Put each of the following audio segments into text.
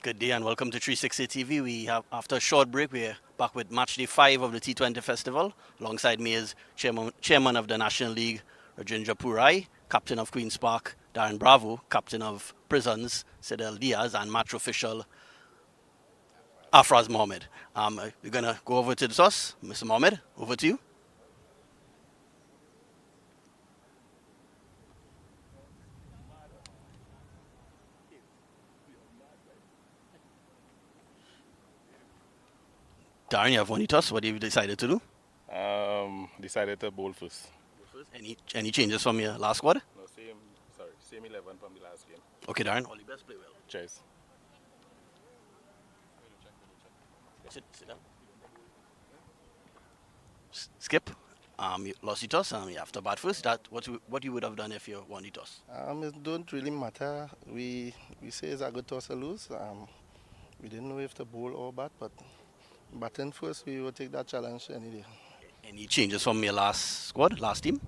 Good day and welcome to 360 TV. We have, after a short break, we're back with match day 5 of the T20 Festival. Alongside me is Chairman of the National League, Rajendra Purai, Captain of Queen's Park, Darren Bravo, Captain of Prisons, Sidel Diaz, and match official, Afraz Mohammed. We're going to go over to the toss. Mr. Mohammed, over to you. Darren, you have won the toss. What have you decided to do? Decided to bowl first. Any changes from your last squad? No, same 11 from the last game. Okay, Darren, all the best, play well. Cheers. Sit down. Skip. You lost the toss. You have to bat first. What you would have done if you won the toss? It don't really matter. We say it's a good toss or lose. We didn't know if to bowl or bat, but batting first, we will take that challenge any day. Any changes from your last squad, last team?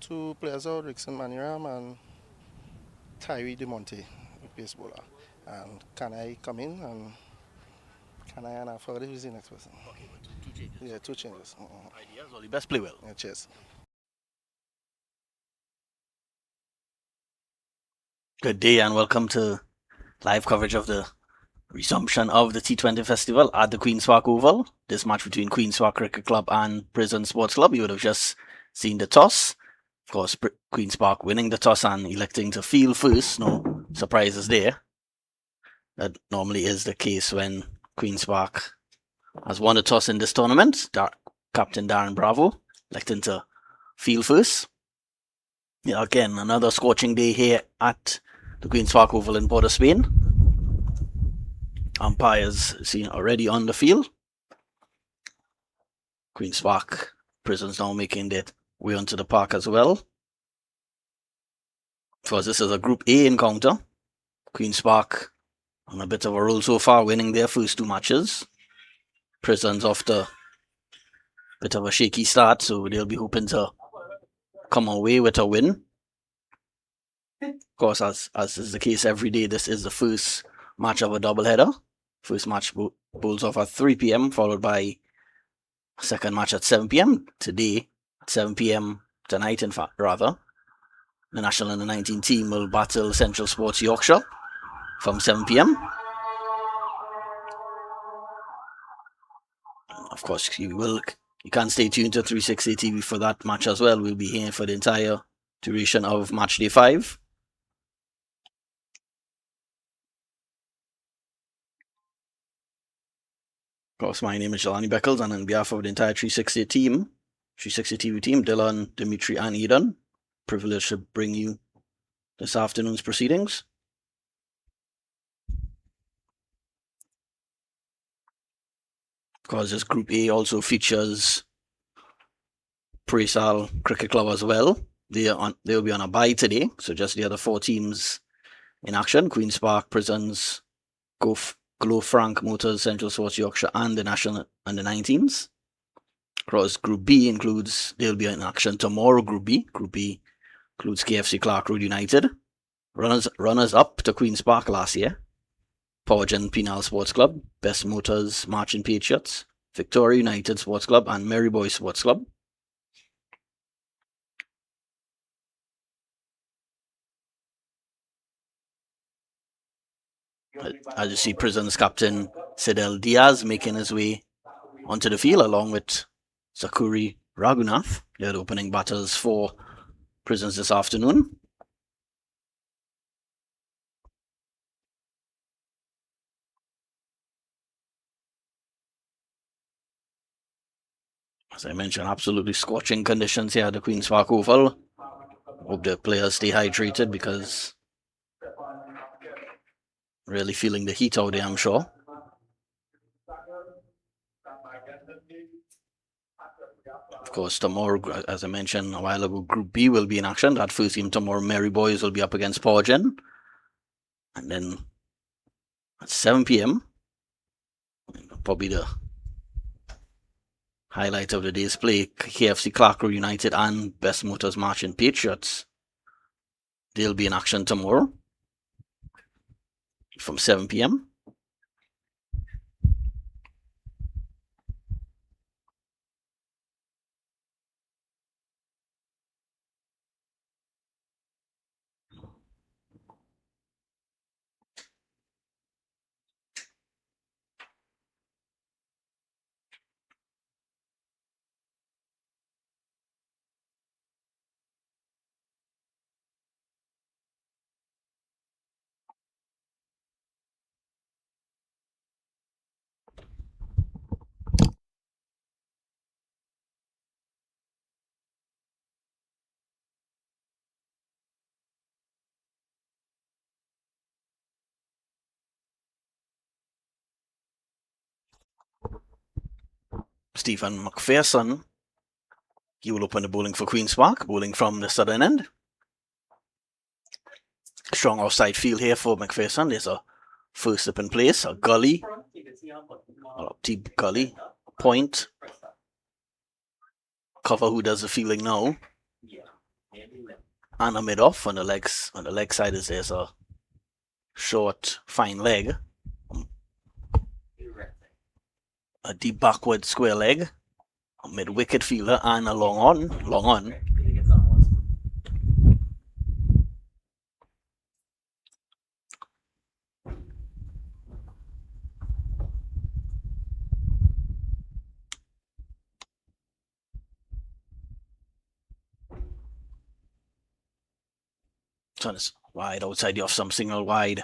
2 players out, Rickson Maniram and Tyree DeMonte, pace bowler. And can I come in and I forget who's the next person? Okay, 2 changes. Yeah, 2 changes. Ideas, all the best, play well. Yeah, cheers. Good day and welcome to live coverage of the resumption of the T20 Festival at the Queen's Park Oval. This match between Queen's Park Cricket Club and Prison Sports Club. You would have just seen the toss. Of course, Queen's Park winning the toss and electing to field first. No surprises there. That normally is the case when Queen's Park has won the toss in this tournament. Captain Darren Bravo electing to field first. Yeah, again, another scorching day here at the Queen's Park Oval in Port of Spain. Umpires seen already on the field. Queen's Park Prisons now making their way onto the park as well. Because this is a Group A encounter. Queen's Park on a bit of a roll so far, winning their first 2 matches. Prisons off the bit of a shaky start, so they'll be hoping to come away with a win. Of course, as is the case every day, this is the first match of a doubleheader. First match bowls off at 3 p.m, followed by a second match at 7 p.m. Today, at 7 p.m, tonight in fact, rather, the National Under 19 team will battle Central Sports Yorkshire from 7 p.m. Of course, you can stay tuned to 360 TV for that match as well. We'll be here for the entire duration of match day 5. Of course, my name is Jelani Beckles, and on behalf of the entire 360 team, 360 TV team, Dylan, Dimitri, and Eden, privileged to bring you this afternoon's proceedings. Of course, this Group A also features Presal Cricket Club as well. They'll be on a bye today, so just the other 4 teams in action: Queen's Park, Prisons, Glow Frank Motors, Central Sports Yorkshire, and the National Under 19s. Across Group B they'll be in action tomorrow. Group B includes KFC Clark Road United, runners up to Queen's Park last year, Powergen Penal Sports Club, Best Motors Marching Patriots, Victoria United Sports Club, and Merry Boys Sports Club. As you see, Prisons captain Sidel Diaz making his way onto the field along with Sakuri Raghunath. They're the opening batters for Prisons this afternoon. As I mentioned, absolutely scorching conditions here at the Queen's Park Oval. Hope the players stay hydrated because really feeling the heat out there, I'm sure. Of course, tomorrow, as I mentioned a while ago, Group B will be in action. That first game tomorrow, Merry Boys will be up against Powergen. And then at 7 p.m, probably the highlight of the day's play, KFC Clark Road United and Best Motors Marching Patriots. They'll be in action tomorrow from 7 p.m. Stephen McPherson, he will open the bowling for Queen's Park, bowling from the southern end. Strong offside field here for McPherson. There's a first up in place, a gully, a deep gully, point. Cover who does the fielding now. And a mid off on the legs. On the leg side is there's a short, fine leg. A deep backward square leg. A mid wicket fielder and a long on. So it's wide outside the off some single wide.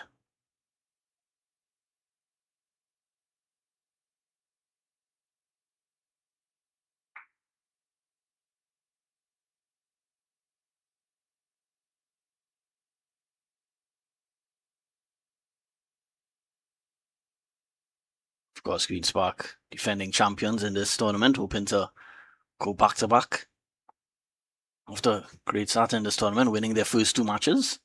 Of course, Queen's Park defending champions in this tournament, hoping to go back to back. After a great start in this tournament, winning their first 2 matches.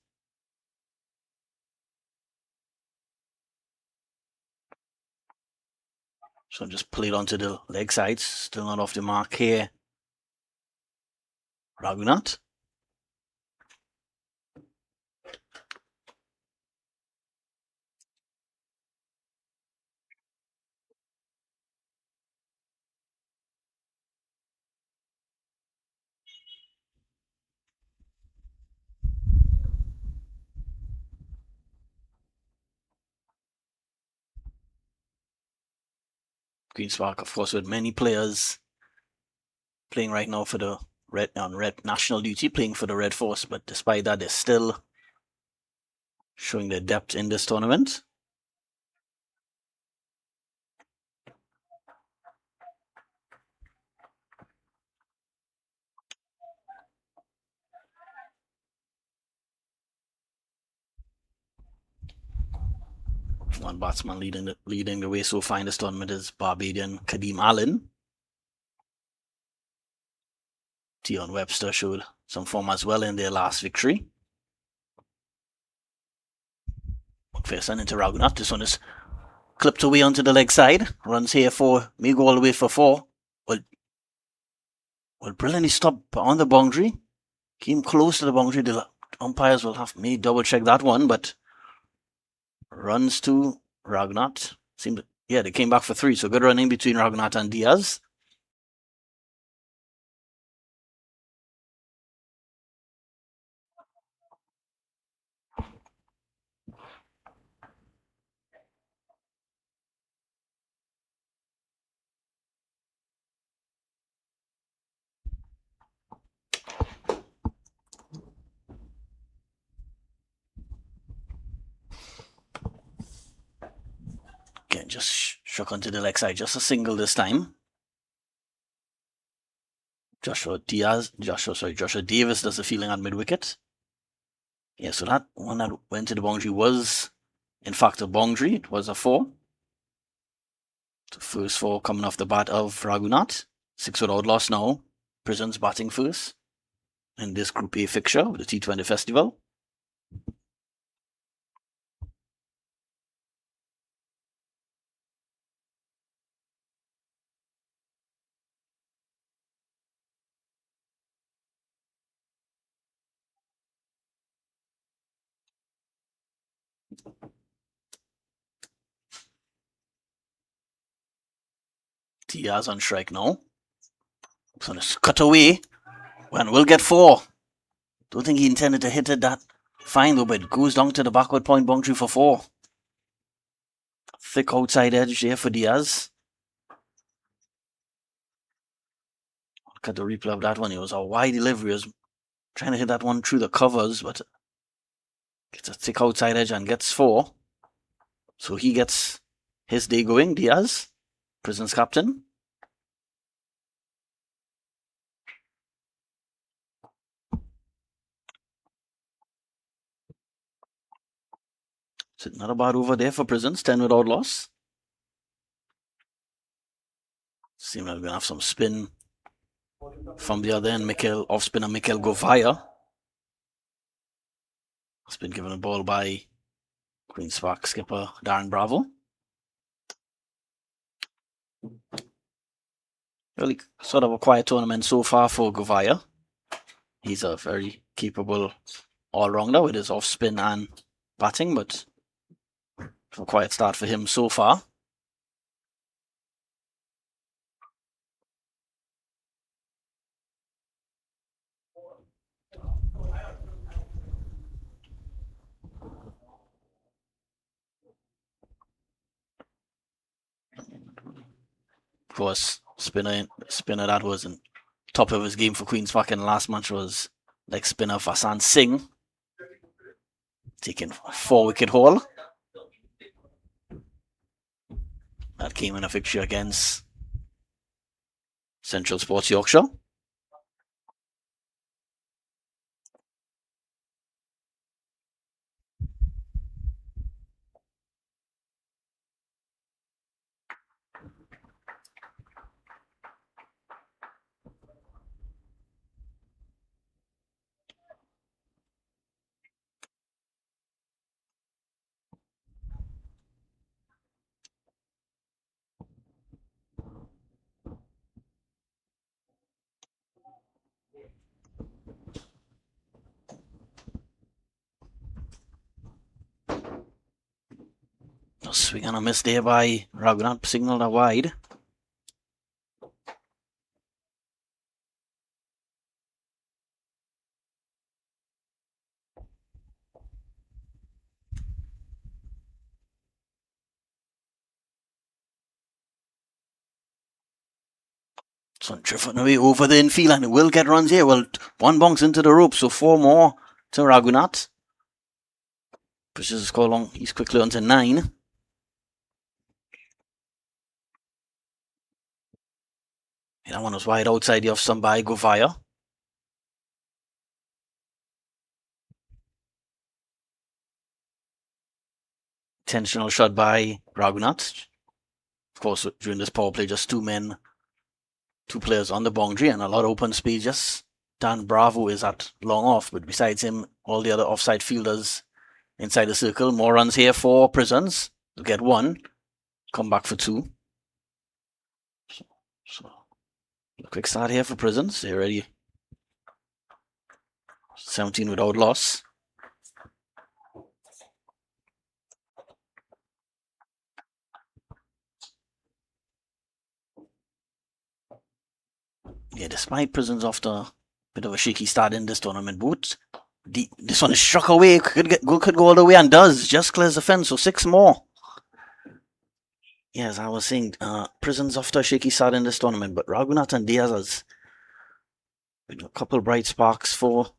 So just played onto the leg sides, still not off the mark here. Raghunath. Queen's Park, of course, with many players playing right now for the Red national duty, playing for the Red Force, but despite that, they're still showing their depth in this tournament. One batsman leading the way so far in this tournament is Barbadian Kadeem Allen. Tion Webster showed some form as well in their last victory. McPherson into Raghunath. This one is clipped away onto the leg side. Runs here for may go all the way for 4. Well, brilliantly stopped on the boundary. Came close to the boundary. The umpires will have me double check that one, but runs to Raghunath. They came back for 3, so good running between Raghunath and Diaz. Again, just shook onto the leg side, just a single this time. Joshua Davis does the fielding at mid-wicket. Yeah, so that one that went to the boundary was, in fact, a boundary. It was a 4. The first 4 coming off the bat of Raghunath. 6 without loss now. Prisons batting first in this Group A fixture of the T20 Festival. Diaz on strike now. So it's cut away. And we'll get 4. Don't think he intended to hit it that fine though, but it goes down to the backward point boundary for 4. Thick outside edge there for Diaz. Look at the replay of that one. It was a wide delivery. He was trying to hit that one through the covers, but gets a thick outside edge and gets 4. So he gets his day going, Diaz, Prison's captain. So not a bad over there for Prisons, 10 without loss. Seems like we're going to have some spin from the other end. Off spinner Mikel Govaya has been given a ball by Queen's Park skipper Darren Bravo. Really sort of a quiet tournament so far for Govaya. He's a very capable all-rounder with his off-spin and batting, but a quiet start for him so far. Of course, spinner that was in top of his game for Queen's Park in the last match was leg spinner Vasan Singh, taking a 4-wicket haul. That came in a fixture against Central Sports Yorkshire. A swing and a miss there by Raghunath, signalled a wide. So driven away over the infield and it will get runs here. Well, one bounce into the rope, so 4 more to Raghunath. Pushes the score along. He's quickly on to 9. That one was wide outside the off stump by Govaya. Intentional shot by Raghunath. Of course, during this power play, just 2 players on the boundary and a lot of open space. Just Dan Bravo is at long off, but besides him, all the other offside fielders inside the circle. More runs here for Prisons. They'll get 1. Come back for 2. So a quick start here for Prisons. They're ready. 17 without loss. Yeah, despite Prisons after a bit of a shaky start in this tournament, this one is struck away. Could go all the way and does. Just clears the fence, so 6 more. Yes, I was saying, Prisons after a shaky start in this tournament, but Raghunath and Diaz has been a couple bright sparks for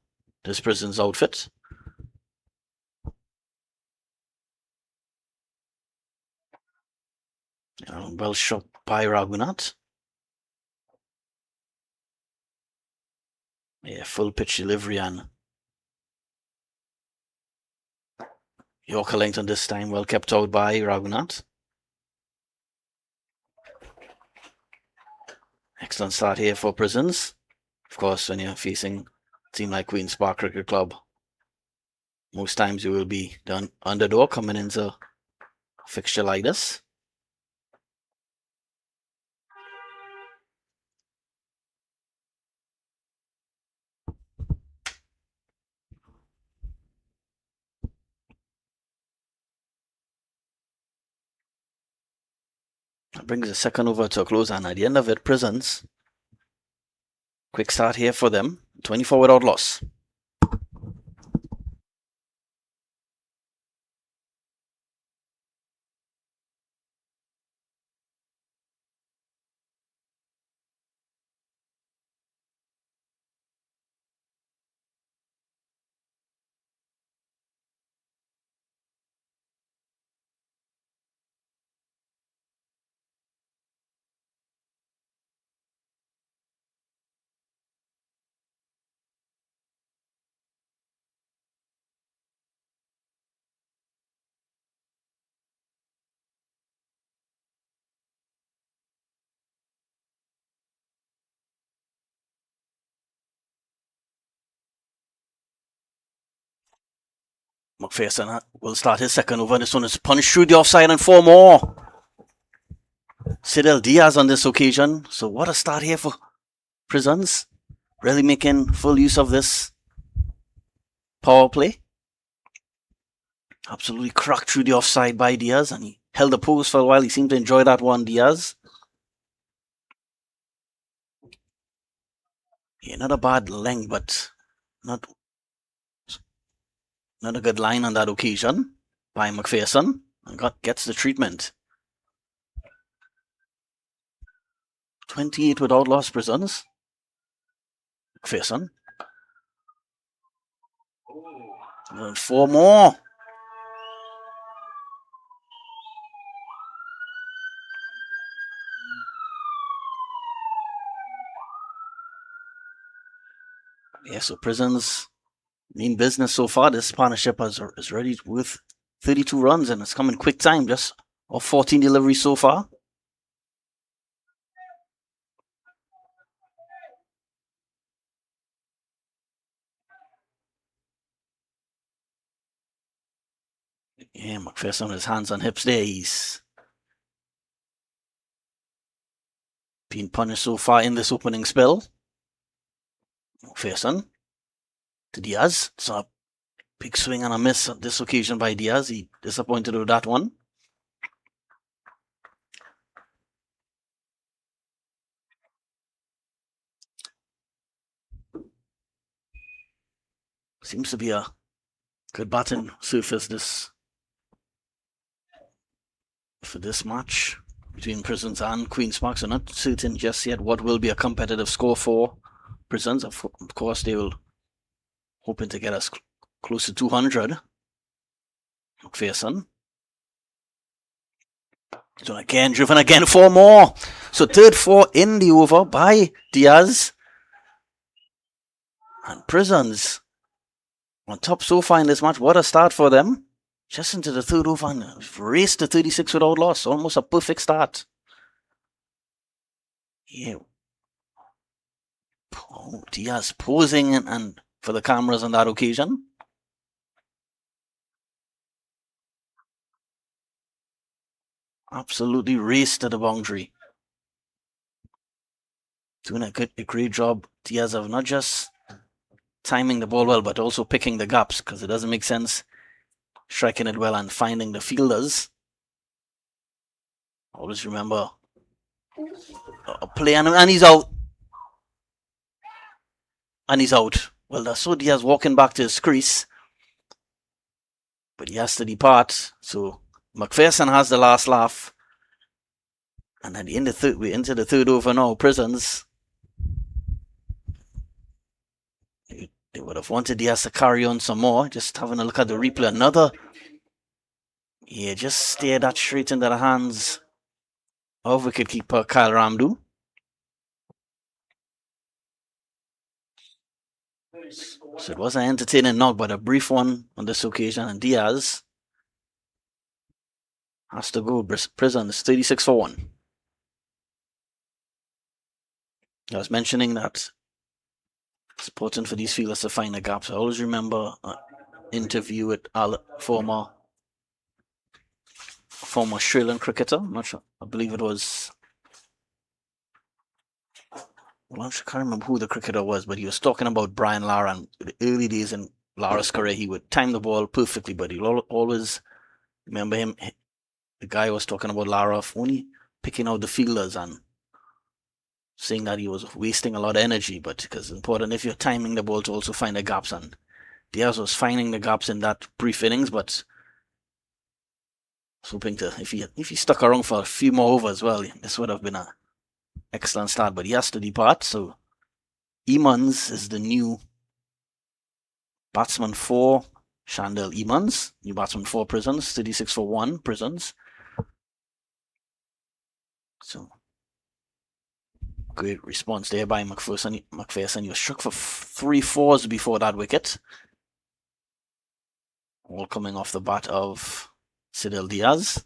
this Prisons outfit. Well shot by Raghunath. Yeah, full pitch delivery and Yorker Langton this time well kept out by Raghunath. Excellent start here for Prisons. Of course, when you're facing a team like Queen's Park Cricket Club, most times you will be the underdog coming into a fixture like this. That brings the second over to a close, and at the end of it, Prisons. Quick start here for them. 24 without loss. McPherson will start his second over. This one is punished through the offside and 4 more. Sidel Diaz on this occasion. So what a start here for Prisons. Really making full use of this power play. Absolutely cracked through the offside by Diaz, and he held the post for a while. He seemed to enjoy that one, Diaz. Yeah, not a bad length, but not a good line on that occasion by McPherson. And gets the treatment. 28 without loss, Prisons. McPherson. And 4 more. Yeah, so Prisons mean business so far. This partnership is already with 32 runs, and it's come in quick time, just of 14 deliveries so far. Yeah, McPherson with his hands on hips there. He's been punished so far in this opening spell. McPherson to Diaz. It's a big swing and a miss on this occasion by Diaz. He disappointed with that one. Seems to be a good batting surface for this match between Prisons and Queen's Park. So not certain just yet what will be a competitive score for Prisons. Of course, they will hoping to get us close to 200. McPherson. So again, driven again, 4 more. So third 4 in the over by Diaz. And Prisons on top so far in this match. What a start for them. Just into the third over and raced to 36 without loss. Almost a perfect start. Yeah. Oh, Diaz posing and for the cameras on that occasion. Absolutely raced to the boundary. Doing a great job, Diaz, of not just timing the ball well, but also picking the gaps, because it doesn't make sense striking it well and finding the fielders. Always remember a play, and he's out. And he's out. Well, that's so Diaz walking back to his crease, but he has to depart. So McPherson has the last laugh. And then we're into the third over now. Prisons. They would have wanted Diaz to carry on some more. Just having a look at the replay. Another. Yeah, just steer that straight into the hands of wicketkeeper Kyle Ramdu. So it was an entertaining knock, but a brief one on this occasion. And Diaz has to go. Prisons 36 for 1. I was mentioning that it's important for these fielders to find the gaps. I always remember an interview with former Australian cricketer. I'm not sure. I believe it was. Well, I can't remember who the cricketer was, but he was talking about Brian Lara and the early days in Lara's career. He would time the ball perfectly, but he'll always remember him. The guy was talking about Lara only picking out the fielders and saying that he was wasting a lot of energy, but because it's important if you're timing the ball to also find the gaps. And Diaz was finding the gaps in that brief innings, but was hoping to, if he stuck around for a few more overs, well, this would have been an excellent start. But he has to depart. So Emmons is the new batsman for Chandel Emmons, new batsman for Prisons, 36 for 1 Prisons. So great response there by McPherson. He was struck for 3 fours before that wicket. All coming off the bat of Sidel Diaz.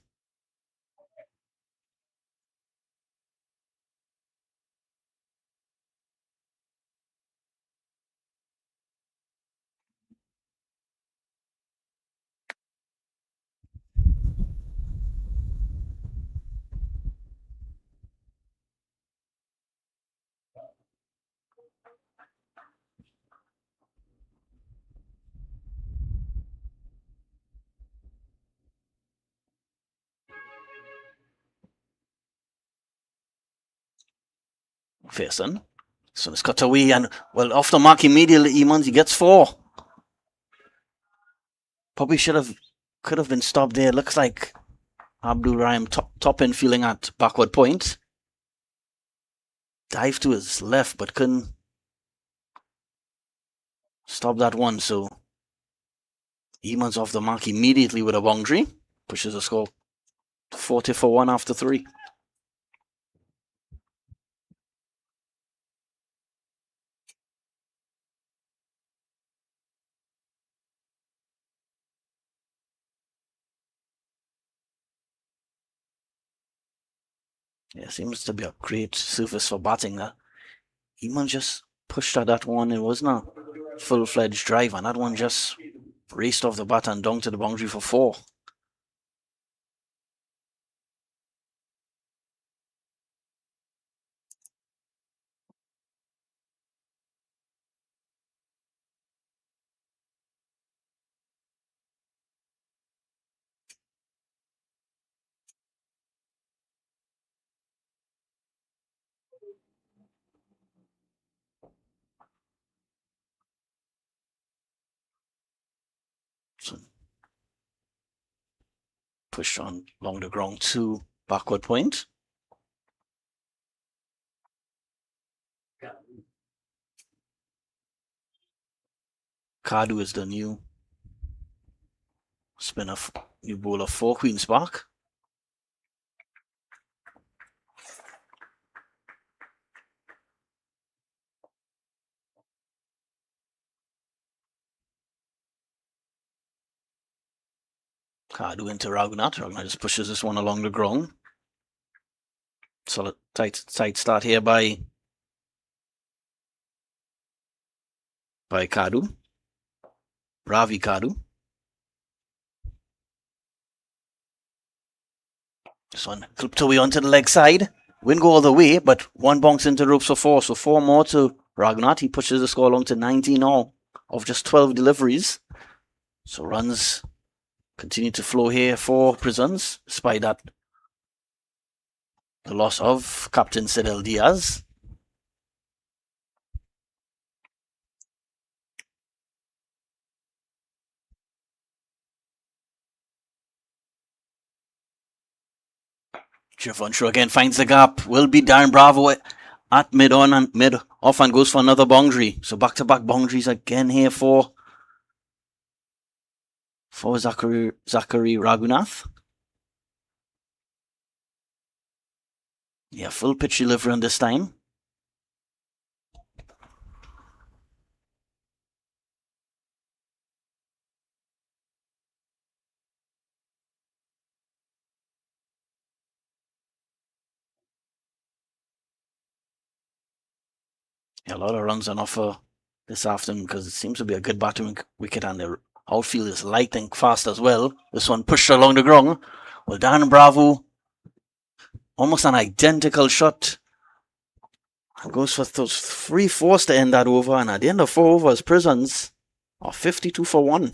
Fairson. So it's cut away, and well, off the mark immediately, Emons, he gets 4. Probably could have been stopped there. Looks like Abdul Rahim top end feeling at backward point. Dive to his left, but couldn't stop that one. So Emons off the mark immediately with a boundary. Pushes the score 40 for 1 after 3. Yeah, seems to be a great surface for batting. Emons just pushed at that one. It wasn't a full-fledged drive, and that one just raced off the bat and down to the boundary for 4. So pushed on along the ground to backward point. Kadu is the new spinner, new bowler for Queen's Park. Kadu into Raghunath. Raghunath just pushes this one along the ground. Solid tight start here by Kadu. Ravi Kadu. This one clipped away onto the leg side. Win go all the way, but one bounce into ropes for 4. So 4 more to Raghunath. He pushes the score along to 19 all of just 12 deliveries. So runs continue to flow here for Prisons, despite that the loss of Captain Cedel Diaz. Giovancho again finds the gap. Will be Darren Bravo at mid off and goes for another boundary. So back-to-back boundaries again here for Zachary Raghunath. Yeah, full pitch delivery on this time. Yeah, a lot of runs on offer this afternoon because it seems to be a good batting wicket, and the outfield is lightning fast as well. This one pushed along the ground. Well, Darren Bravo, almost an identical shot. And goes for those 3 fours to end that over, and at the end of 4 overs, Prisons are 52 for 1.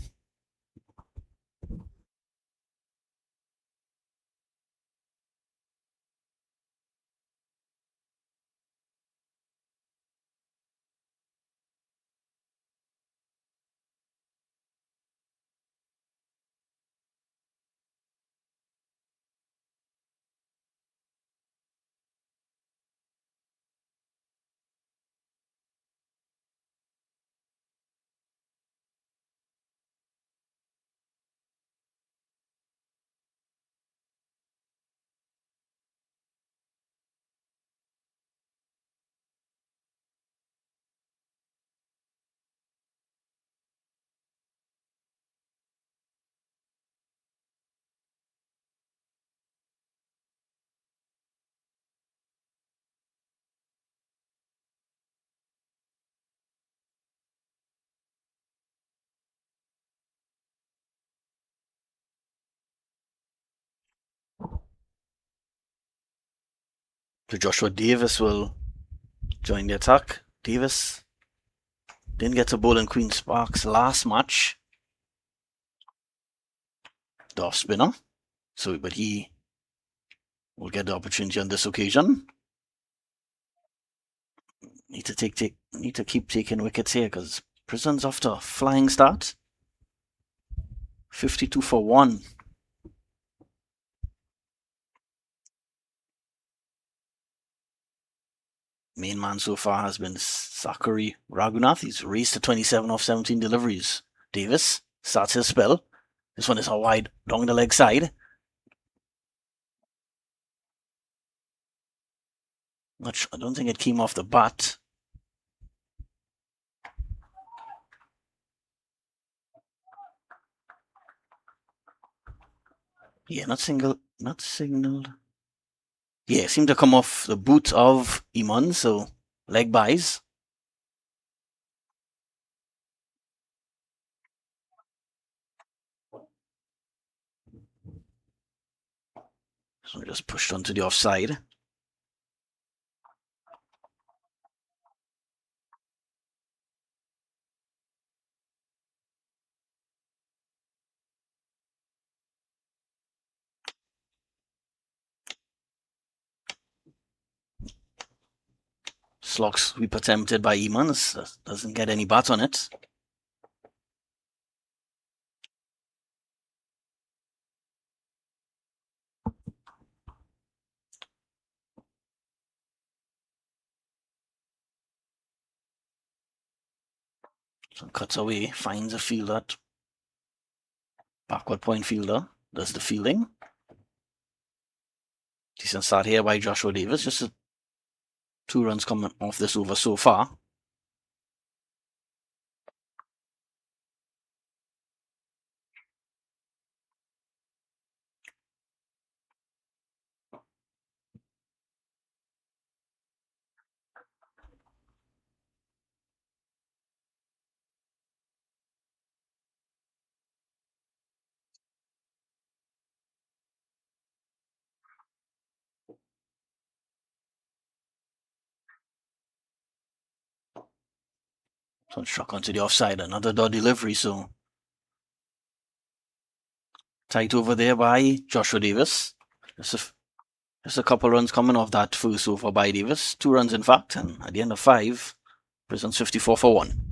So Joshua Davis will join the attack. Davis didn't get to bowl in Queen's Park's last match. The off spinner. So, but he will get the opportunity on this occasion. Need to keep taking wickets here because Prison's off to a flying start. 52 for 1. Main man so far has been Zachary Raghunath. He's raced to 27 off 17 deliveries. Davis starts his spell. This one is a wide down the leg side. I don't think it came off the bat. Yeah, not signaled. Yeah, it seemed to come off the boot of Iman, so leg buys. So just pushed onto the offside. Slog sweep attempted by Iman. Doesn't get any bat on it. So cuts away, finds a fielder. Backward point fielder does the fielding. Decent start here by Joshua Davis. Just 2 runs coming off this over so far. So struck onto the offside. Another dot delivery. So tight over there by Joshua Davis. Just a couple runs coming off that first over by Davis. 2 runs in fact. And at the end of 5, Prison's 54 for 1.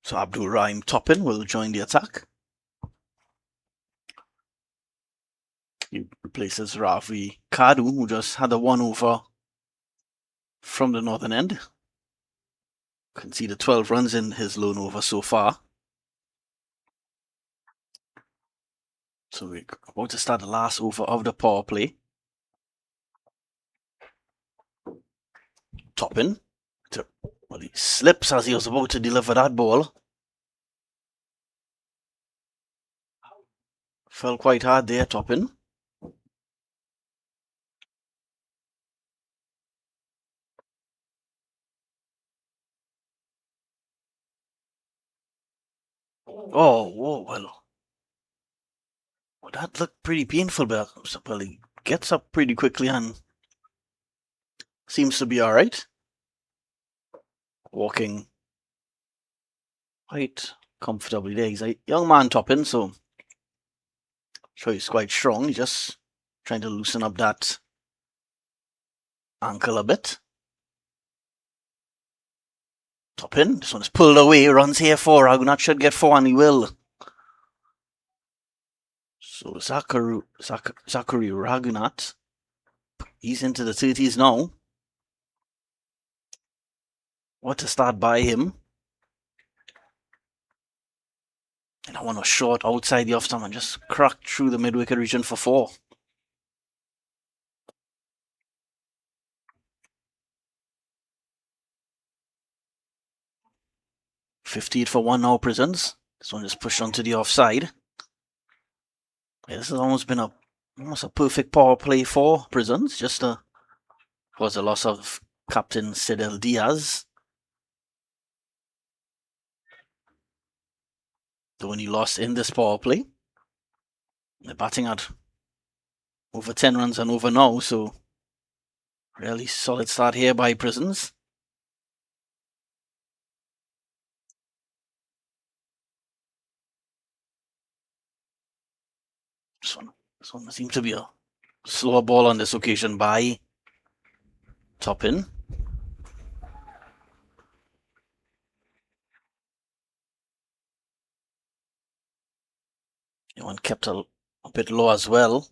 So Abdul Rahim Toppin will join the attack. He replaces Ravi Kadu, who just had a 1 over from the northern end. Conceded 12 runs in his lone over so far. So we're about to start the last over of the power play. Toppin. Well, he slips as he was about to deliver that ball. Fell quite hard there, Toppin. Oh, whoa, well, that looked pretty painful, but well, he gets up pretty quickly and seems to be alright. Walking quite comfortably there. He's a young man, Toppin, so I'm sure he's quite strong. He's just trying to loosen up that ankle a bit. Toppin, this one is pulled away, runs here for Raghunath, should get 4 and he will. So Zachary Raghunath He's into the 30s now. What a start by him. And I want a short outside the off stump and just cracked through the mid-wicket region for 4. $58 for 1 now, Prisons. This one is pushed onto the offside. Yeah, this has almost been almost a perfect power play for Prisons. Just was a loss of Captain Sidel Diaz. The only loss in this power play. They're batting at over 10 runs and over now, so really solid start here by Prisons. This one seems to be a slower ball on this occasion by Toppin. That one kept a bit low as well.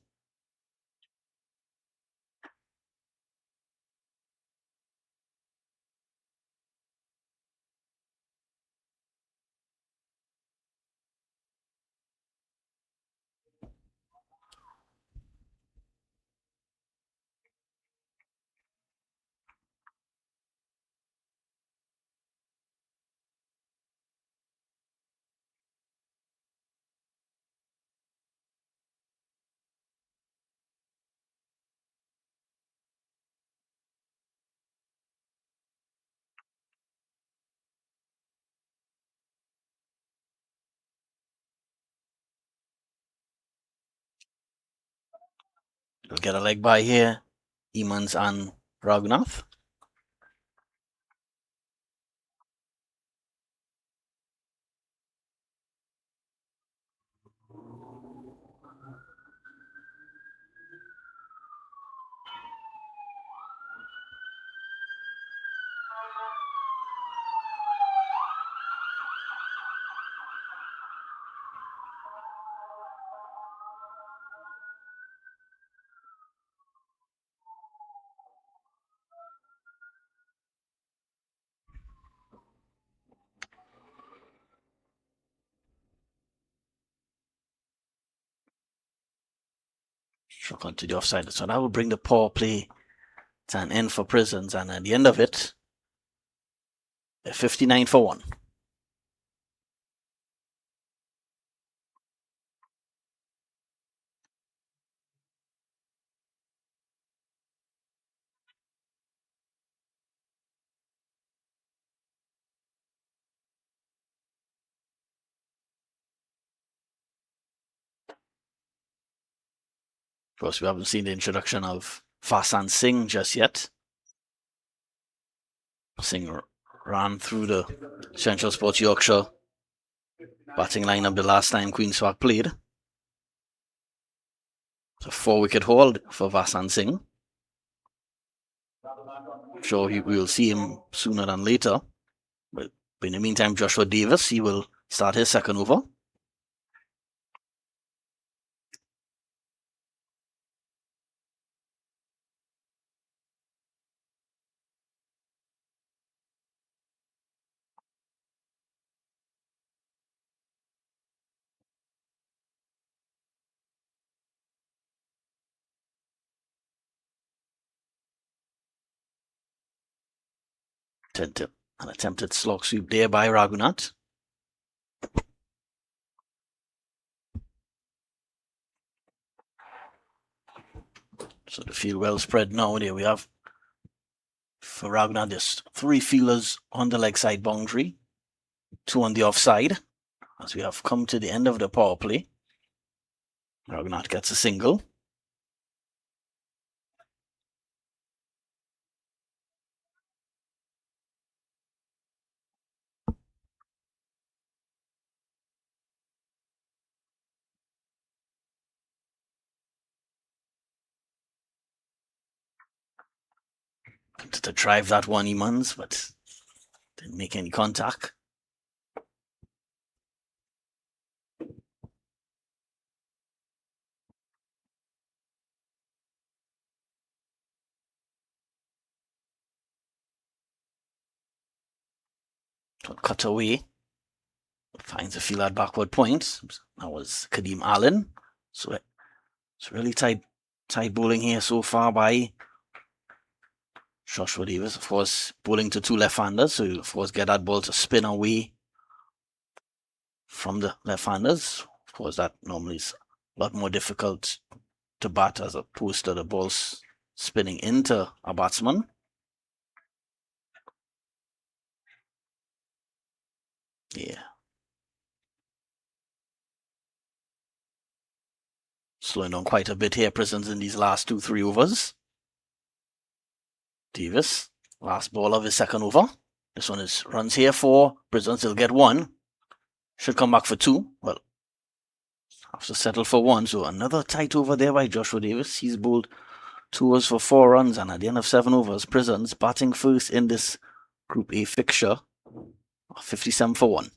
They'll get a leg by here. Emans and Raghunath. Struck onto the offside. So that will bring the power play to an end for Prisons, and at the end of it, 59 for 1. Of course, we haven't seen the introduction of Fasan Singh just yet. Singh ran through the Central Sports Yorkshire batting lineup the last time Queen's Park played. It's a 4-wicket haul for Vasan Singh. I'm sure we will see him sooner than later. But in the meantime, Joshua Davis, he will start his second over. An attempted slog sweep there by Raghunath. So the field well spread now. There we have for Raghunath, there's 3 fielders on the leg side boundary, 2 on the offside. As we have come to the end of the power play, Raghunath gets a single. To drive that one, Emans, but didn't make any contact. Cut away. Finds a field at backward point. That was Kadeem Allen. So it's really tight bowling here so far by Joshua Davis. Of course, bowling to two left-handers, so of course get that ball to spin away from the left-handers. Of course, that normally is a lot more difficult to bat as opposed to the balls spinning into a batsman. Yeah. Slowing down quite a bit here, Prisons, in these last 2-3 overs. Davis, last ball of his second over. This one is runs here for Prisons. He'll get one. Should come back for two. Well, have to settle for one. So another tight over there by Joshua Davis. He's bowled 2 overs for 4 runs, and at the end of 7 overs, Prisons batting first in this Group A fixture. 57 for 1.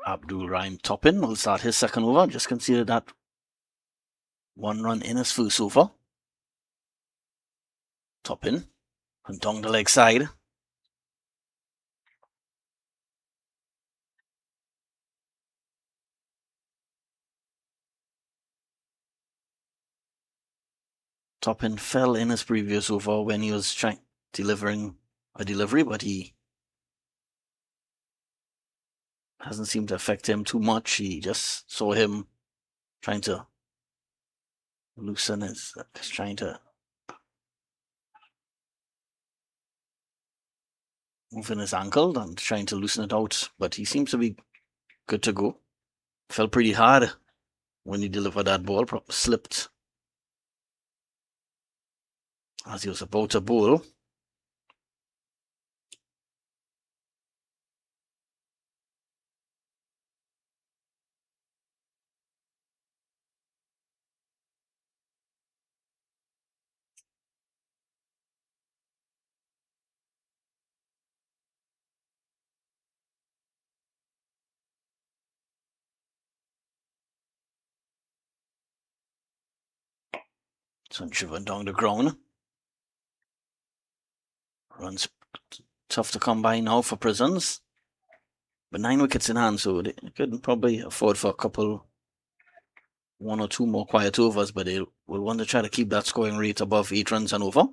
Abdul Rahim Toppin will start his second over. Just conceded that 1 run in his first over. Toppin and down the leg side. Toppin fell in his previous over when he was delivering a delivery, but he hasn't seemed to affect him too much. He just saw him trying to loosen trying to move in his ankle and trying to loosen it out, but he seems to be good to go. Fell pretty hard when he delivered that ball, slipped as he was about to bowl. So driven down the ground. Runs tough to come by now for Prisons. But 9 wickets in hand, so they could probably afford for a couple, 1 or 2 more quiet overs, but they will want to try to keep that scoring rate above 8 runs and over.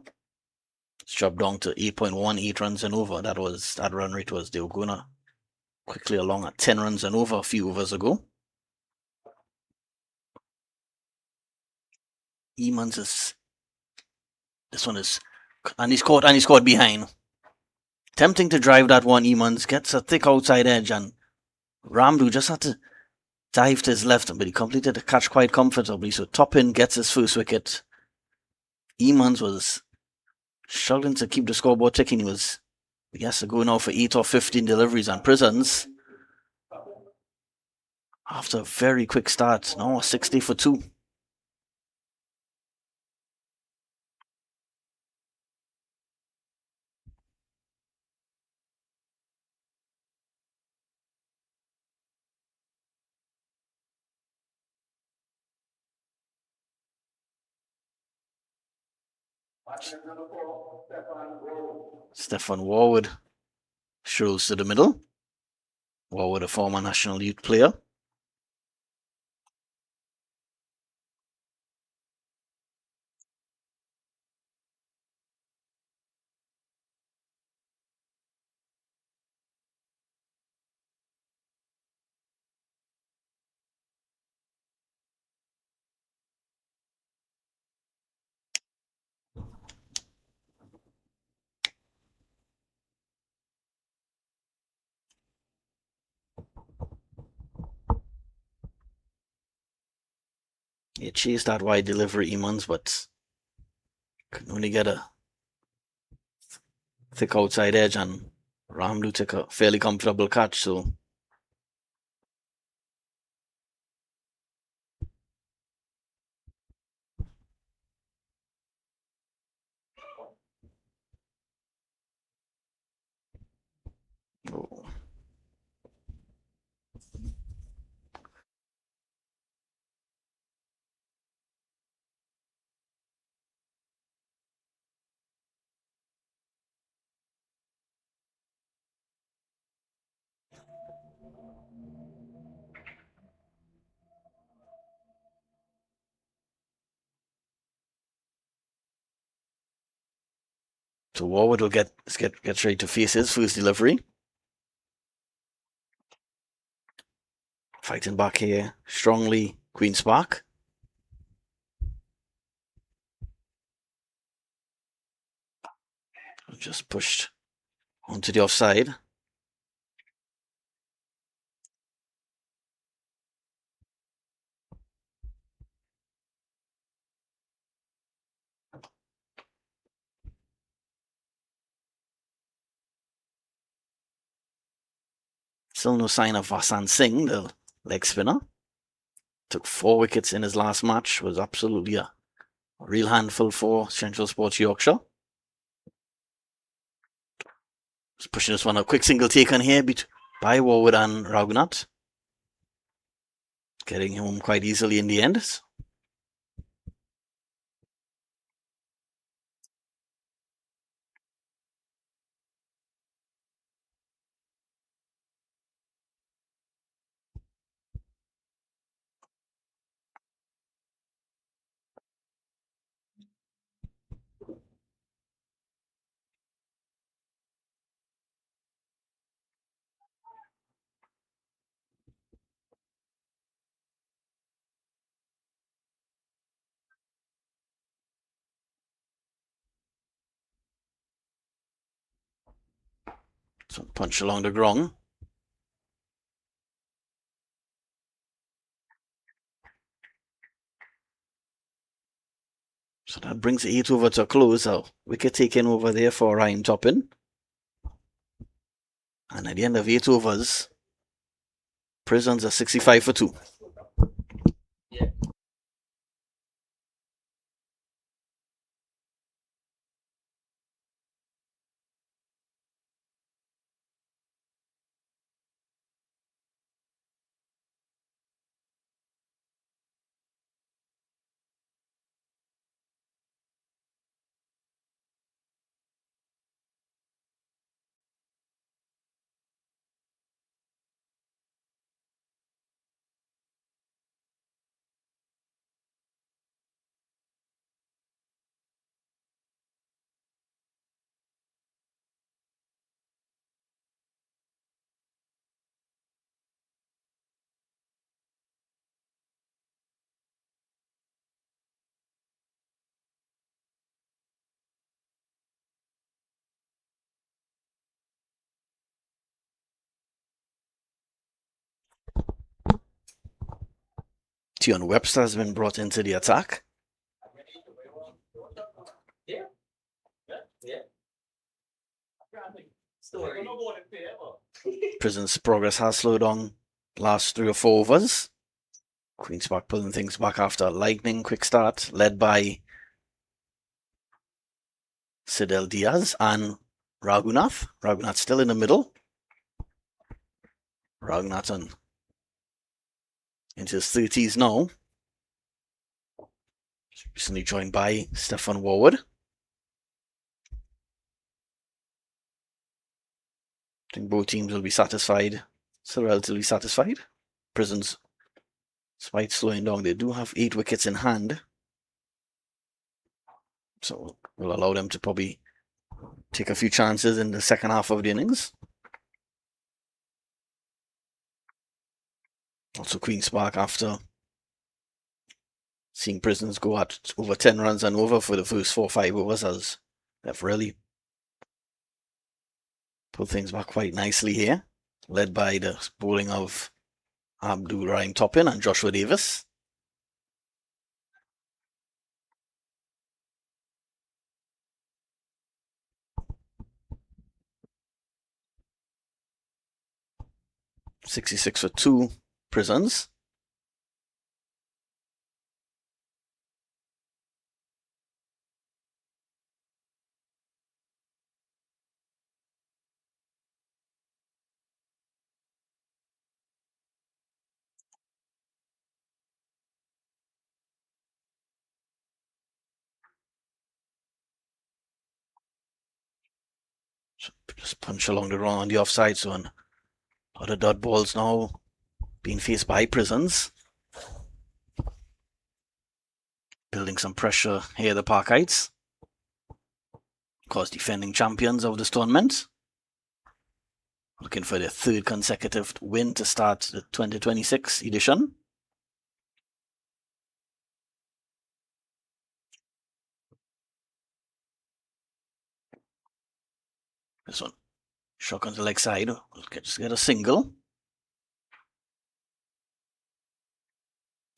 It's dropped down to 8.1, 8 runs and over. That run rate was, they were going to quickly along at 10 runs and over a few overs ago. Emans is, this one is, and he's caught behind. Tempting to drive that one, Emans gets a thick outside edge, and Ramdu just had to dive to his left, but he completed the catch quite comfortably. So Toppin gets his first wicket. Emans was struggling to keep the scoreboard ticking. He has to go now for 8 or 15 deliveries, and Prisons, after a very quick start, now 60 for 2. Stefan Warwood strolls to the middle. Warwood, a former national youth player. He chased that wide delivery, Emmons, but could only get a thick outside edge, and Ramdu took a fairly comfortable catch, so oh. So Warwood will get ready to face his first delivery. Fighting back here strongly, Queen's Park. Just pushed onto the offside. Still no sign of Vasan Singh, the leg spinner. Took 4 wickets in his last match, was absolutely a real handful for Central Sports Yorkshire. Just pushing this one, a quick single take on here by Warwood and Raghunath. Getting home quite easily in the end. So punch along the ground. So that brings the 8 over to a close. A wicket taken over there for Ryan Toppin. And at the end of 8 overs, Prisons are 65 for 2. Tion Webster has been brought into the attack. Prison's progress has slowed down last 3 or 4 overs. Queen's Park pulling things back after a lightning quick start, led by Sidel Diaz and Raghunath. Raghunath still in the middle. Raghunath into his 30s now. Recently joined by Stefan Warwood. I think both teams will be satisfied, still relatively satisfied. Prisons, despite slowing down, they do have 8 wickets in hand. So we'll allow them to probably take a few chances in the second half of the innings. Also Queen's Park, after seeing Prisons go at over 10 runs and over for the first 4 or 5 overs, they've really pulled things back quite nicely here, led by the bowling of Abdul Rahim Toppin and Joshua Davis. 66 for 2 Prisons. Just punch along the run on the offside zone. Other dot balls now being faced by Prisons. Building some pressure here at the Parkites. Of course, defending champions of this tournament. Looking for their third consecutive win to start the 2026 edition. This one, shock on the leg side. Just get a single.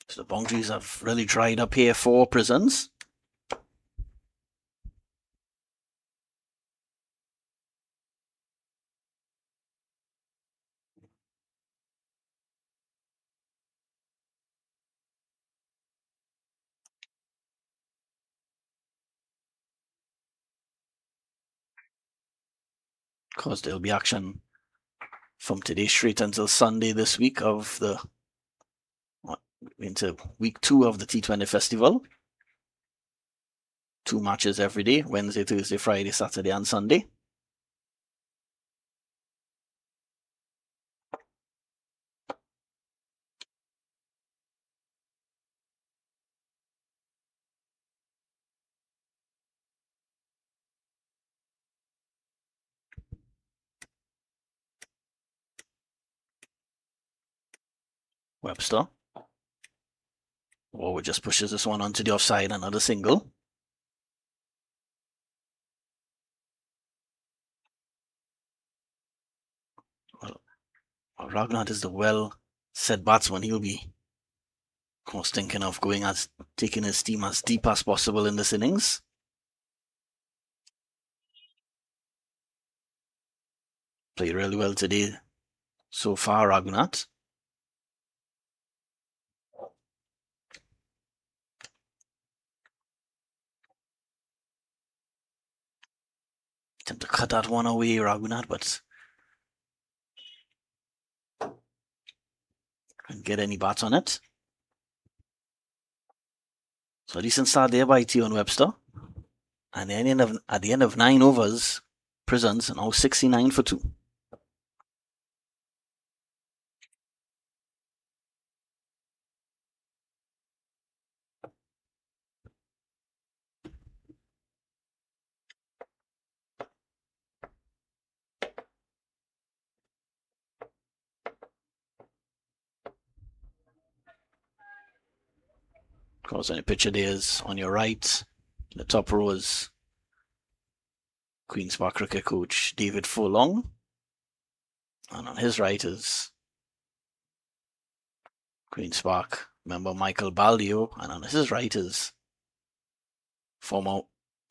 So the boundaries have really dried up here for Prisons. Of course, there'll be action from today straight until Sunday this week of the into week 2 of the T20 festival. 2 matches every day, Wednesday, Thursday, Friday, Saturday, and Sunday. Webster. Forward just pushes this one onto the offside, another single. Well, Ragnar is the well-set batsman. He'll be, of course, thinking of taking his team as deep as possible in this innings. Played really well today so far, Raghunat. Attempt to cut that one away, Raghunat, but couldn't get any bats on it. So a decent start there by Tion Webster. And at the end of 9 overs, Prisons now 69 for 2. Of course, any picture there is on your right. The top row is Queen's Park cricket coach David Furlong. And on his right is Queen's Park member Michael Baldio. And on his right is former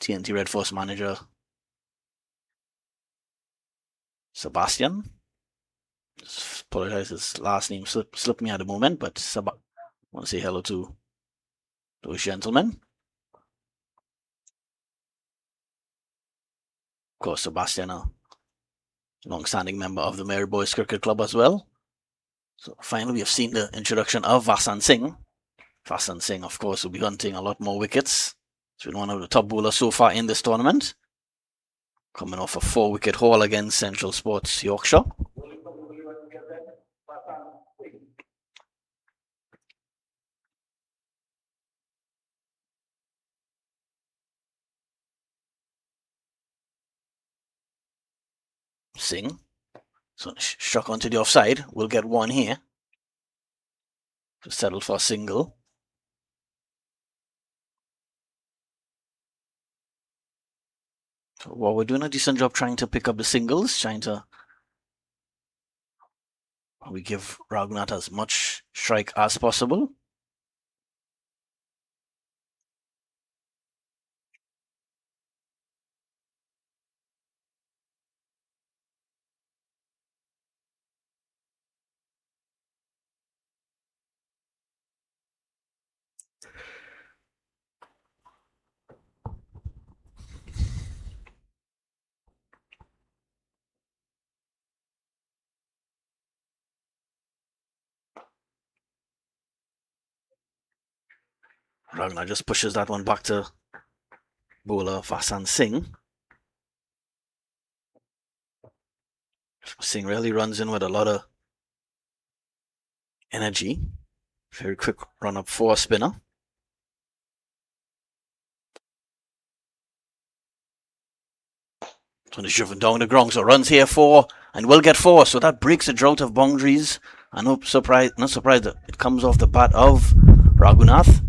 TNT Red Force manager Sebastian. Just apologize, his last name slipped me at the moment, but I want to say hello to those gentlemen. Of course, Sebastian, a long-standing member of the Mary Boys Cricket Club as well. So finally, we have seen the introduction of Vasan Singh. Vasan Singh, of course, will be hunting a lot more wickets. He's been one of the top bowlers so far in this tournament. Coming off a 4-wicket haul against Central Sports Yorkshire. Singh. So struck onto the offside. We'll get one here. To settle for a single. So while we're doing a decent job trying to pick up the singles, we give Raghunath as much strike as possible. Raghunath just pushes that one back to bowler Vasan Singh. Singh really runs in with a lot of energy. Very quick run up for a spinner. This one is driven down the ground, so runs here 4 and will get 4. So that breaks the drought of boundaries. I'm not surprised that it comes off the bat of Raghunath.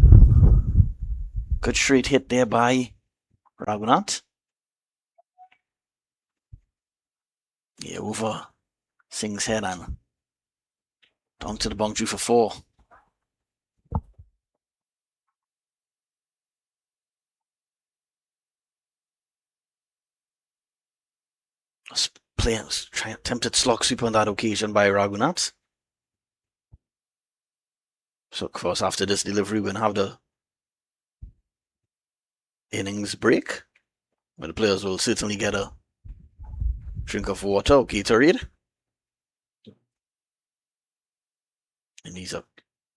Good straight hit there by Raghunath. Yeah, over Singh's head and down to the boundary for 4. Players attempted slog sweep on that occasion by Raghunath. So of course after this delivery we'll have the innings break, where the players will certainly get a drink of water or Gatorade. In these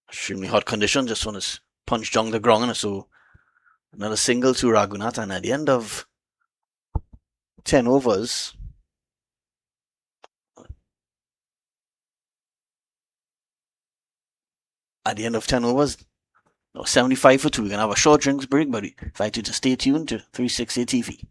extremely hot conditions, this one is punched down the ground, so another single to Raghunath, and at the end of 10 overs, no, 75 for 2. We're going to have a short drinks break, but we invite you to stay tuned to 360 TV.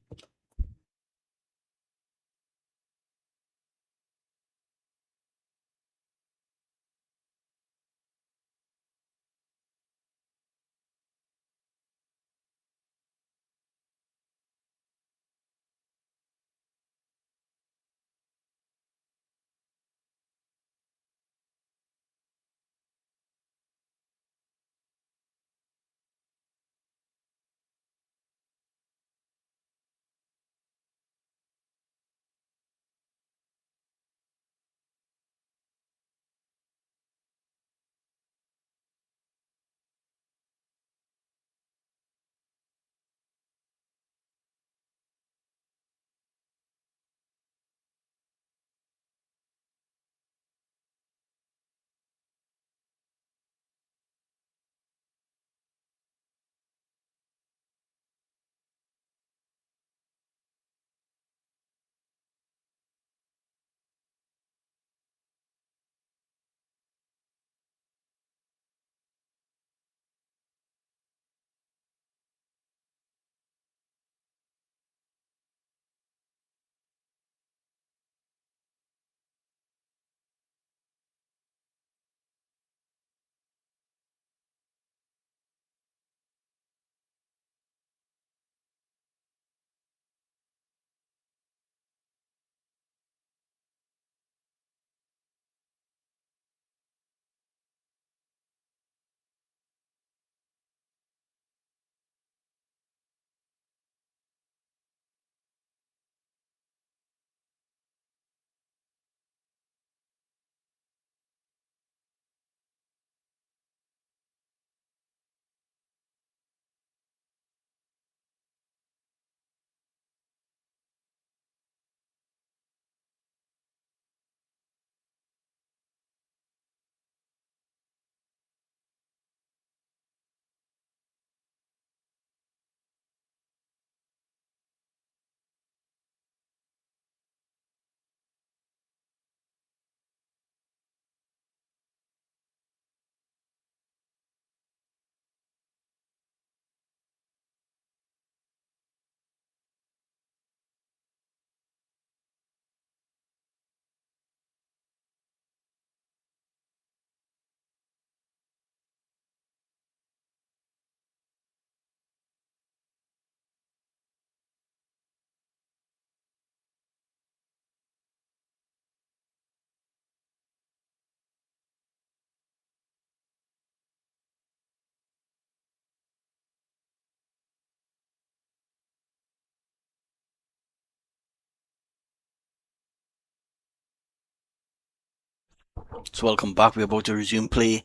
So welcome back. We're about to resume play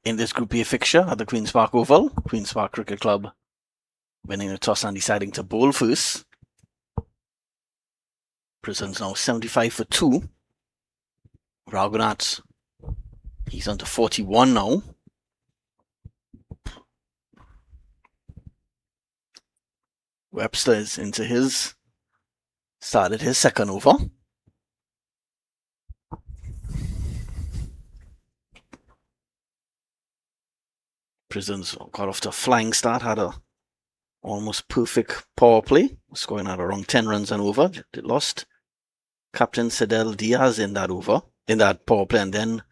in this Group A fixture at the Queen's Park Oval. Queen's Park Cricket Club winning the toss and deciding to bowl first. Prison's now 75 for 2. Raghunath, he's on to 41 now. Webster is into his, started his second over. Prisons got off to a flying start, had a almost perfect power play, scoring at around 10 runs and over. They lost Captain Cedel Diaz in that over, in that power play, and then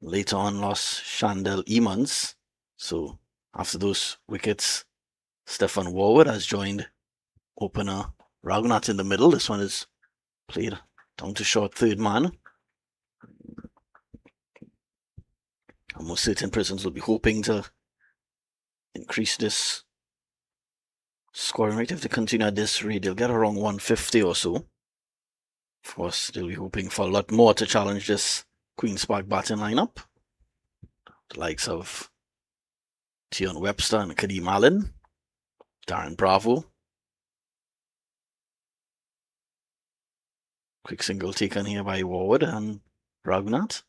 later on lost Chandel Emans. So after those wickets, Stefan Warwood has joined opener Raghunath in the middle. This one is played down to short third man. Almost certain Prisons will be hoping to increase this scoring rate. If they continue at this rate, they'll get around 150 or so. Of course, they'll be hoping for a lot more to challenge this Queen's Park batting lineup. The likes of Tion Webster and Kadeem Allen, Darren Bravo. Quick single taken here by Warwood and Raghunath.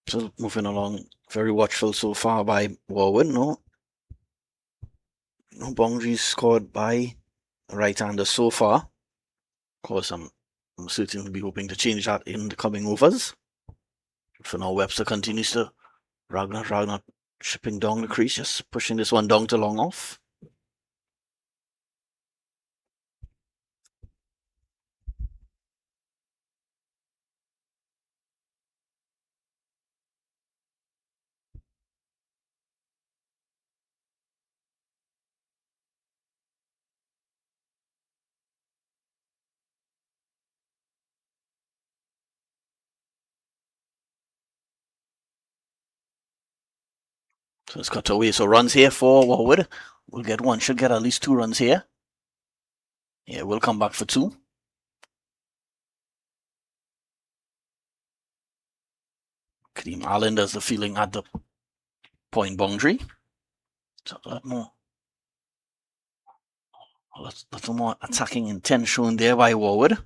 Still moving along, very watchful so far by Warwood. No boundaries scored by right-hander so far. Of course, I'm certainly be hoping to change that in the coming overs. For now, Webster continues to Raghunath chipping down the crease, just pushing this one down to long off. So it's cut away. So runs here for Warwood. We'll get one. Should get at least 2 runs here. Yeah, we'll come back for 2. Kadeem Allen does the fielding at the point boundary. So a little more attacking intent shown there by Warwood.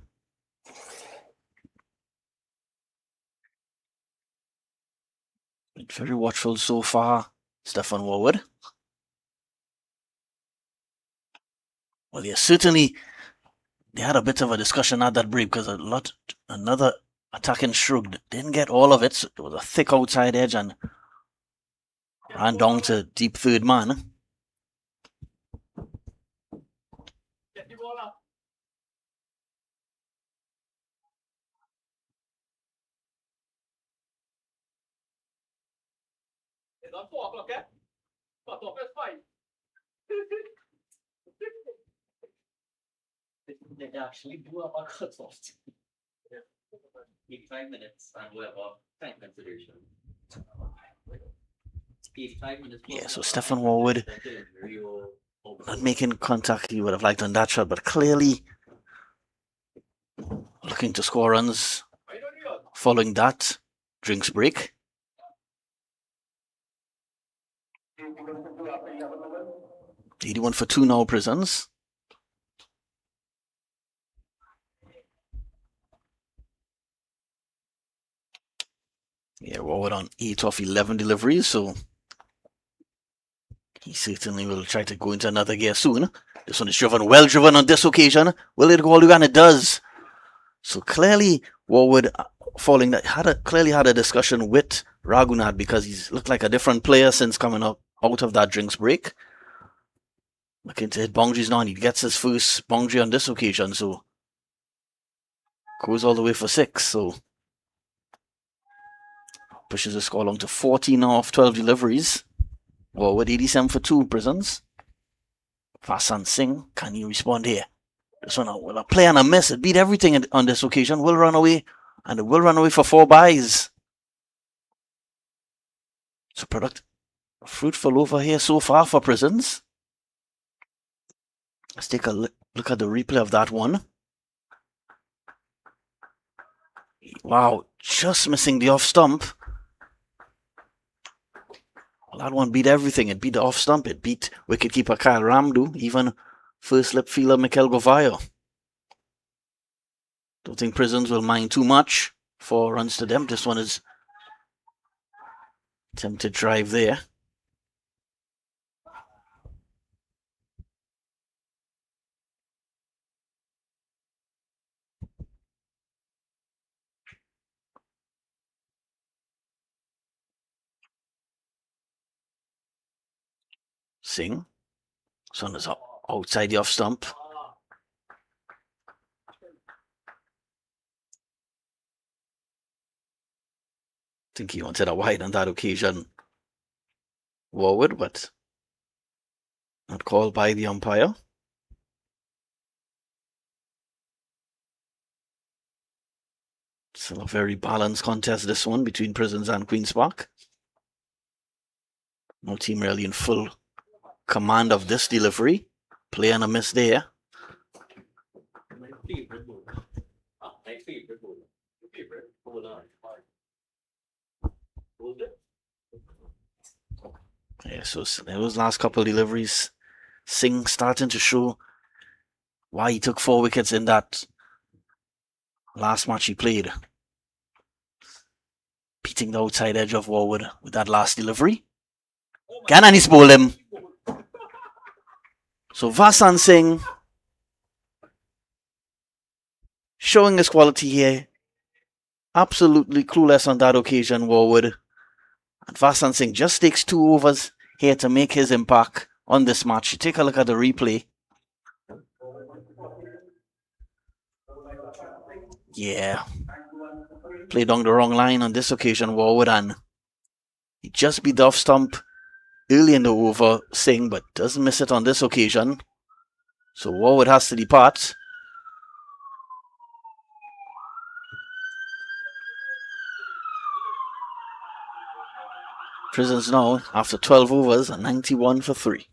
Very watchful so far, Stefan Warwood. Well, yeah, certainly they had a bit of a discussion at that break because another attacking stroke didn't get all of it. So it was a thick outside edge and ran down to deep third man. It's on 4 o'clock, yeah? 4 o'clock is fine. They actually do have a cutoff. 85 minutes and we have a time consideration. 85 minutes. Yeah, so Stefan Warwood not making contact he would have liked on that shot, but clearly looking to score runs following that drinks break. $81 for 2 now, Prisons. Yeah, Warwood on 8 of 11 deliveries, so he certainly will try to go into another gear soon. This one is well driven on this occasion. Will it go all the way? And it does. So clearly Warwood falling that clearly had a discussion with Raghunath because he's looked like a different player since coming out of that drinks break. Looking to hit boundaries now, and he gets his first boundary on this occasion, so goes all the way for 6. So pushes the score along to 14 now off 12 deliveries. Warwood 87 for 2, Prisons. Fasan Singh, can you respond here? This one, will a play and a miss. It beat everything on this occasion. Will run away, and it will run away for 4 byes. So fruitful over here so far for Prisons. Let's take a look at the replay of that one. Wow, just missing the off stump. Well, that one beat everything. It beat the off stump. It beat wicketkeeper Kyle Ramdu, even first slip fielder Mikel Govayo. Don't think Prisons will mind too much. 4 runs to them. This one is attempted drive there. Singh. This one is outside the off stump. I think he wanted a wide on that occasion. Warwood, but not called by the umpire. Still a very balanced contest, this one, between Prisons and Queen's Park. No team really in full command of this delivery. Play and a miss there. Yeah, so those last couple of deliveries, Singh starting to show why he took 4 wickets in that last match he played. Beating the outside edge of Warwood with that last delivery. Again, and he's bowled him. So Vasan Singh showing his quality here. Absolutely clueless on that occasion, Warwood. And Vasan Singh just takes 2 overs here to make his impact on this match. Take a look at the replay. Yeah. Played on the wrong line on this occasion, Warwood, and he just beat the off stump early in the over, Singh, but doesn't miss it on this occasion. So Warwood has to depart. Prisons now, after 12 overs, 91 for 3.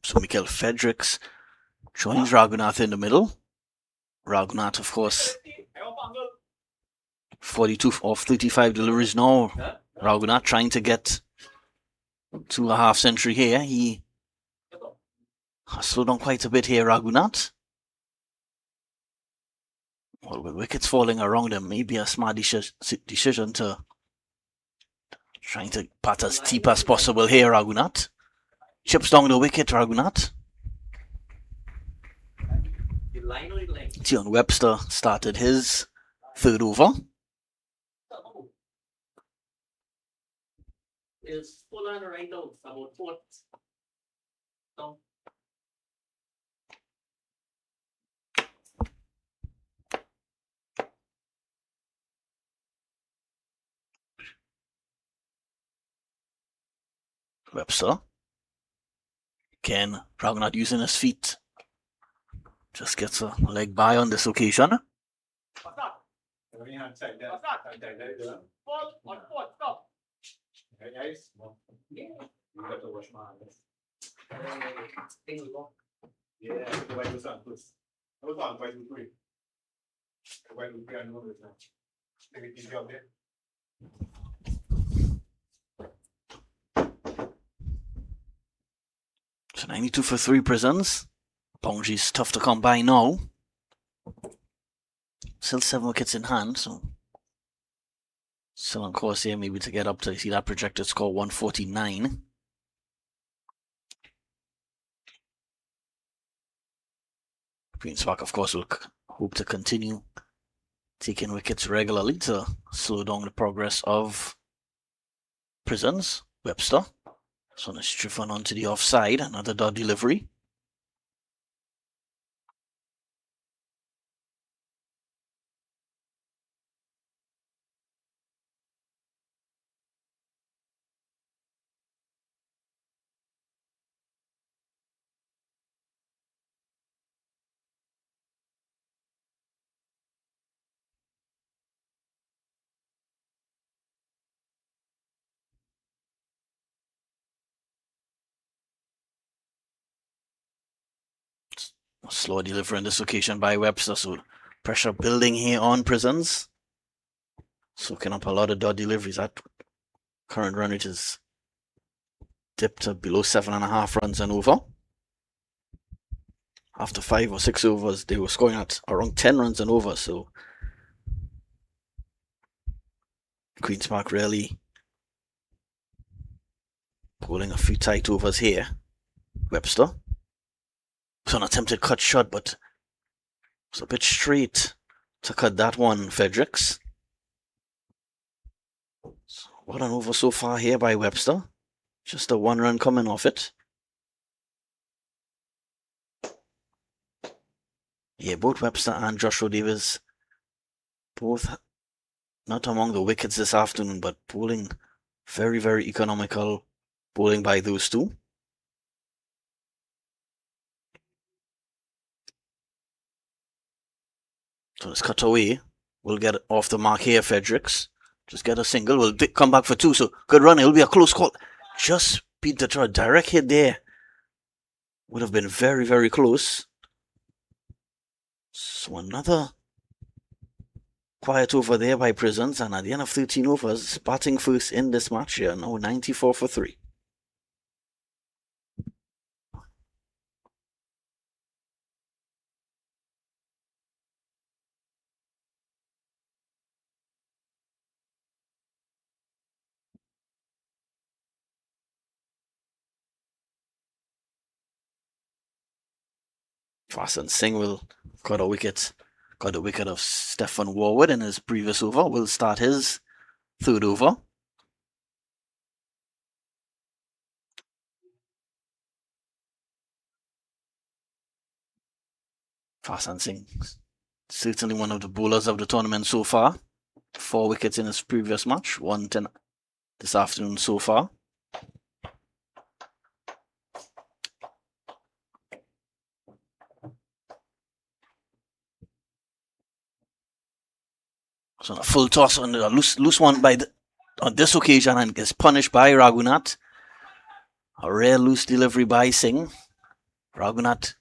So Mikael Fredericks joins Raghunath in the middle. Raghunath, of course, 42 of 35 deliveries now. Raghunath trying to get to a half century here. He has slowed down quite a bit here, Raghunath. Well, with wickets falling around him, maybe a smart decision to trying to bat as deep as possible here, Raghunath. Chips down the wicket, Raghunath. Tion Webster started his 3rd over. Webster. Again, Raghunath using his feet. Just gets a leg by on this occasion. So 92 for 3 Prisons. Boundary's tough to come by now. Still 7 wickets in hand, so still on course here maybe to get up to, see that projected score 149. Queen's Park, of course, will hope to continue taking wickets regularly to slow down the progress of Prisons. Webster. This one is driven onto the offside. Another dot delivery. Slow delivery on this occasion by Webster, so pressure building here on Prisons. Soaking up a lot of dot deliveries. That current run rate is dipped to below 7.5 runs and over. After 5 or 6 overs, they were scoring at around 10 runs and over, so Queen's Park really pulling a few tight overs here. Webster. It's an attempted cut shot, but it's a bit straight to cut that one, Fredericks. So what an over so far here by Webster. Just a 1 run coming off it. Yeah, both Webster and Joshua Davis, both not among the wickets this afternoon, but bowling very, very economical bowling by those two. So let's cut away. We'll get off the mark here, Fredericks. Just get a single. We'll come back for 2. So good run. It'll be a close call. Just beat the throw. Direct hit there. Would have been very, very close. So another quiet over there by Prisons. And at the end of 13 overs, batting first in this match here. Now 94 for 3. Fasten Singh will got a wicket of Stefan Warwood in his previous over. Will start his third over. Fasten Singh, certainly one of the bowlers of the tournament so far. 4 wickets in his previous match, 1 this afternoon so far. So a full toss on a loose one on this occasion and gets punished by Raghunath. A rare loose delivery by Singh. Raghunath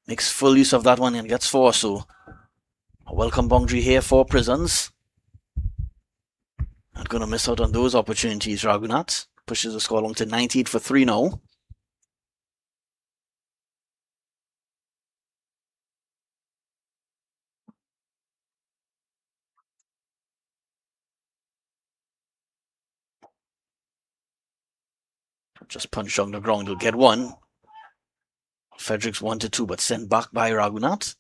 makes full use of that one and gets 4. So a welcome boundary here for Prisons. Not going to miss out on those opportunities, Raghunath. Pushes the score along to 98 for 3 now. Just punch on the ground, he'll get 1. Fredericks wanted 2, but sent back by Raghunath.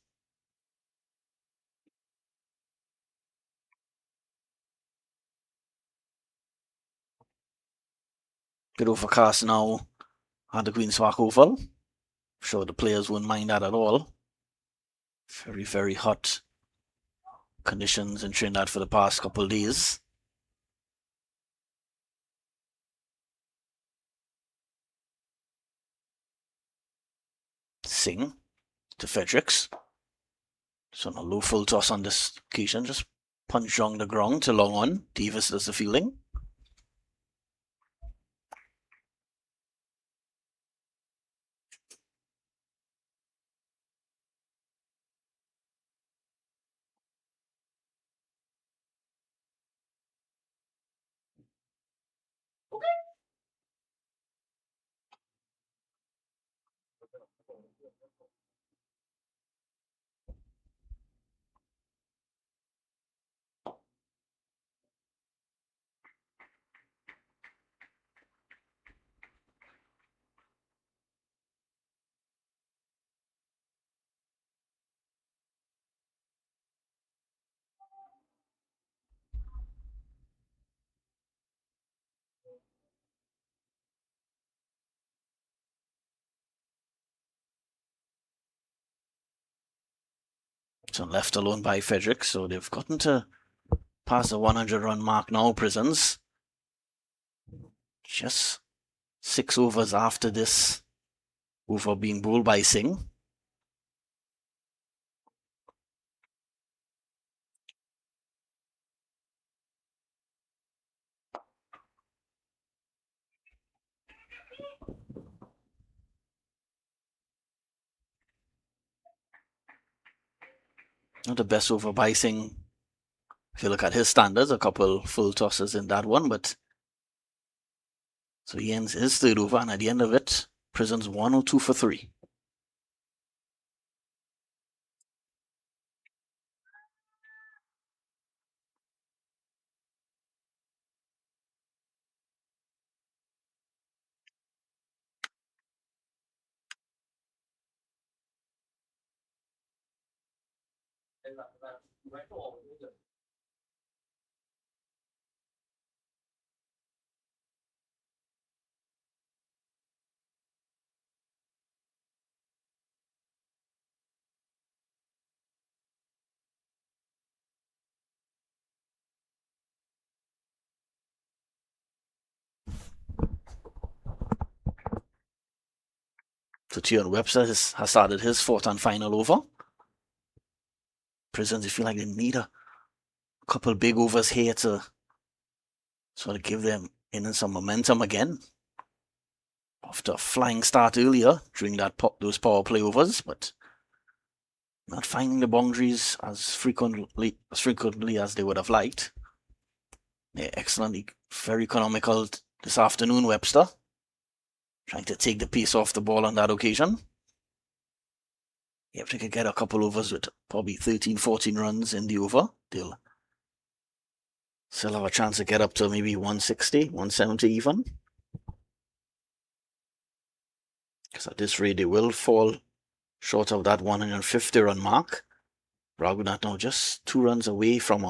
Bit overcast now at the Queen's Park Oval. I'm sure the players wouldn't mind that at all. Very, very hot conditions in Trinidad for the past couple of days. Singh to Fredericks. So a low full toss on this occasion. Just punch on the ground to long on. Davis does the fielding. So left alone by Fredericks. So they've gotten to past the 100-run mark now, Prisons. Just 6 overs after this over being bowled by Singh. Not the best over by Singh. If you look at his standards, a couple full tosses in that one, but so he ends his third over, and at the end of it, Prisons 102 for 3. So Tyon Webster has started his 4th and final over. Prisons, they feel like they need a couple big overs here to sort of give them in some momentum again. After a flying start earlier during those power play overs, but not finding the boundaries as frequently as they would have liked. They're excellently, very economical this afternoon, Webster. Trying to take the pace off the ball on that occasion. If they could get a couple overs with probably 13, 14 runs in the over, they'll still have a chance to get up to maybe 160, 170 even. Because at this rate, they will fall short of that 150-run mark. Raghunath now just 2 runs away from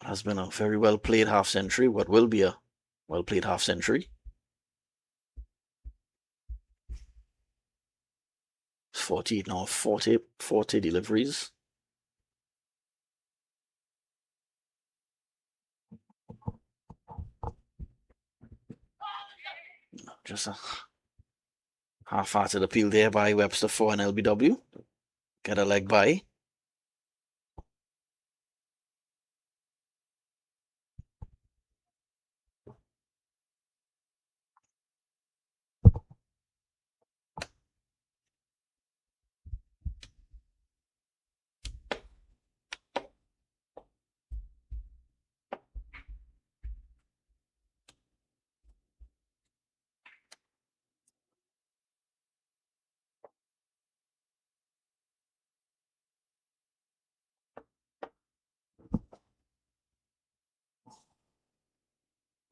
has been a very well-played half-century, what will be a well-played half-century. 40 now, 40 deliveries. Just a half-hearted appeal there by Webster for an LBW. Get a leg by.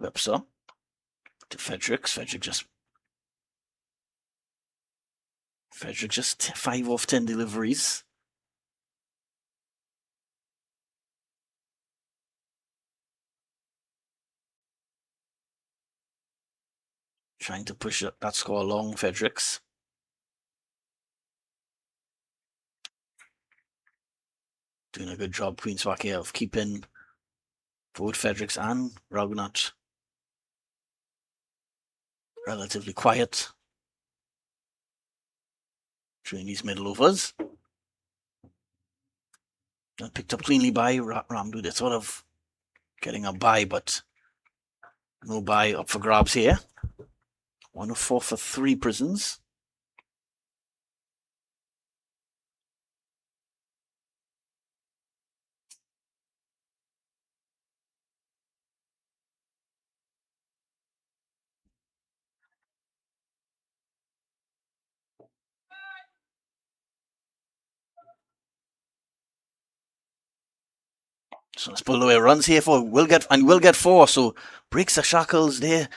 Webster to Fredericks. Fredericks just 5 off 10 deliveries. Trying to push that score along, Fredericks. Doing a good job, Queen's Park here, of keeping both Fredericks and Raghunath relatively quiet during these middle overs. And picked up cleanly by Ramdu. They're sort of getting a bye, but no bye up for grabs here. 104 for 3 Prisons. So let's pull away runs here for we'll get 4. So breaks the shackles there.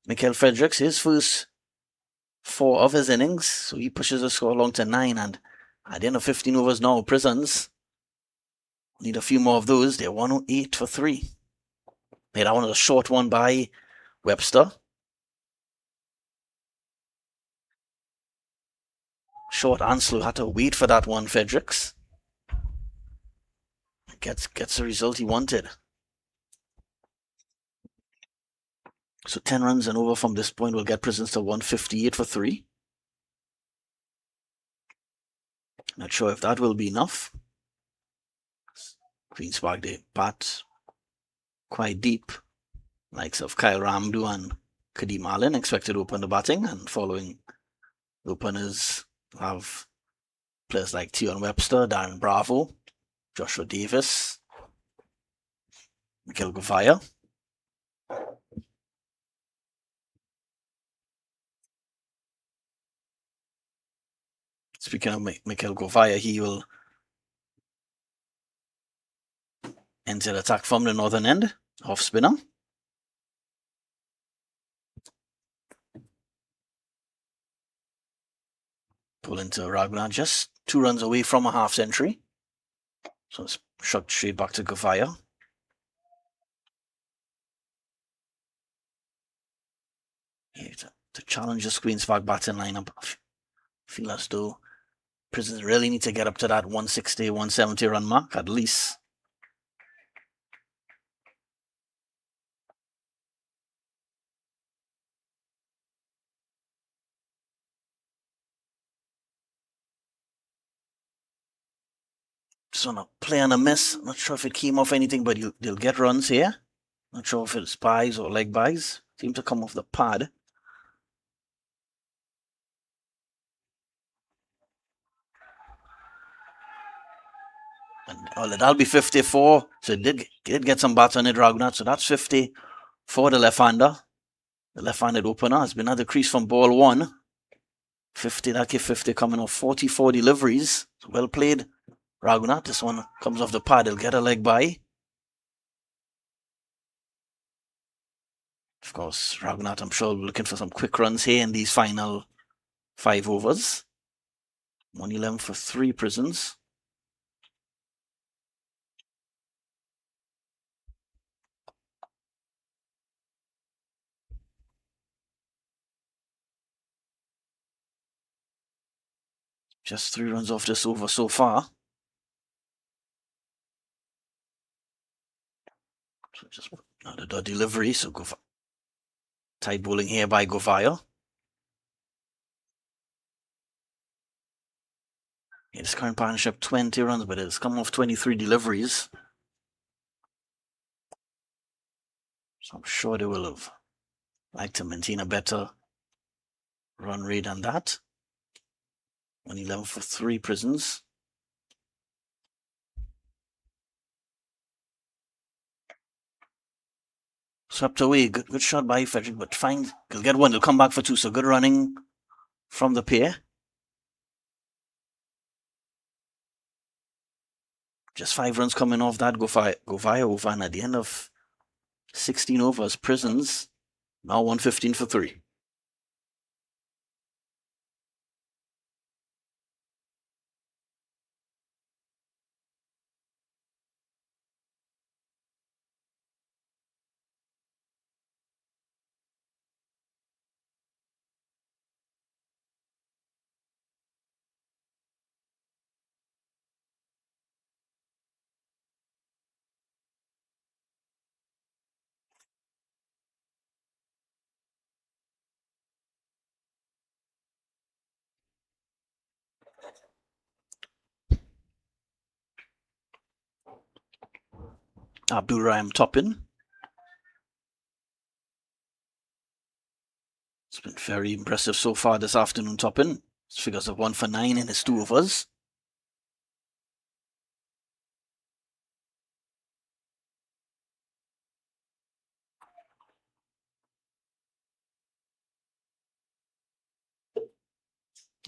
Mikael Fredericks, his first 4 of his innings. So he pushes the score along to 9, and at the end of 15 overs now, Prisons need a few more of those. They're 108 for 3. They that one was a short one by Webster. Short and slow, had to wait for that one, Fredericks. gets the result he wanted. So 10 runs and over from this point will get Prisons to 158 for 3. Not sure if that will be enough. Queen's Park, they bat quite deep. Likes of Kyle Ramdu and Kadeem Allen expected to open the batting, and following the openers have players like Tion Webster, Darren Bravo, Joshua Davis, Mikael Govaya. Speaking of Mikael Govaya, he will enter the attack from the northern end, off spinner. Pull into Raghunath, just 2 runs away from a half century. So it's shot straight back to Govaya. Yeah, to challenge the Queen's Park batting lineup, I feel as though Prisons really need to get up to that 160, 170 run mark at least. Just on a play and a miss. Not sure if it came off anything, but they'll get runs here. Not sure if it's buys or leg buys. Seem to come off the pad. And that'll be 54. So it did get some bats on it, Raghunath. So that's 50 for the left-hander. The left-handed opener has been at the crease from ball 1. 50, that give 50 coming off 44 deliveries. So well played, Raghunath. This one comes off the pad. He'll get a leg by. Of course, Raghunath, I'm sure, will be looking for some quick runs here in these final 5 overs. 111 for 3 Prisons. Just 3 runs off this over so far. So just another delivery. So tight bowling here by Govaya. Yeah, this current partnership 20 runs, but it's come off 23 deliveries. So I'm sure they will have liked to maintain a better run rate than that. 111 for 3 Prisons. Swept away. Good shot by Frederick, but fine. He'll get 1. He'll come back for 2. So good running from the pair. Just 5 runs coming off that Govaya over, and at the end of 16 overs, Prisons now 115 for 3. Abdul Rahim Toppin. It's been very impressive so far this afternoon, Toppin. His figures of 1 for 9 in his 2 overs.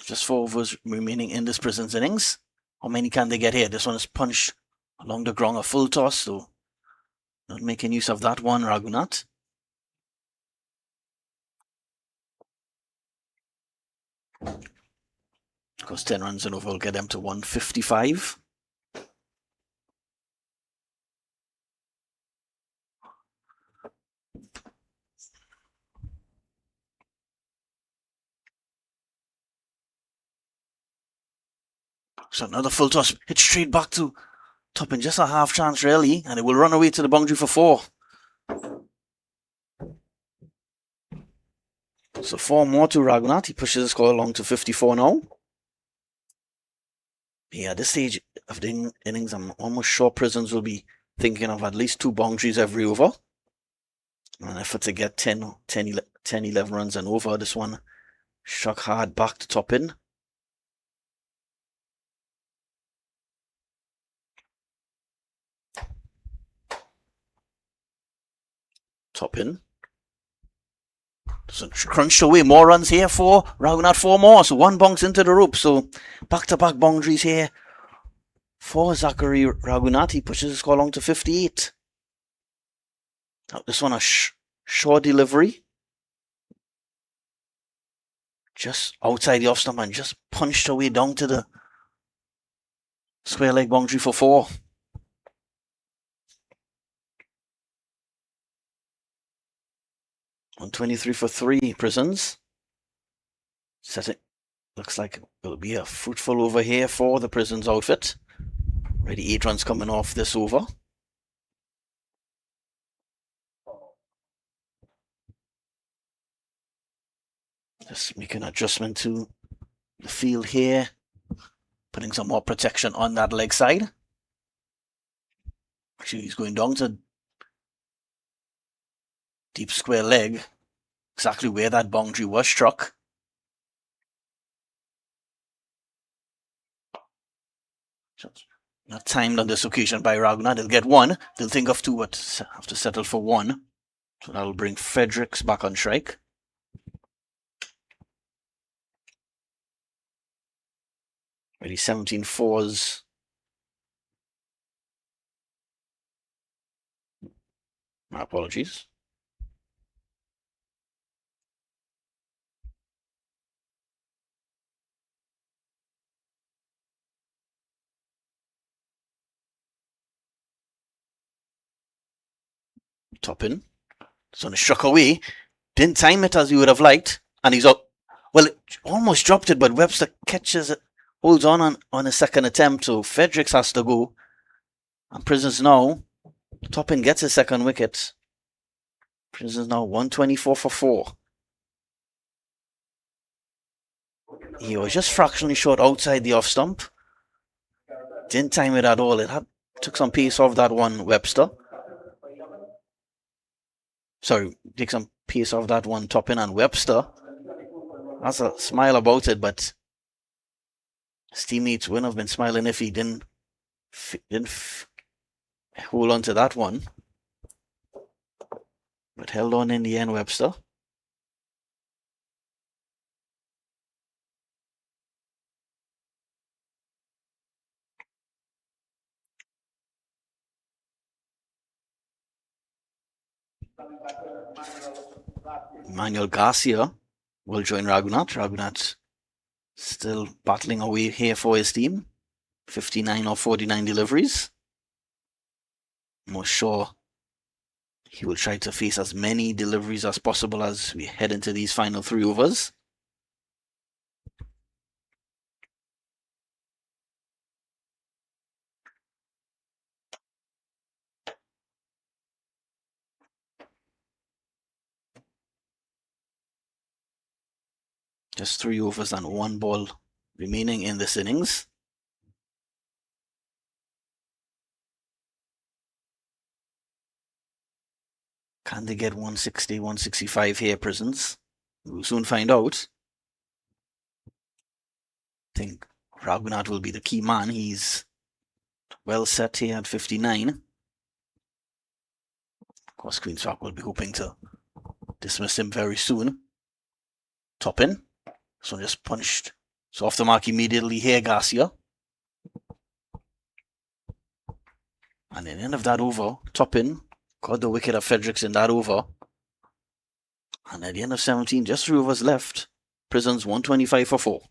Just 4 overs remaining in this Prisons innings. How many can they get here? This one is punched along the ground, a full toss, so not making use of that one, Raghunath. Of course, 10 runs and over will get them to 155. So another full toss, hit straight back to Topping just a half chance really, and it will run away to the boundary for 4. So 4 more to Raghunath. He pushes the score along to 54 now. Yeah, at this stage of the innings, I'm almost sure Prisons will be thinking of at least 2 boundaries every over. An effort to get 10, 11 runs and over. This one struck hard back to top in. Top in. So crunched away, more runs here for Raghunath, 4 more. So 1 bounce into the rope. So back-to-back boundaries here for Zachary Raghunath. He pushes the score along to 58. Now, this one a short delivery. Just outside the off stump and just punched away down to the square leg boundary for 4. 123 for 3, Prisons. Setting. Looks like it'll be a fruitful over here for the Prisons outfit. Already 8 runs coming off this over. Just making an adjustment to the field here. Putting some more protection on that leg side. Actually, he's going down to deep square leg. Exactly where that boundary was struck. Not timed on this occasion by Raghunath. They'll get 1. They'll think of 2, but have to settle for 1. So that'll bring Fredericks back on strike. Ready 17 fours. My apologies. Top in. So it struck away. Didn't time it as you would have liked. And he's up. Well, it almost dropped it, but Webster catches it, holds on a second attempt. So Fredericks has to go. And Prisons now. Top in gets his second wicket. Prisons now 124 for 4. He was just fractionally short outside the off stump. Didn't time it at all. It took some pace off that one, Webster. Sorry, take some pace off that one, Top in, and Webster has a smile about it, but his teammates wouldn't have been smiling if he didn't hold on to that one. But held on in the end, Webster. Emmanuel Garcia will join Raghunath. Raghunath still battling away here for his team. 59 or 49 deliveries. I'm sure he will try to face as many deliveries as possible as we head into these final 3 overs. Just 3 overs and 1 ball remaining in this innings. Can they get 160, 165 here, Prisons? We'll soon find out. I think Raghunath will be the key man. He's well set here at 59. Of course, Queen's Park will be hoping to dismiss him very soon. Top in. So just punched. So off the mark immediately here, Garcia. And at the end of that over, Top in. Got the wicket of Fredericks in that over. And at the end of 17, just 3 overs left. Prisons 125 for 4.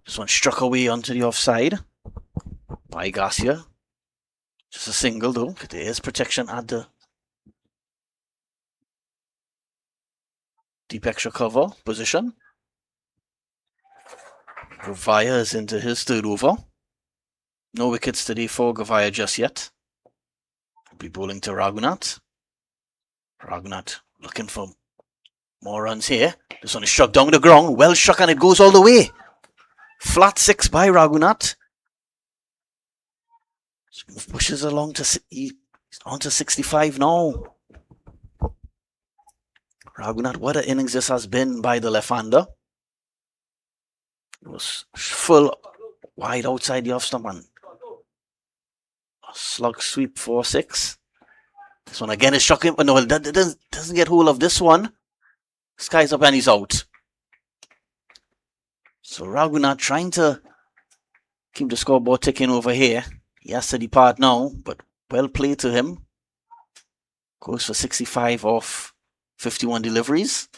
This one struck away onto the offside by Garcia. Just a single though. There is protection at the deep extra cover position. Gavaya is into his third over. No wickets today for Gavaya just yet. He'll be bowling to Raghunath. Raghunath looking for more runs here. This one is struck down the ground. Well struck and it goes all the way. Flat 6 by Raghunath. Pushes along to he's on to 65 now. Raghunath, what an innings this has been by the left-hander. It was full wide outside the off stump and a slug sweep 4-6. This one again is struck in, but no, it doesn't get hold of this one. Sky's up and he's out. So Raghunath trying to keep the scoreboard ticking over here. He has to depart now, but well played to him. Goes for 65 off 51 deliveries.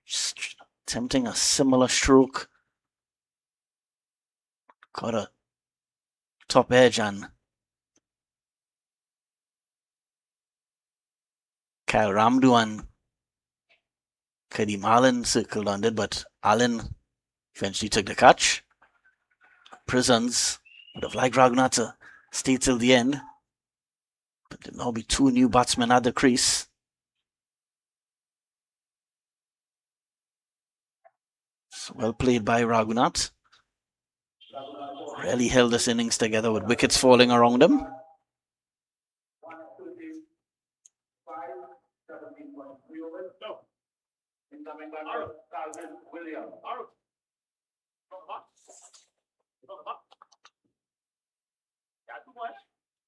Just attempting a similar stroke. Got a top edge and Kyle Ramdu and Kadeem Allen circled on it, but Allen eventually took the catch. Prisons would have liked Raghunath to stay till the end, but there'll now be 2 new batsmen at the crease. So well played by Raghunath. Really held this innings together with wickets falling around him.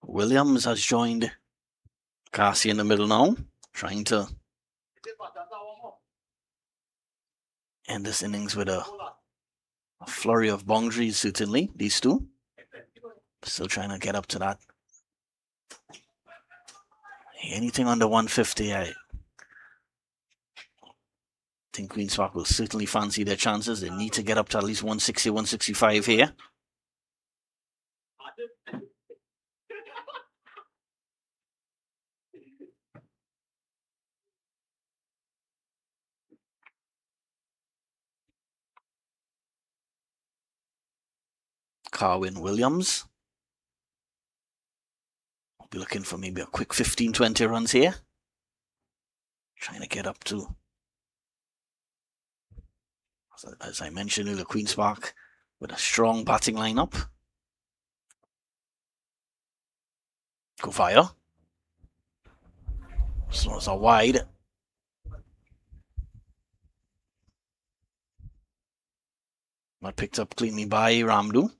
Williams has joined Garcia in the middle now, trying to end this innings with a flurry of boundaries, certainly, these two. Still trying to get up to that. Anything under 150, I think Queen's Park will certainly fancy their chances. They need to get up to at least 160, 165 here. Carwin Williams. I'll be looking for maybe a quick 15-20 runs here. Trying to get up to, as I mentioned earlier, Queen's Park with a strong batting lineup. Gavaya. Slows are wide. Not picked up cleanly by Ramdu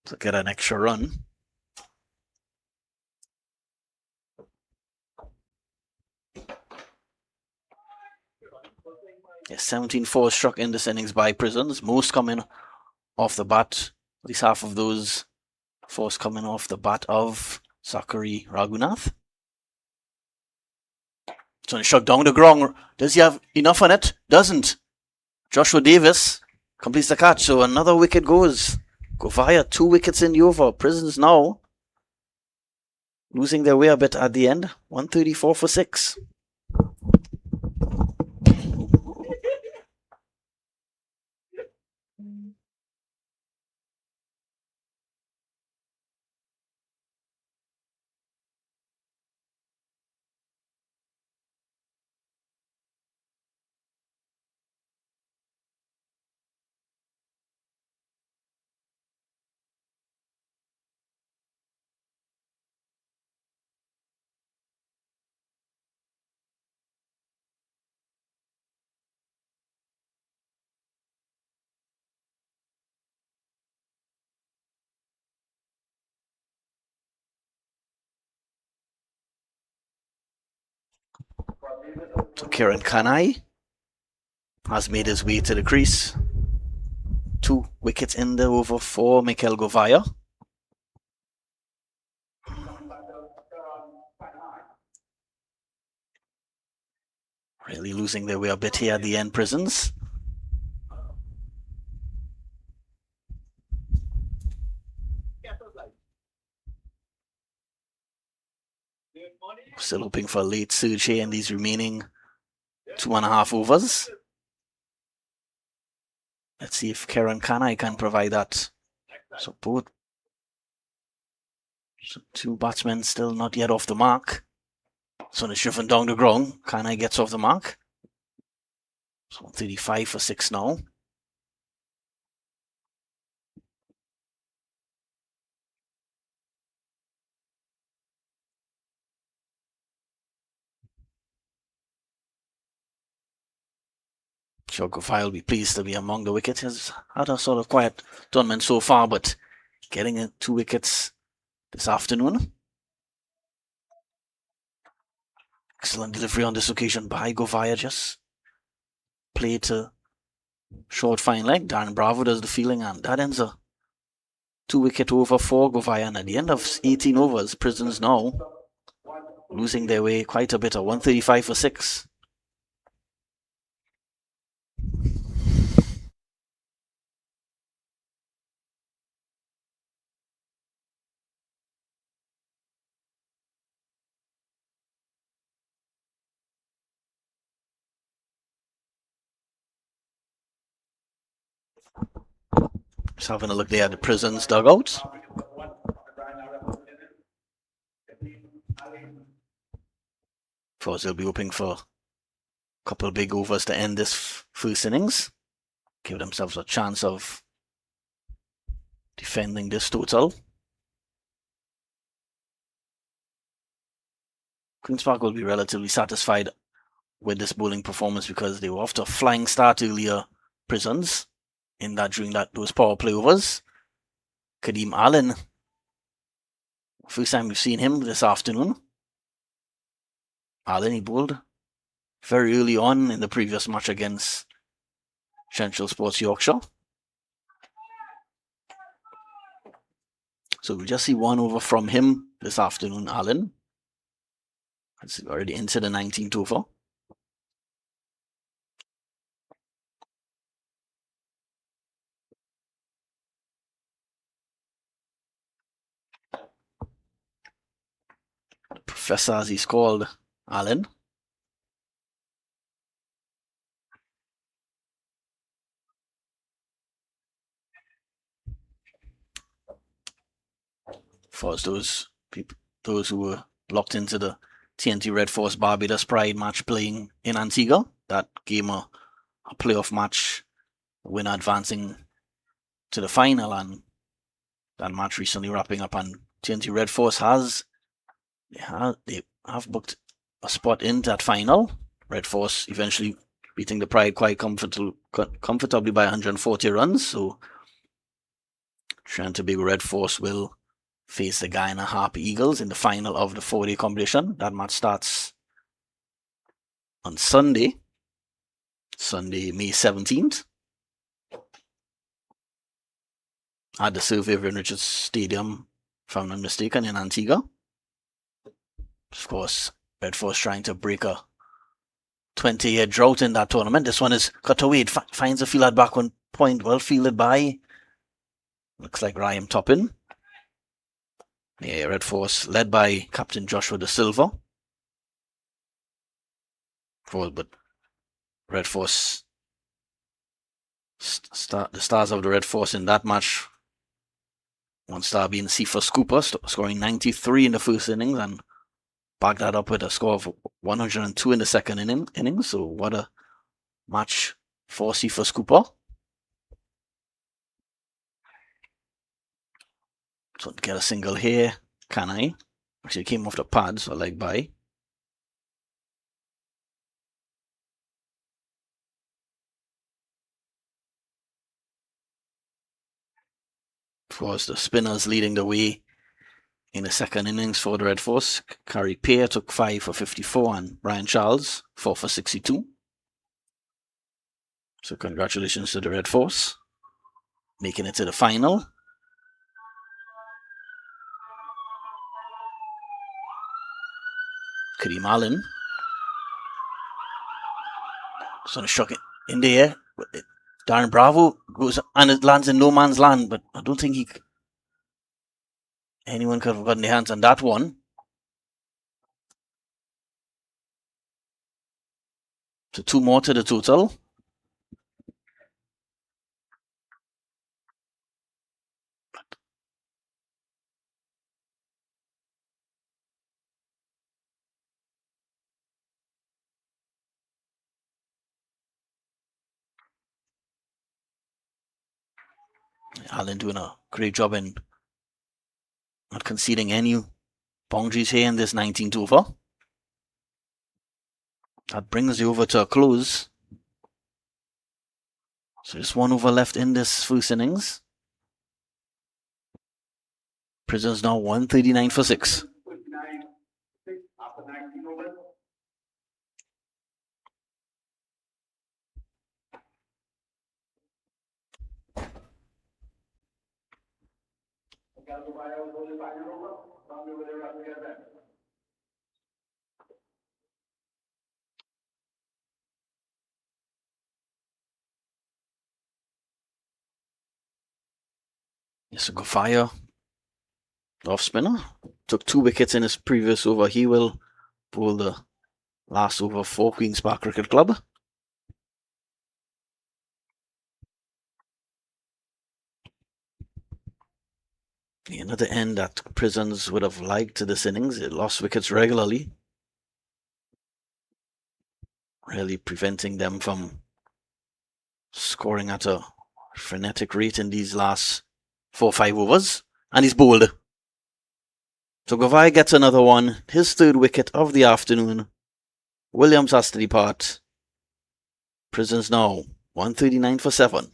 to get an extra run. Yeah, 17-4 struck in this innings by Prisons. Most coming off the bat. At least half of those 4s coming off the bat of Zachary Raghunath. So he struck down the ground. Does he have enough on it? Doesn't. Joshua Davis completes the catch. So another wicket goes. Gavaya, 2 wickets in the over. Prisons now losing their way a bit at the end. 134 for 6. So Kieran Kanai has made his way to the crease. 2 wickets in the over for Mikel Gavaya. Really losing their way a bit here at the end, Prisons. Still hoping for a late surge here in these remaining 2.5 overs. Let's see if Kieran Kanai can provide that support. So 2 batsmen still not yet off the mark. So it's driven down the ground. Kanai gets off the mark. So 35 for 6 now. Sure, Gofai will be pleased to be among the wickets. He's had a sort of quiet tournament so far, but getting 2 wickets this afternoon. Excellent delivery on this occasion by Govaya. Just play to short fine leg. Darren Bravo does the fielding, and that ends a 2-wicket over for Govaya. And at the end of 18 overs, Prisons now losing their way quite a bit, 135 for 6. Just having a look there at the Prisons dugout. Of course, they'll be hoping for a couple of big overs to end this first innings. Give themselves a chance of defending this total. Queen's Park will be relatively satisfied with this bowling performance because they were off to a flying start earlier, Prisons, in that during those power play overs. Kadeem Allen, first time we've seen him this afternoon. Allen, he bowled very early on in the previous match against Central Sports Yorkshire. So we just see 1 over from him this afternoon, Allen. It's already into the 19th over. The Professor, as he's called, Allen. For those people, those who were locked into the TNT Red Force Barbados Pride match playing in Antigua, that game a playoff match, winner advancing to the final, and that match recently wrapping up, and TNT Red Force they have booked a spot in that final. Red Force eventually beating the Pride quite comfortably by 140 runs. So Trinidad Tobago Red Force will face the Guyana Harp Eagles in the final of the 4-day competition. That match starts on Sunday, May 17th, at the Sir Vivian Richards Stadium, if I'm not mistaken, in Antigua. Of course, Red Force trying to break a 20-year drought in that tournament. This one is cut away. It finds a field at back one point. Well fielded by, looks like Ryan Toppin. Yeah, Red Force led by Captain Joshua De Silva. But Red Force, the stars of the Red Force in that match, one star being Cephas Cooper, scoring 93 in the first innings and back that up with a score of 102 in the second inning. So what a match for Cephas Cooper. So to get a single here, can I? Actually came off the pad, so leg by. Of course, the spinners leading the way in the second innings for the Red Force. Carrie Pear took 5 for 54 and Brian Charles 4 for 62. So congratulations to the Red Force, making it to the final. Kadeem Allen. So struck it in the air. Darren Bravo goes and it lands in no man's land, but I don't think anyone could have gotten their hands on that one. So 2 more to the total. Allen doing a great job in not conceding any boundaries here in this 19th over. That brings the over to a close. So just 1 over left in this first innings. Prisons now 139 for 6. Yes, a good fire. Off spinner. Took 2 wickets in his previous over. He will bowl the last over for Queen's Park Cricket Club. Another end that Prisons would have liked to this innings. It lost wickets regularly, really preventing them from scoring at a frenetic rate in these last 4-5 overs. And he's bowled. So Govai gets another one, his 3rd wicket of the afternoon. Williams has to depart. Prisons now 139 for 7.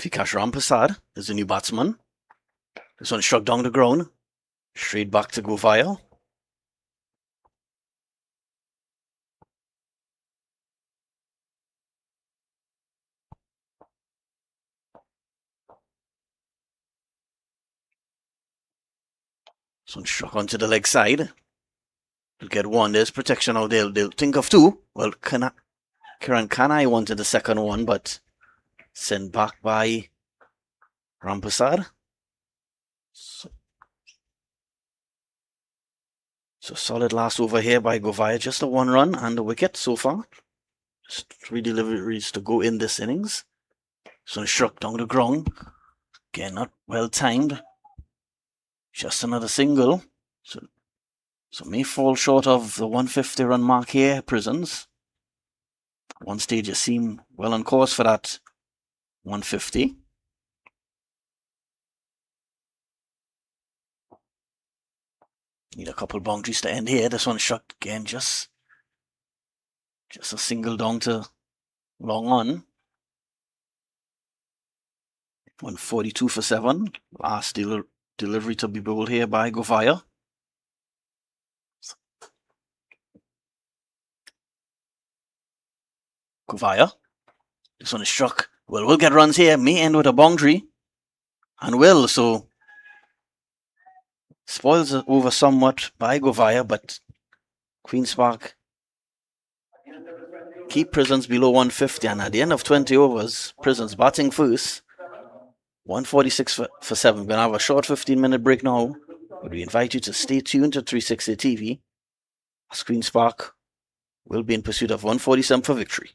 Vikash Rampasad is the new batsman. This one struck down the ground. Straight back to Govai. This one struck onto the leg side. They'll get 1. There's protection now. They'll think of 2. Well, Kiran Kanai wanted the second one, but sent back by Rampasad. So solid last over here by Govai. Just a 1 run and a wicket so far. Just 3 deliveries to go in this innings. So struck down the ground. Again, not well timed. Just another single. So may fall short of the 150 run mark here, Prisons. At one stage it seemed well on course for that 150. Need a couple boundaries to end here. This one struck again, just a single down to long on. 142 for 7. Last delivery to be bowled here by Govai. Govai. This one is struck. Well, we'll get runs here. May end with a boundary. And will, so spoils it over somewhat by Govai, but Queen's Park keep Prisons below 150, and at the end of 20 overs, Prisons batting first. 146 for 7. We're going to have a short 15-minute break now. But we invite you to stay tuned to 360 TV. Queen's Park will be in pursuit of 147 for victory.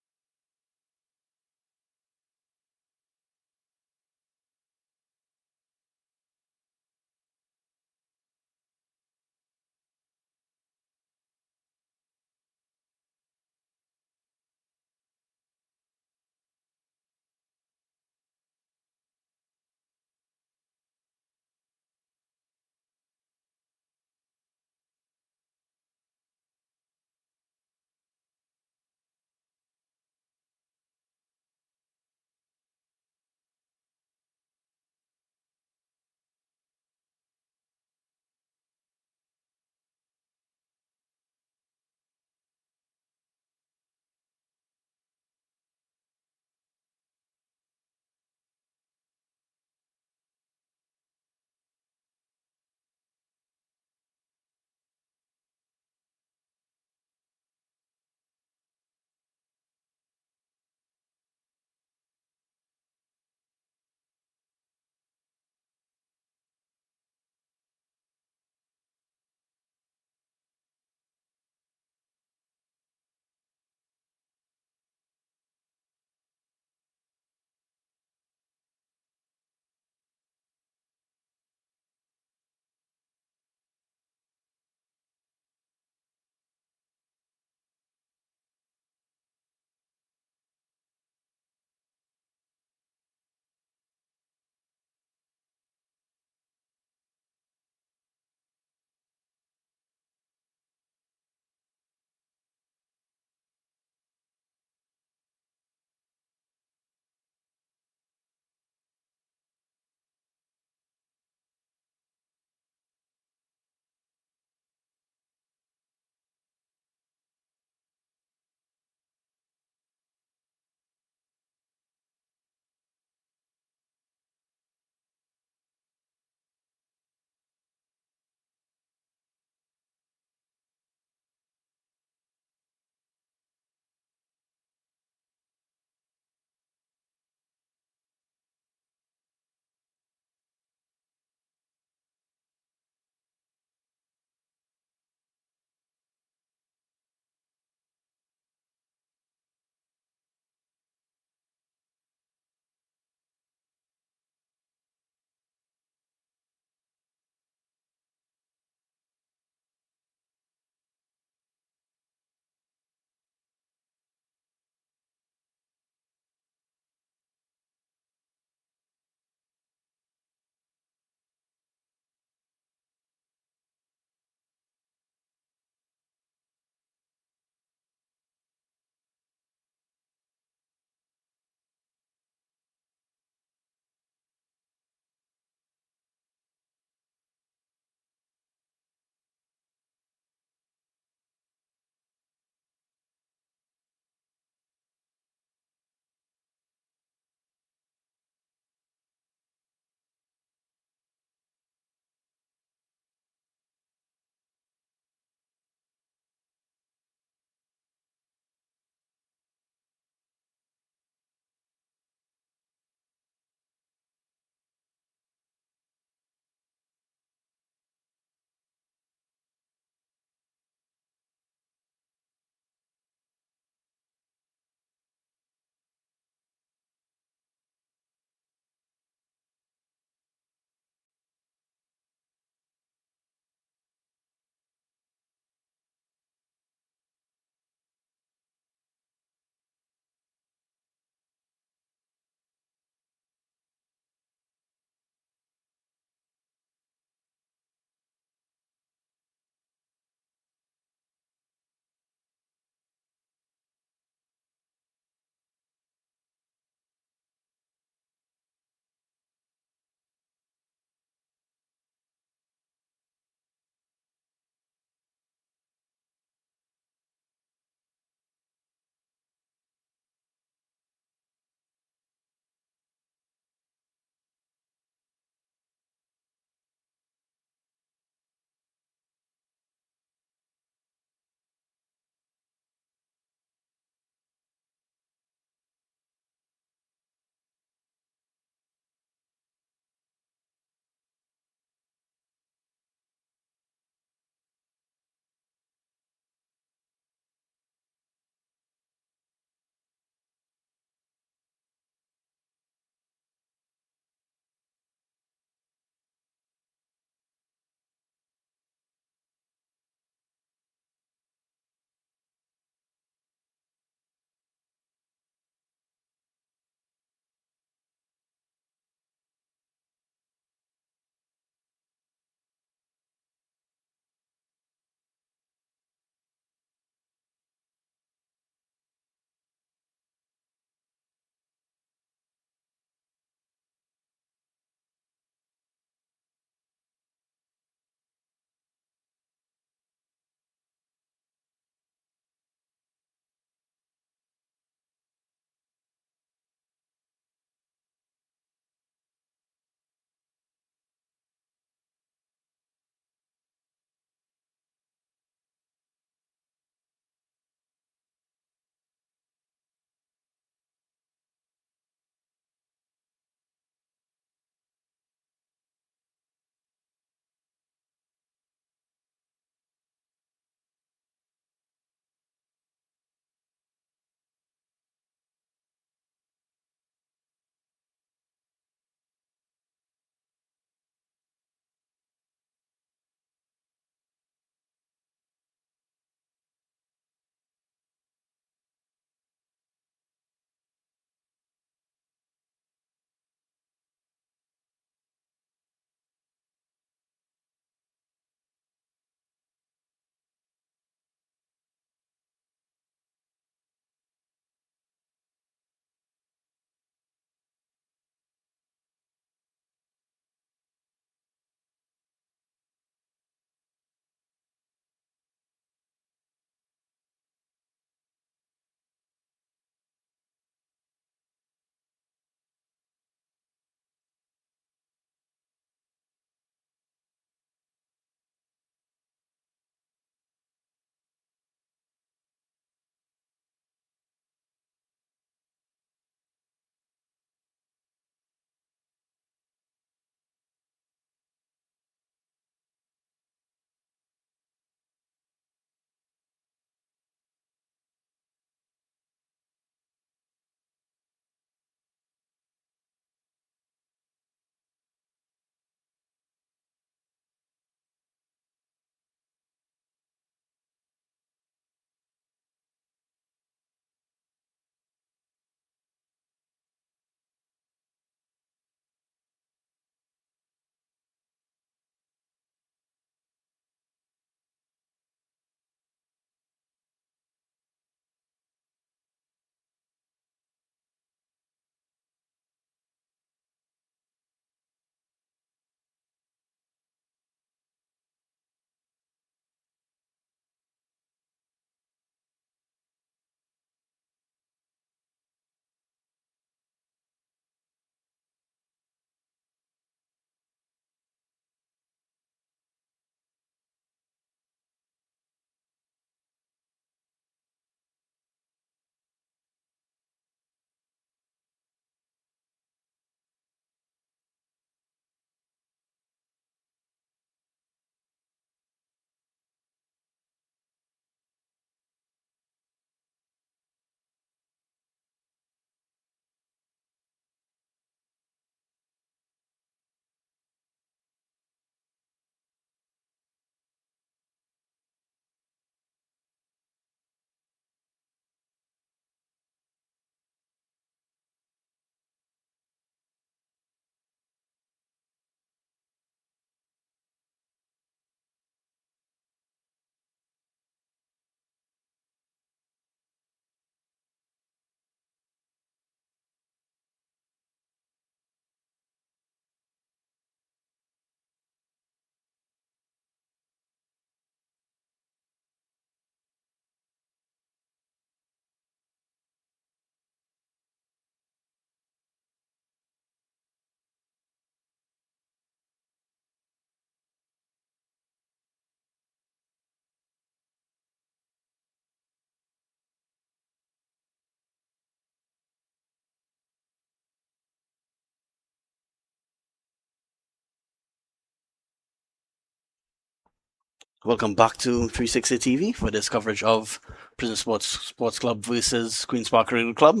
Welcome back to 360 TV for this coverage of Prison Sports Club versus Queen's Park Rugby Club.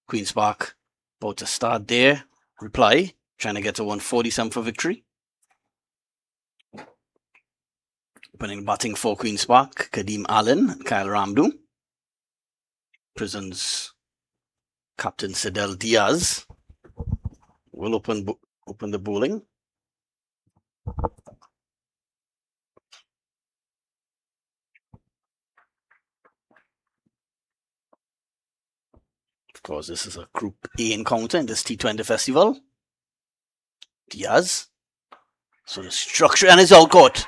Queen's Park about to start their reply, trying to get to 147 for victory. Opening batting for Queen's Park, Kadeem Allen and Kyle Ramdu. Prison's captain Sidel Diaz will open the bowling. Of course, this is a Group A encounter in this T20 festival. Diaz. So the structure, and it's all caught.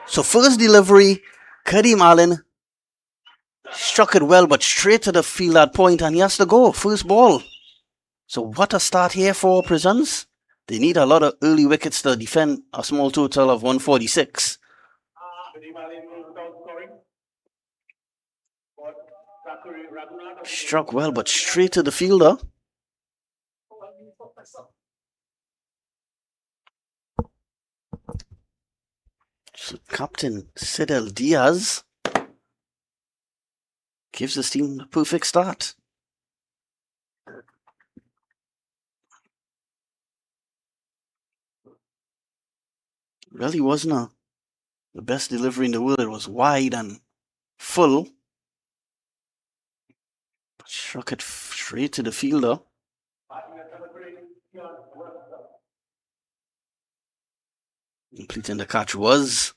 So first delivery, Kadeem Allen struck it well, but straight to the field at point, and he has to go. First ball. So what a start here for Prisons. They need a lot of early wickets to defend a small total of 146. Struck well, but straight to the fielder. So Captain Sidel Diaz gives his team the perfect start. Really wasn't the best delivery in the world. It was wide and full. But struck it straight to the fielder. Completing the catch was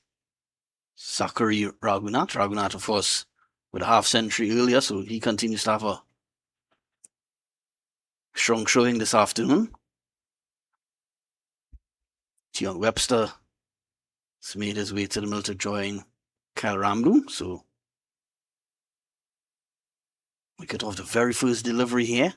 Zachary Raghunath. Raghunath, of course, with a half century earlier, so he continues to have a strong showing this afternoon. Tion Webster has made his way to the middle to join Kyle Ramdu, so we get off the very first delivery here.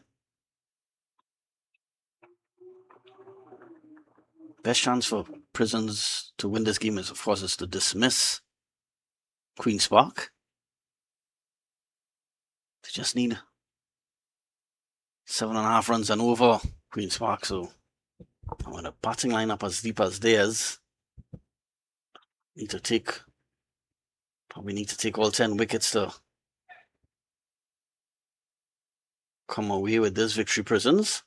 Best chance for Prisons to win this game is, of course, is to dismiss Queen's Park. They just need 7.5 runs and over Queen's Park, so when a batting lineup as deep as theirs, probably need to take all 10 wickets to come away with this victory, Prisons.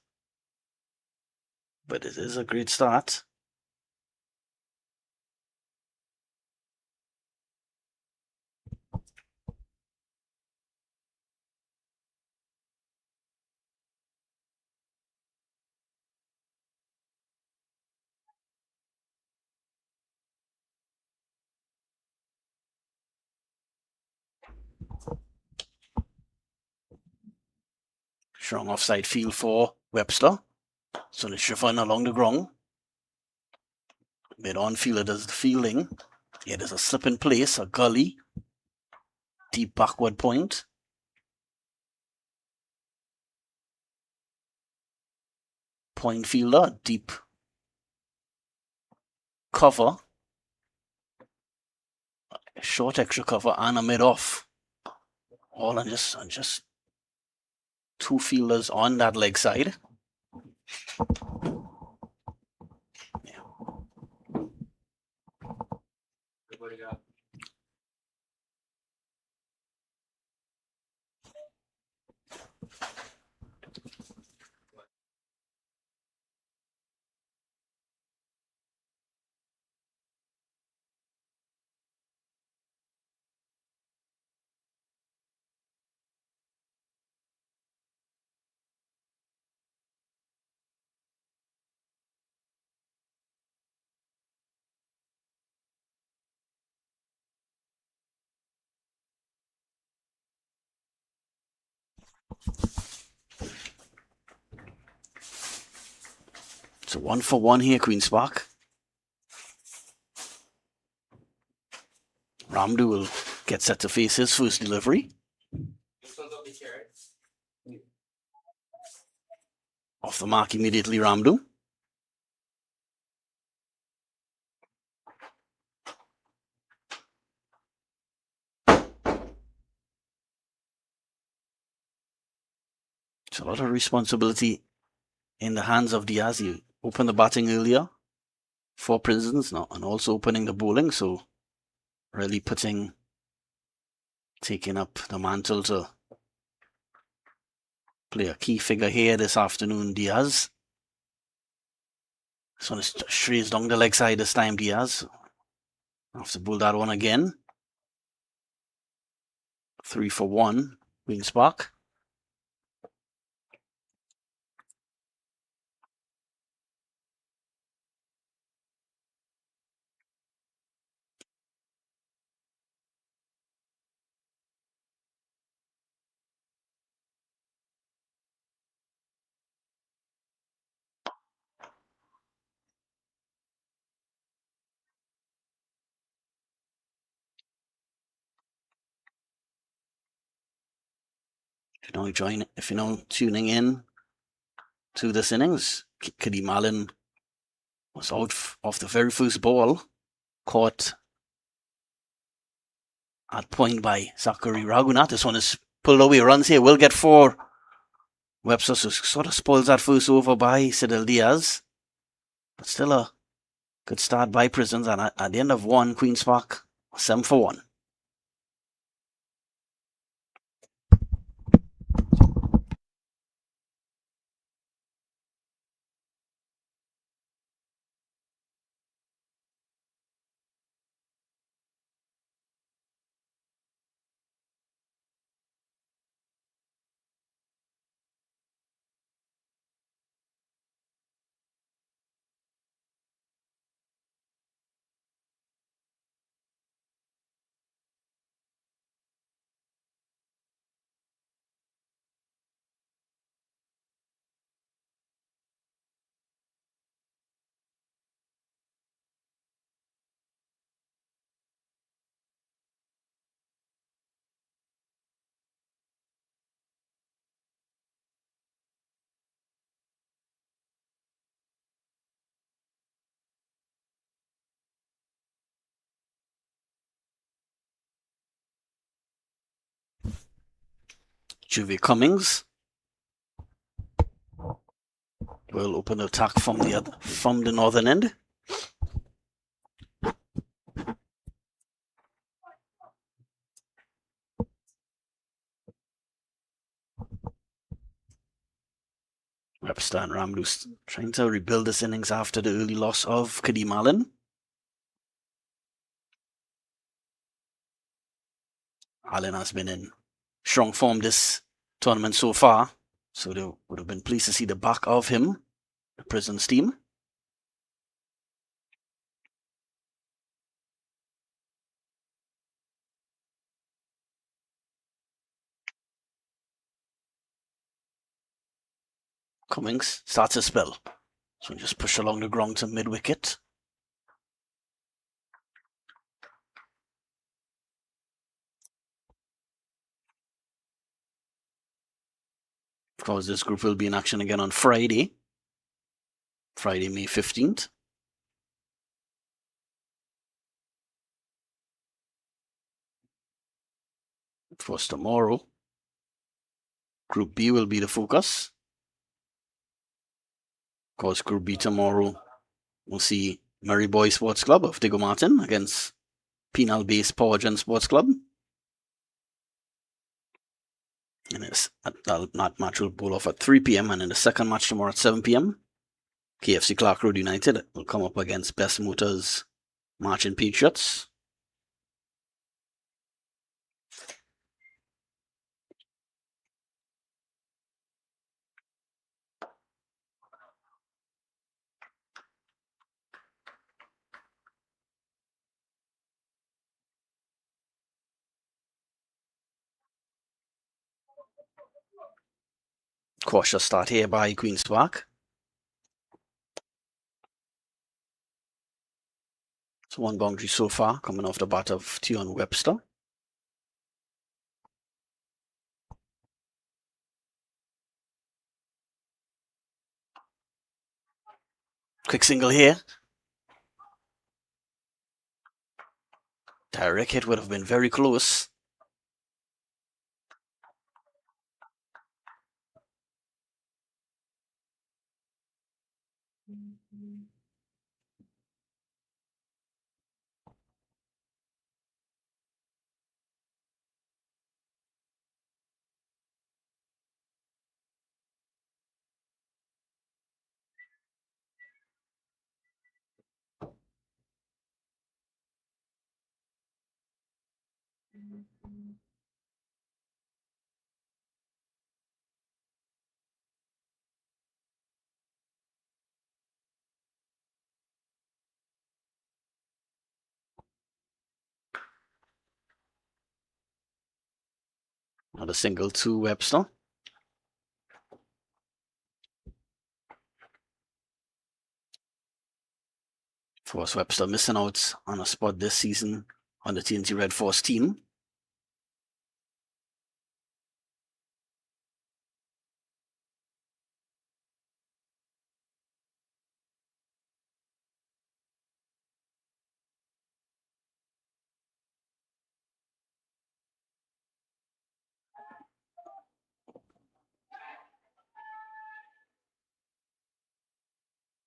But it is a great start. Strong offside field for Webster. So the Chiffon along the ground. Mid-on fielder does the fielding. Yeah, there's a slip in place, a gully. Deep backward point. Point fielder, deep cover. Short extra cover and a mid-off. All on just 2 fielders on that leg side. Yeah. So 1 for 1 here, Queen's Park. Ramdu will get set to face his first delivery. Off the mark immediately, Ramdu. It's a lot of responsibility in the hands of Diaz. He opened the batting earlier. for Prisons now, and also opening the bowling, so really taking up the mantle to play a key figure here this afternoon, Diaz. This one is strays down the leg side this time, Diaz. Have to bowl that one again. 3 for 1, Queen's Park. If you're now tuning in to this innings, Kiddy Malin was out off the very first ball, caught at point by Zachary Raghunath. This one is pulled away, runs here, will get 4. Webster sort of spoils that first over by Sidel Diaz, but still a good start by Prisons, and at the end of 1, Queen's Park 7 for 1. Juve Cummings will open the attack from the northern end. Webster and Ramlu trying to rebuild this innings after the early loss of Kadeem Allen. Allen has been in strong form this tournament so far, so they would have been pleased to see the back of him, the Prisons team. Cummings starts a spell, so just push along the ground to mid-wicket. Of course, this group will be in action again on Friday, May 15th. Of course, tomorrow, Group B will be the focus. Of course, Group B tomorrow, we'll see Murray Boys Sports Club of Diego Martin against Penal-based Powergen Sports Club. And that match will bowl off at 3 p.m. and in the second match tomorrow at 7 p.m. KFC Clark Road United will come up against Best Motors Marching Patriots. Cautious start here by Queen's Park. So 1 boundary so far coming off the bat of Tion Webster. Quick single here. Direct hit would have been very close. Another single to Webster. Force Webster missing out on a spot this season on the TNT Red Force team.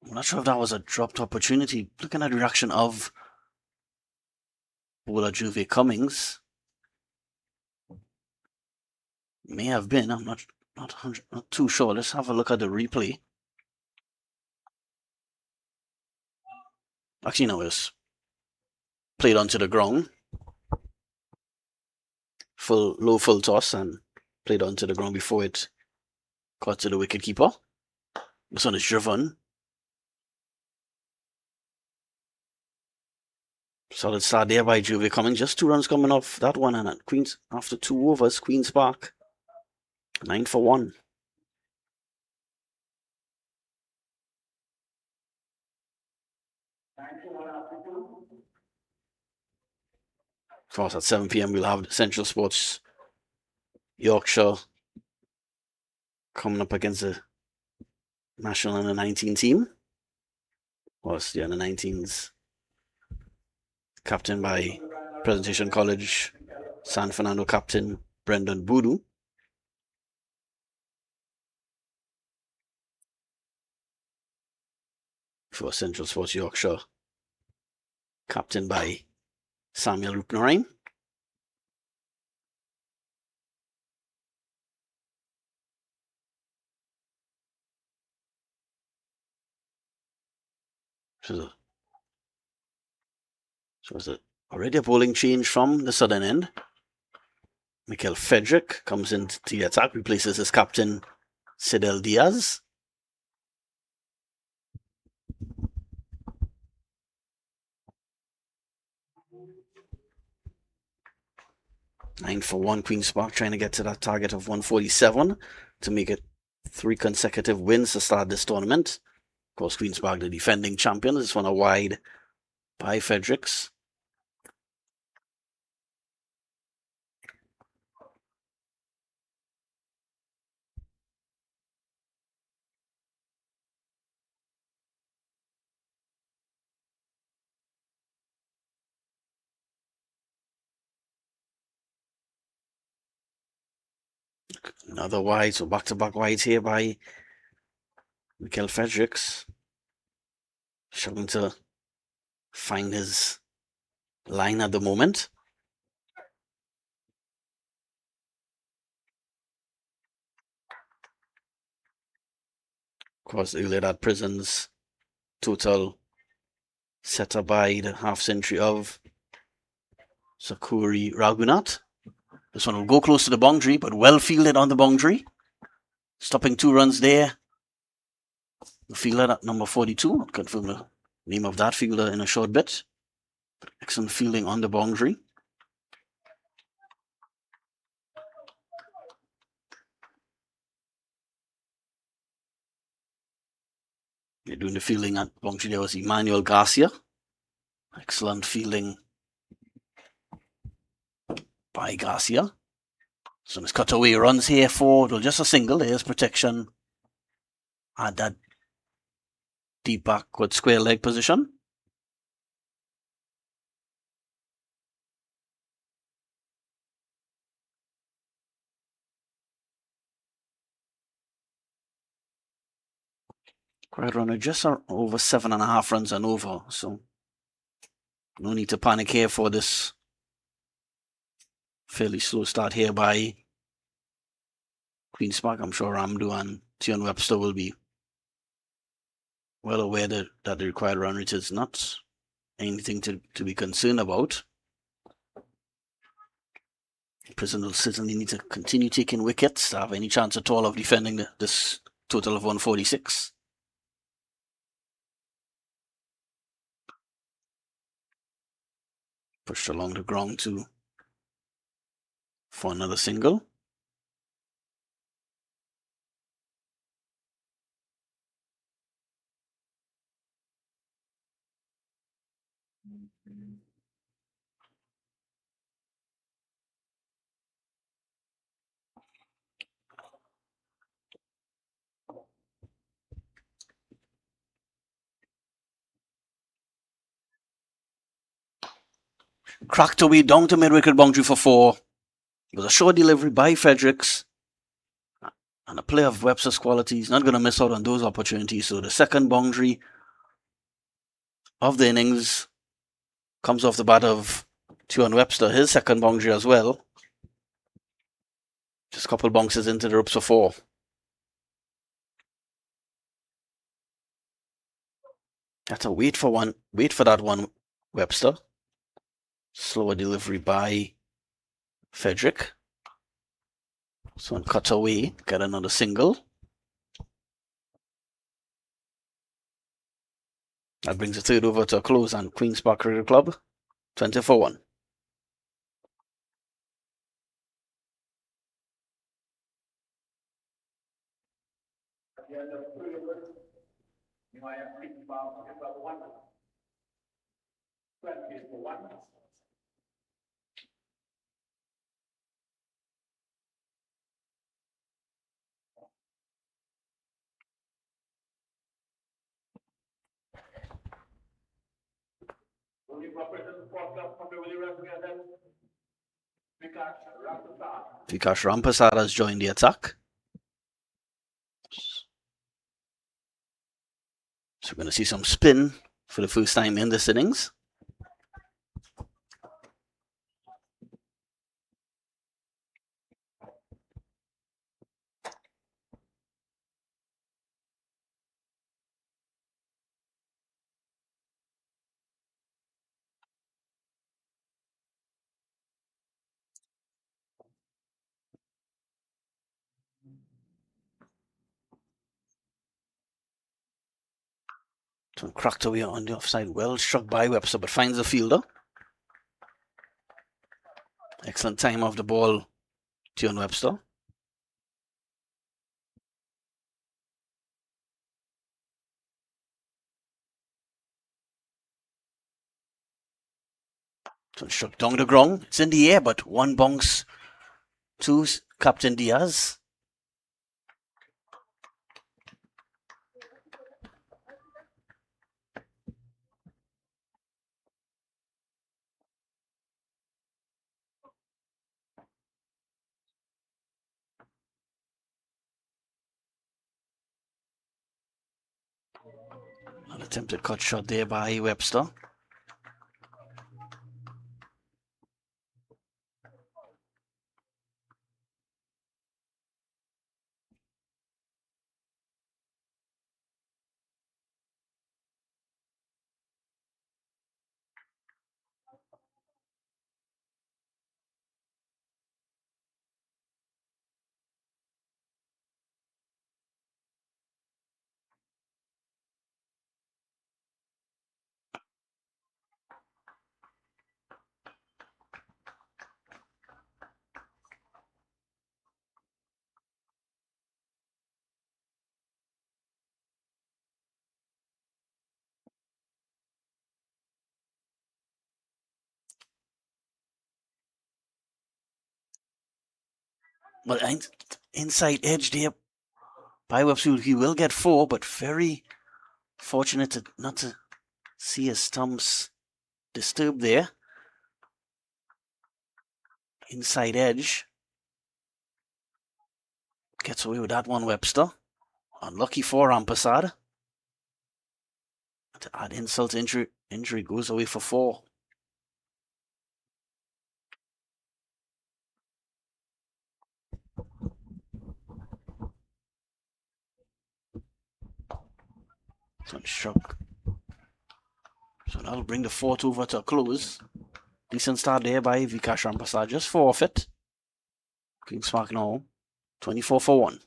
I'm not sure if that was a dropped opportunity. Looking at the reaction of bowler Juve Cummings. May have been. I'm not too sure. Let's have a look at the replay. Actually, no, it was played onto the ground. Low full toss and played onto the ground before it got to the wicketkeeper. This one is driven. Solid start there by Juve Cummings. Just 2 runs coming off that one, and at Queens after 2 overs, Queens Park 9 for 1. Of course, at 7 p.m. we'll have Central Sports Yorkshire coming up against the National Under 19 team. Of course, the Under 19s captained by Presentation College San Fernando captain Brendan Boodoo. For Central Sports Yorkshire, captained by Samuel Rupnarain. So it's already a bowling change from the southern end. Michael Frederick comes into the attack, replaces his captain Sidel Diaz. Nine for 1, Queen's Park trying to get to that target of 147 to make it 3 consecutive wins to start this tournament. Of course, Queen's Park, the defending champions. This one a wide by Fredericks. Another wide, so back-to-back wides here by Michael Fredericks. Struggling to find his line at the moment. Of course, earlier that Prison's total set up by the half century of Sakuri Raghunath. This one will go close to the boundary, but well fielded on the boundary. Stopping 2 runs there. The fielder at number 42. I'll confirm the name of that fielder in a short bit. Excellent fielding on the boundary. They're doing the fielding at the boundary. There was Emmanuel Garcia. Excellent fielding by Garcia. Some cutaway runs here for just a single. There's protection at that deep backward square leg position. Quiet runner just over 7.5 runs and over, so no need to panic here for this fairly slow start here by Queen's Park. I'm sure Ramdu and Tion Webster will be well aware that the required run rate is not anything to be concerned about. Prison will certainly need to continue taking wickets to have any chance at all of defending this total of 146. Pushed along the ground for another single. Cracked away down to mid-wicket boundary for 4. It was a short delivery by Fredericks. And a player of Webster's qualities, not going to miss out on those opportunities. So the second boundary of the innings comes off the bat of Tyon Webster, his second boundary as well. Just a couple bounces into the ropes for 4. That's a wait for that one, Webster. Slower delivery by Frederick. So one cut away, get another single. That brings the third over to a close and Queen's Park Cricket Club 20-1. Vikash Rampasad has joined the attack. So we're going to see some spin for the first time in this innings. So cracked away on the offside, well struck by Webster, but finds the fielder. Excellent time of the ball, Tyon Webster. So struck down the ground. It's in the air, but one bounce to Captain Diaz. An attempted cut shot there by Webster. But inside edge there by Webster. He will get 4, but very fortunate not to see his stumps disturbed there. Inside edge. Gets away with that one, Webster. Unlucky for Rampasad. To add insult to injury goes away for 4. Struck. So that'll bring the 4th over to a close. Decent start there by Vikash Rampasad, just forfeit. Queen's Park now 24 for 1.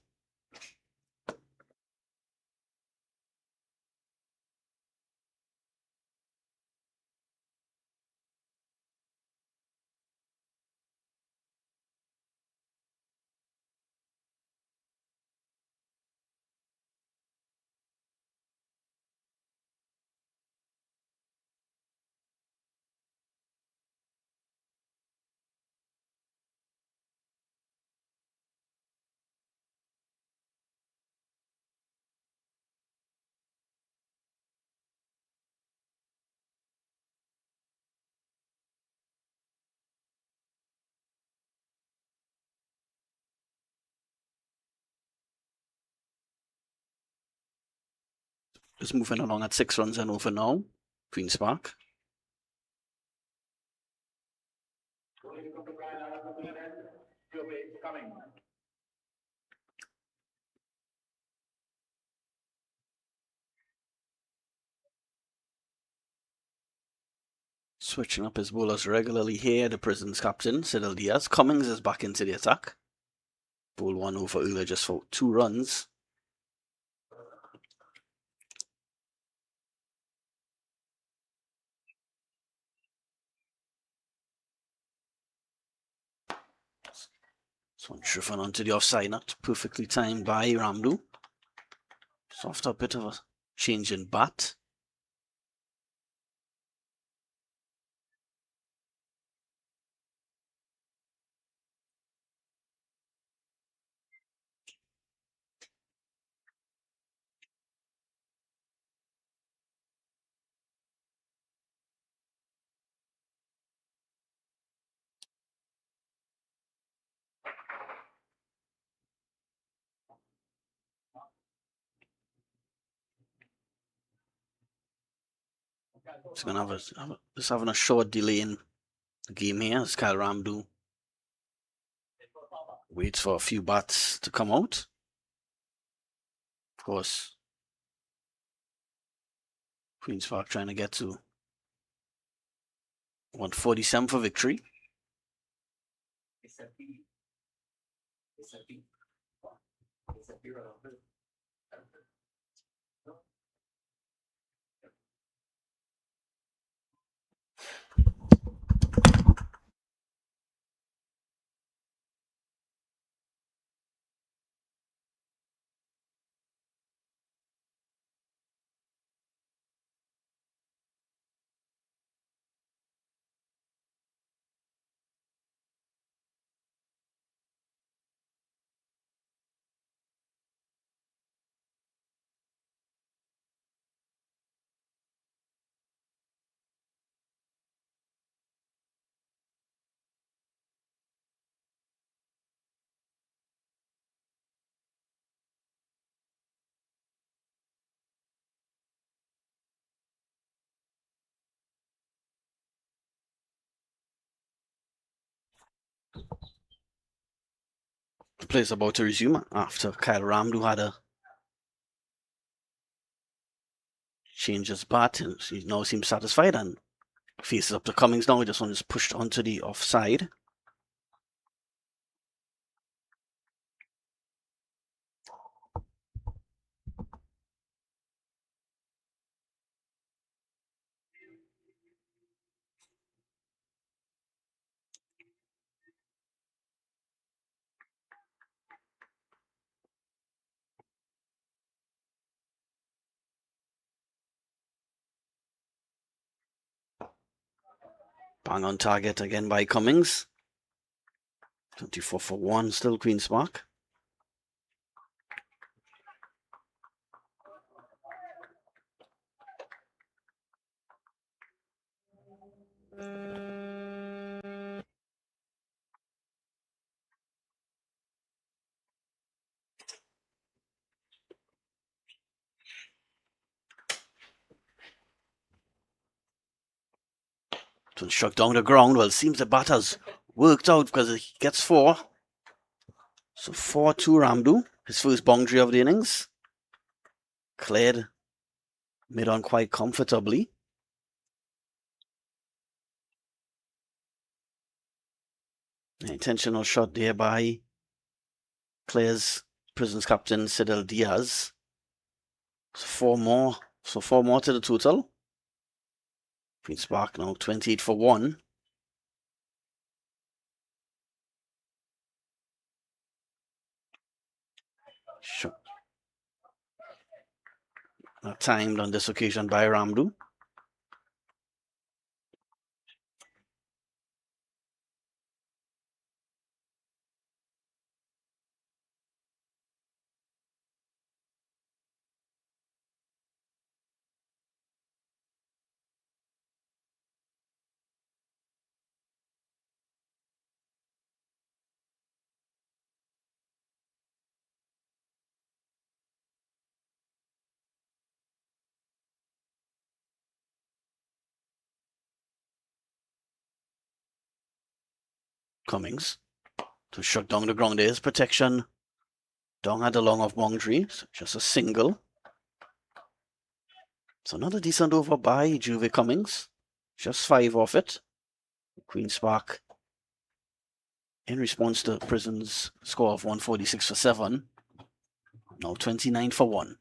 Just moving along at 6 runs and over now. Queen's Park. Switching up his bowlers regularly here, the Prison's captain, Cyril Diaz. Cummings is back into the attack. Ball 1 over earlier just for 2 runs. This one driven onto the offside, not perfectly timed by Ramdu. So after a bit of a change in bat. It's going to just having a short delay in the game here as Kyle Ramdu waits for a few bats to come out. Of course, Queen's Park trying to get to 147 for victory. The play's about to resume after Kyle Ramdu had a change his bat and he now seems satisfied and faces up to Cummings now. This one is pushed onto the offside. Bang on target again by Cummings. 24 for 1, still Queen's Park. So struck down the ground. Well, it seems the bat has worked out because he gets 4. So 4-2 Ramdu, his first boundary of the innings. Cleared mid on quite comfortably. Intentional shot there by Prison's captain Sidel Diaz. So 4 more. So 4 more to the total. Queen's Park now 28 for 1. Shot. Not timed on this occasion by Ramdu. Cummings to shut down the ground. There's protection down at the long of boundary. So just a single. So another decent over by Juve Cummings. Just 5 off it. Queen's Park in response to Prison's score of 146 for 7. Now 29 for 1.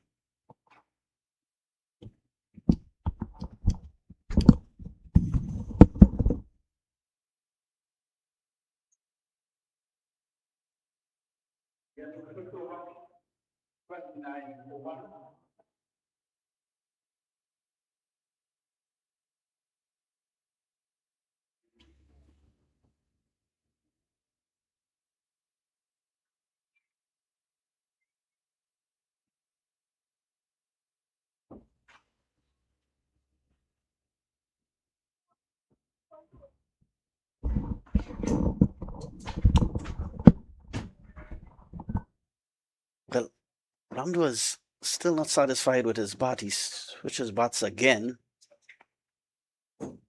Well, Ramdu was still not satisfied with his bat. He switches bats again.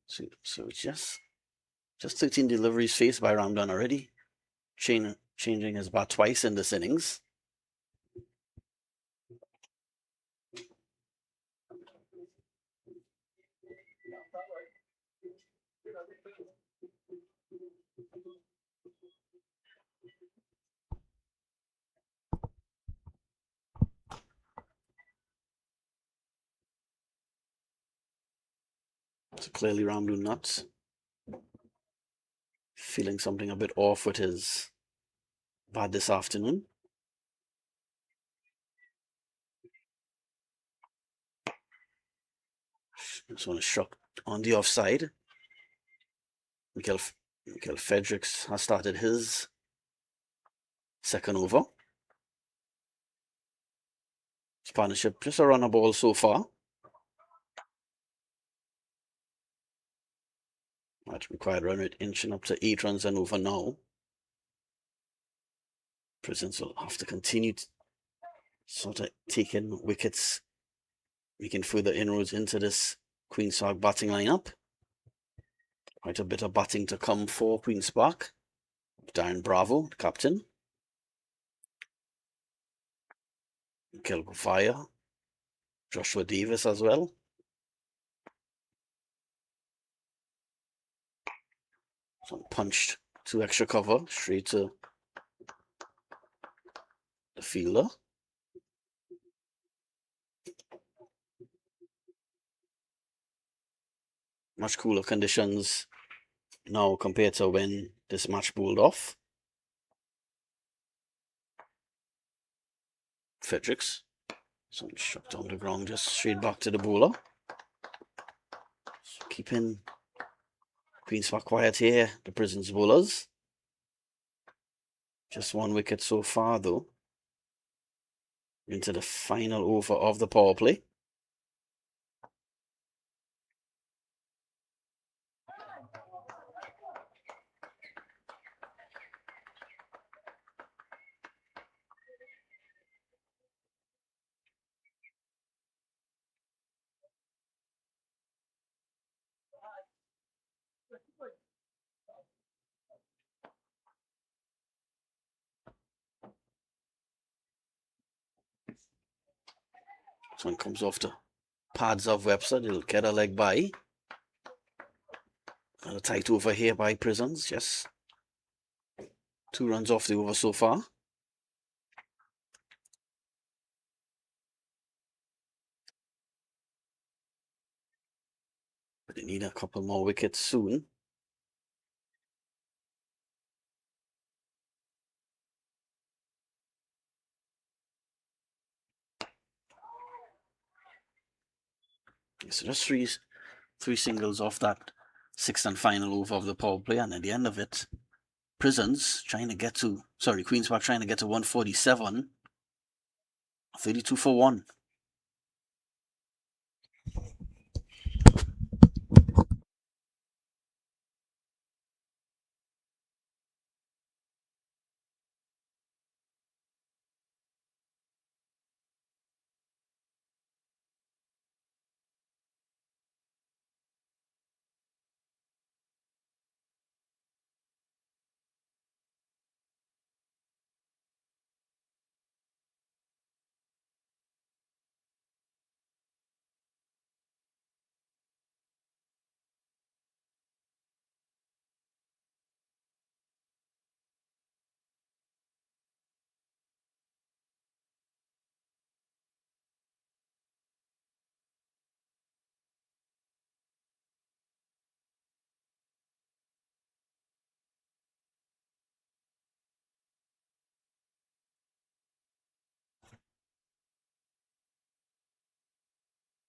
So it's just 13 deliveries faced by Ramdan already. Changing his bat twice in this innings. So clearly Ramdu not feeling something a bit off with his bat this afternoon. This one is struck on the offside. Michael Fredericks has started his second over. His partnership just a runner ball so far. Match required run rate inching up to 8 runs and over now. Prisons will have to continue sort of taking wickets, making further inroads into this Queen's Park batting lineup. Quite a bit of batting to come for Queen's Park. Darren Bravo, the captain. Mikel Gufaya. Joshua Davis as well. So punched 2 extra cover straight to the fielder. Much cooler conditions now compared to when this match bowled off. Fredericks. So shot down the ground, just straight back to the bowler. So keeping Queen's Park quiet here, the Prisons bowlers. Just 1 wicket so far though. Into the final over of the power play. This one comes off the pads of Webster. They'll get a leg by. And a tight over here by Prisons. Yes. 2 runs off the over so far. But they need a couple more wickets soon. So just three singles off that 6th and final over of the power play, and at the end of it, Queen's Park trying to get to 147, 32 for 1.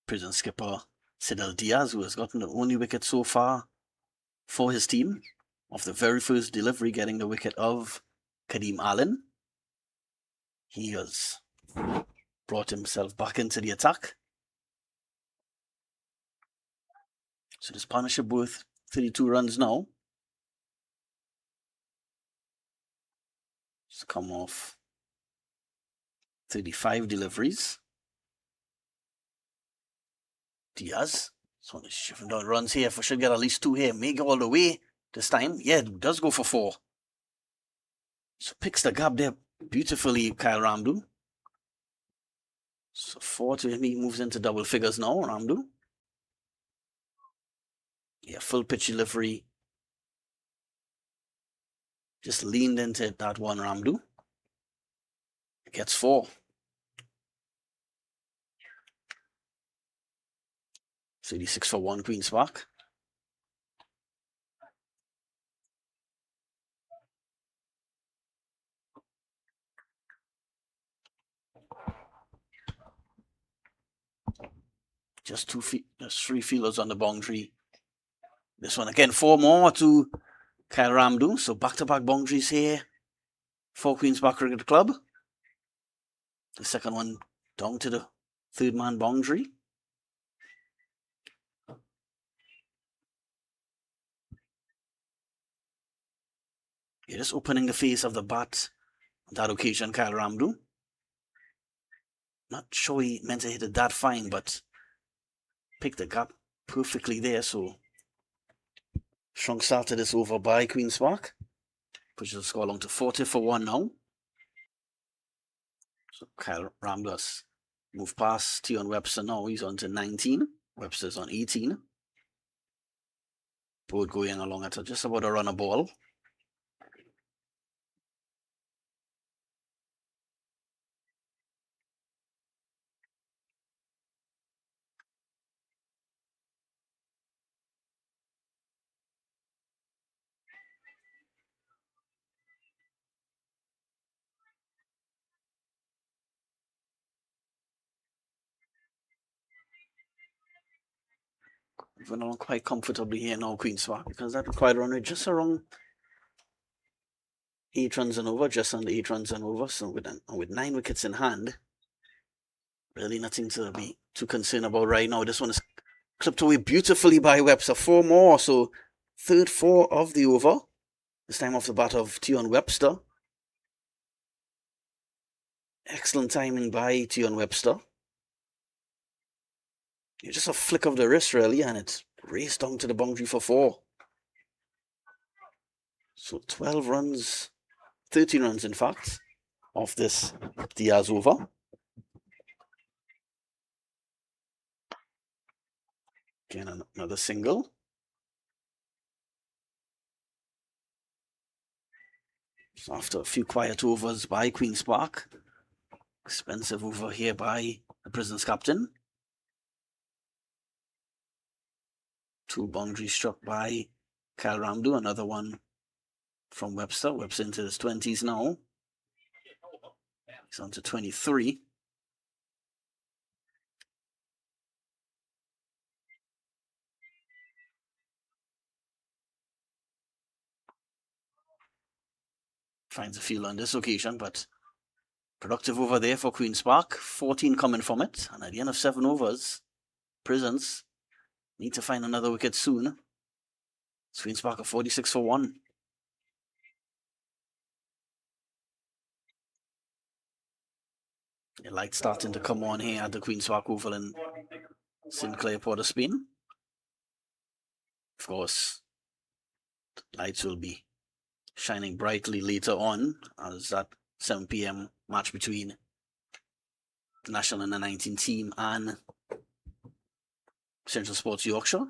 Prison skipper Sidel Diaz, who has gotten the only wicket so far for his team, of the very first delivery, getting the wicket of Kadeem Allen. He has brought himself back into the attack. So this partnership worth 32 runs now. It's come off 35 deliveries. Diaz, so he's shifting down runs here. Should get at least 2 here. May go all the way this time. Yeah, it does go for 4. So picks the gap there beautifully, Kyle Ramdu. So 4 to him, he moves into double figures now, Ramdu. Yeah, full pitch delivery. Just leaned into that one, Ramdu. Gets 4. So 86 for 1, Queen's Park. Just 3 fielders on the boundary. This one again, 4 more to Kyle Ramdu. So back-to-back boundaries here for Queen's Park Cricket Club. The second one down to the 3rd man boundary. You're just opening the face of the bat on that occasion, Kyle Ramdu. Not sure he meant to hit it that fine, but picked the gap perfectly there. So strong start to this over by Queen's Park. Pushes the score along to 40 for 1 now. So Kyle Ramdu has moved past Tion Webster now. He's on to 19. Webster's on 18. Both going along at just about a run a ball. Moving along quite comfortably here now, Queen's Park, because that required run rate just around 8 runs and over, just under 8 runs and over. So with 9 wickets in hand, really nothing to be too concerned about right now. This one is clipped away beautifully by Webster. 4 more, so 3rd 4 of the over. This time off the bat of Tion Webster. Excellent timing by Tion Webster. Just a flick of the wrist, really, and it's raced down to the boundary for 4. So 12 runs, 13 runs, in fact, off this Diaz over. Again, another single. So after a few quiet overs by Queen's Park, expensive over here by the Prisons captain. 2 boundaries struck by Kyle Ramdu, another one from Webster. Webster into his 20s now. He's on to 23. Finds a field on this occasion, but productive over there for Queen's Park. 14 coming from it. And at the end of 7 overs, Prisons need to find another wicket soon. Queen's Park are 46 for 1. The light starting to come on here at the Queen's Park Oval in Sinclair, Port of Spain. Of course, lights will be shining brightly later on as that 7 p.m. match between the National Under 19 team and Central Sports Yorkshire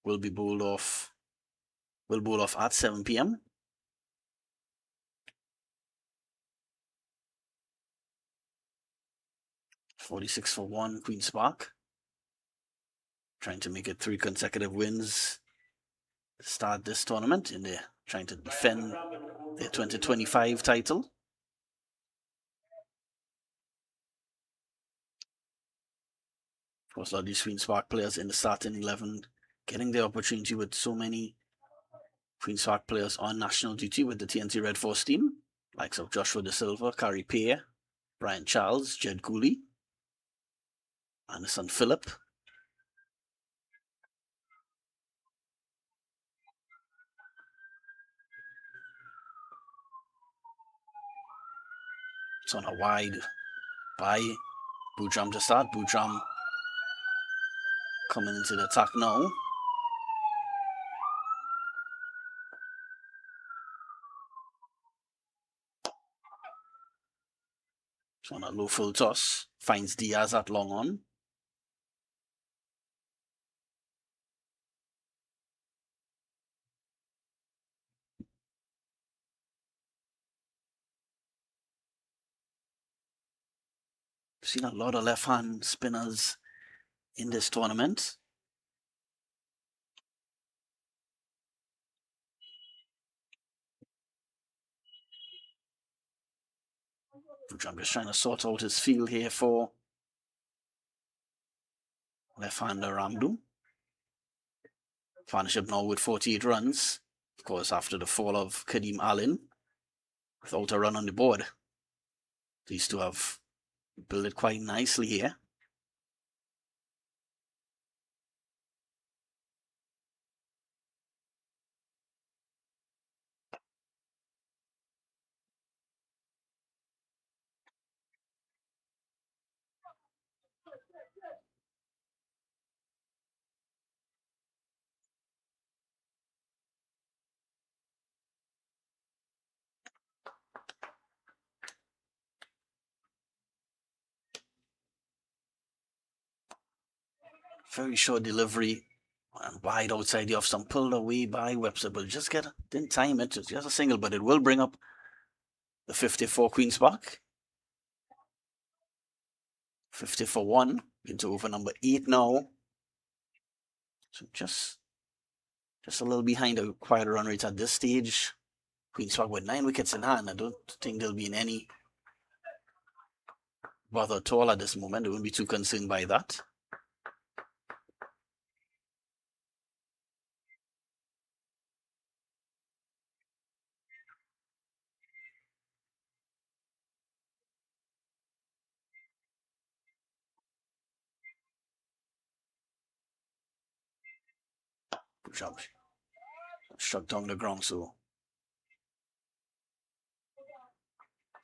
will bowl off at 7 p.m. .46 for 1, Queen's Park. Trying to make it 3 consecutive wins to start this tournament, and they're trying to defend their 2025 title. Of course, a lot of these Queen's Park players in the starting 11 getting the opportunity with so many Queen's Park players on national duty with the TNT Red Force team, likes of Joshua De Silva, Carrie Pear, Brian Charles, Jed Cooley, Anderson Phillip. It's on a wide by Boojram to start. Boojram coming into the attack now. It's on a low full toss. Finds Diaz at long on. We've seen a lot of left-hand spinners in this tournament. I'm just trying to sort out his field here for left-hander Ramdu. Partnership now with 48 runs. Of course, after the fall of Kadeem Allen, without a run on the board. These two have built it quite nicely here. Very short delivery and wide outside the off stump, pulled away by Webster, but didn't time it. It's just a single, but it will bring up the 50 for Queen's Park. 50 for 1 into over number 8 now. So just a little behind the quiet run rate at this stage. Queen's Park with 9 wickets in hand. I don't think they'll be in any bother at all at this moment. They won't be too concerned by that. Good job. Struck down the ground, so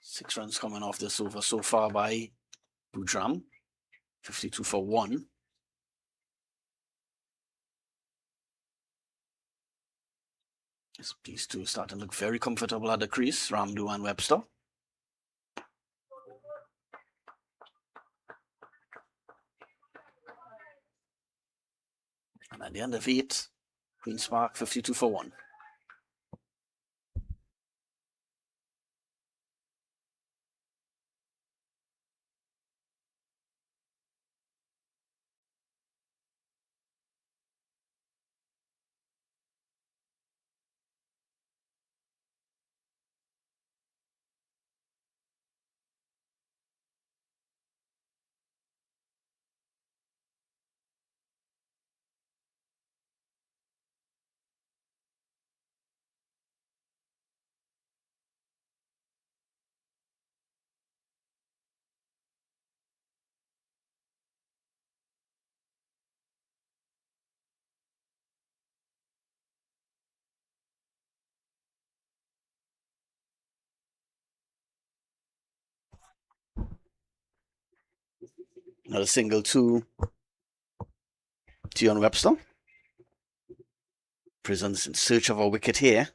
6 runs coming off this over so far by Boojram. 52 for 1. These two starting to look very comfortable at the crease, Ramdu and Webster. And at the end of 8, Queen's Park 52 for 1. Another single to Tion Webster. Prisons in search of a wicket here.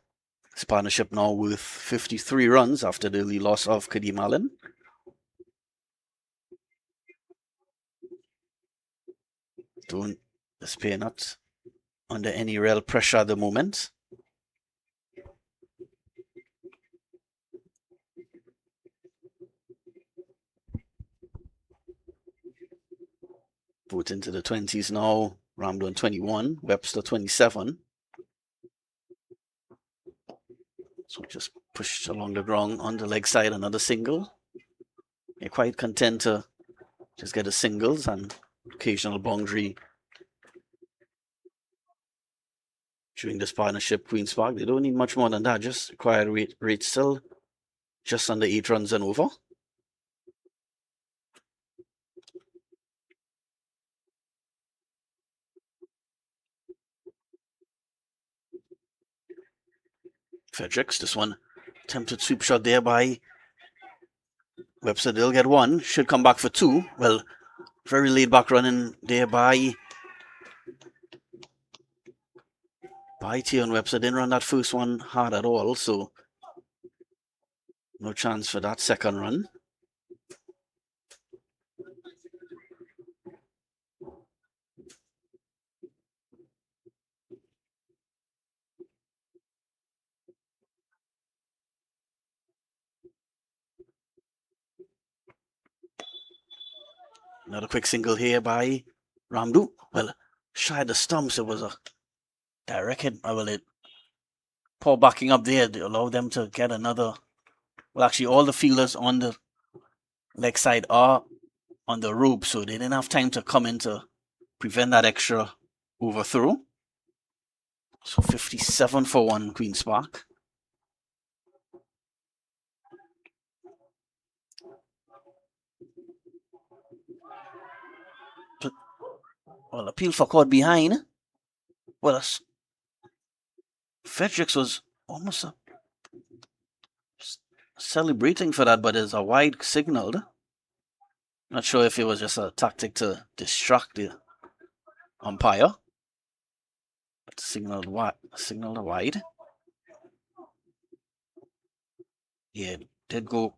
His partnership now with 53 runs after the early loss of Kadeem Allen. Don't despair, not under any real pressure at the moment. Both into the 20s now. Ramdo 21, Webster 27. So just pushed along the ground on the leg side, another single. They're quite content to just get the singles and occasional boundary during this partnership. Queen's Park, they don't need much more than that. Just required rate still just under 8 runs and over. Fredericks, this one attempted sweep shot there by Webster. They'll get one, should come back for 2. Well, very laid back running there by Tion Webster. Didn't run that first one hard at all, so no chance for that second run. Another quick single here by Ramdo. Well, shy of the stumps, it was a direct hit. Well, it poor backing up there to allow them to get another. Well, actually, all the fielders on the leg side are on the rope, so they didn't have time to come in to prevent that extra overthrow. So 57 for 1, Queen's Park. Well, appeal for caught behind. Well, Fredericks was almost celebrating for that, but there's a wide signaled. Not sure if it was just a tactic to distract the umpire. But signaled wide. Yeah, did go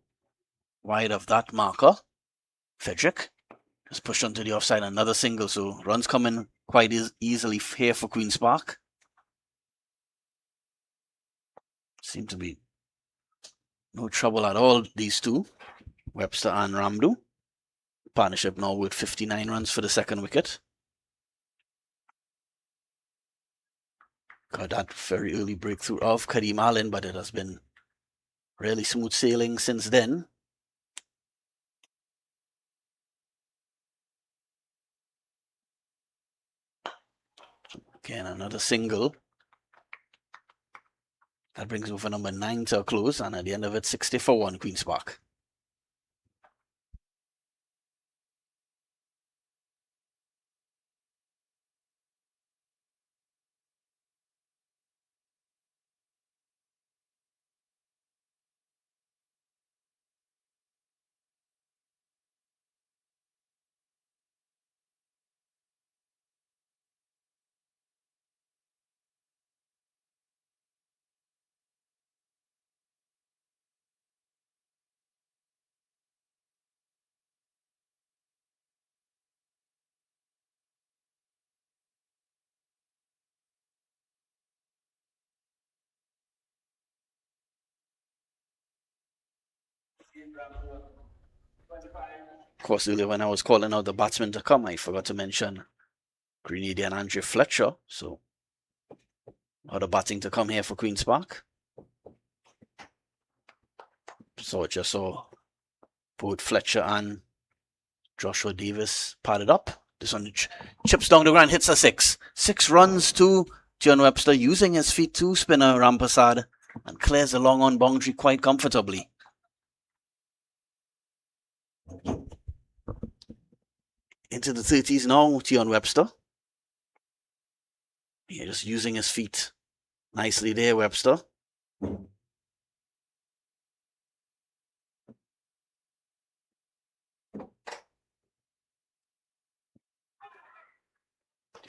wide of that marker. Frederick just pushed onto the offside, another single, so runs coming quite easily here for Queen's Park. Seem to be no trouble at all, these two, Webster and Ramdo. Partnership now with 59 runs for the second wicket. Got that very early breakthrough of Kadeem Allen, but it has been really smooth sailing since then. Again, another single. That brings over number 9 to a close, and at the end of it, 60 for 1, Queen's Park. Of course, earlier when I was calling out the batsmen to come, I forgot to mention Grenadier and Andrew Fletcher. So, other batting to come here for Queen's Park. So, just saw both Fletcher and Joshua Davis padded up. This one chips down the ground, hits a 6. 6 runs to Tion Webster using his feet to spinner Rampasad and clears the long on boundary quite comfortably. Into the 30s now, Tion Webster. Yeah, just using his feet nicely there, Webster.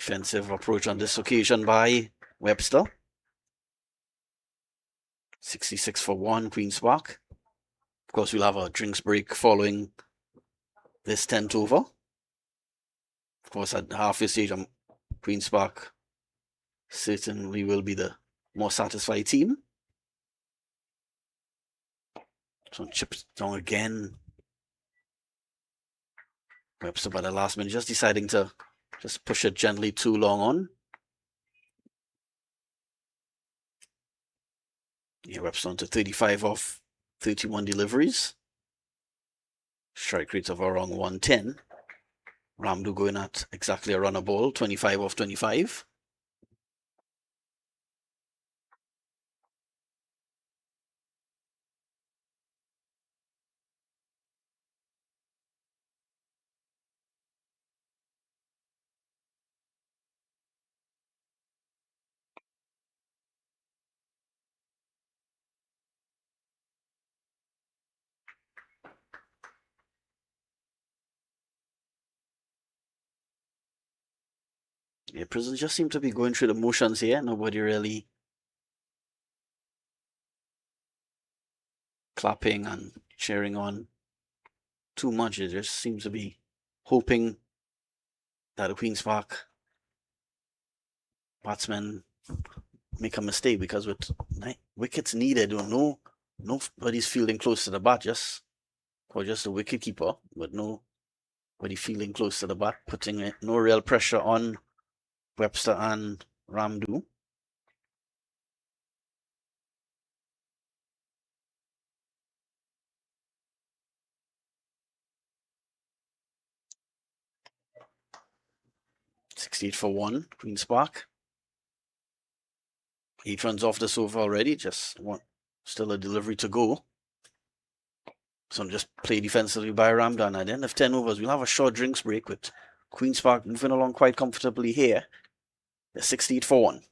Defensive approach on this occasion by Webster. 66 for 1, Queen's Park. Of course, we'll have a drinks break following this 10th over. Of course, at the halfway stage, Queen's Park certainly will be the more satisfied team. So chips down again. Webster by the last minute just deciding to just push it gently too long on. Yeah, Webster on to 35 off 31 deliveries. Strike rates of around 110. Ramdu going at exactly a runner ball, 25 off 25. Yeah, Prisons just seem to be going through the motions here. Nobody really clapping and cheering on too much. It just seems to be hoping that the Queen's Park batsmen make a mistake, because with wickets needed, nobody's fielding close to the bat, just the wicket keeper, but nobody fielding close to the bat, putting no real pressure on Webster and Ramdu. $68 for 1, Queen's Park. 8 runs off this over already, still a delivery to go. So just play defensively by Ramdu, and at the end of 10 overs, we'll have a short drinks break with Queen's Park moving along quite comfortably here. They're 68 for 1.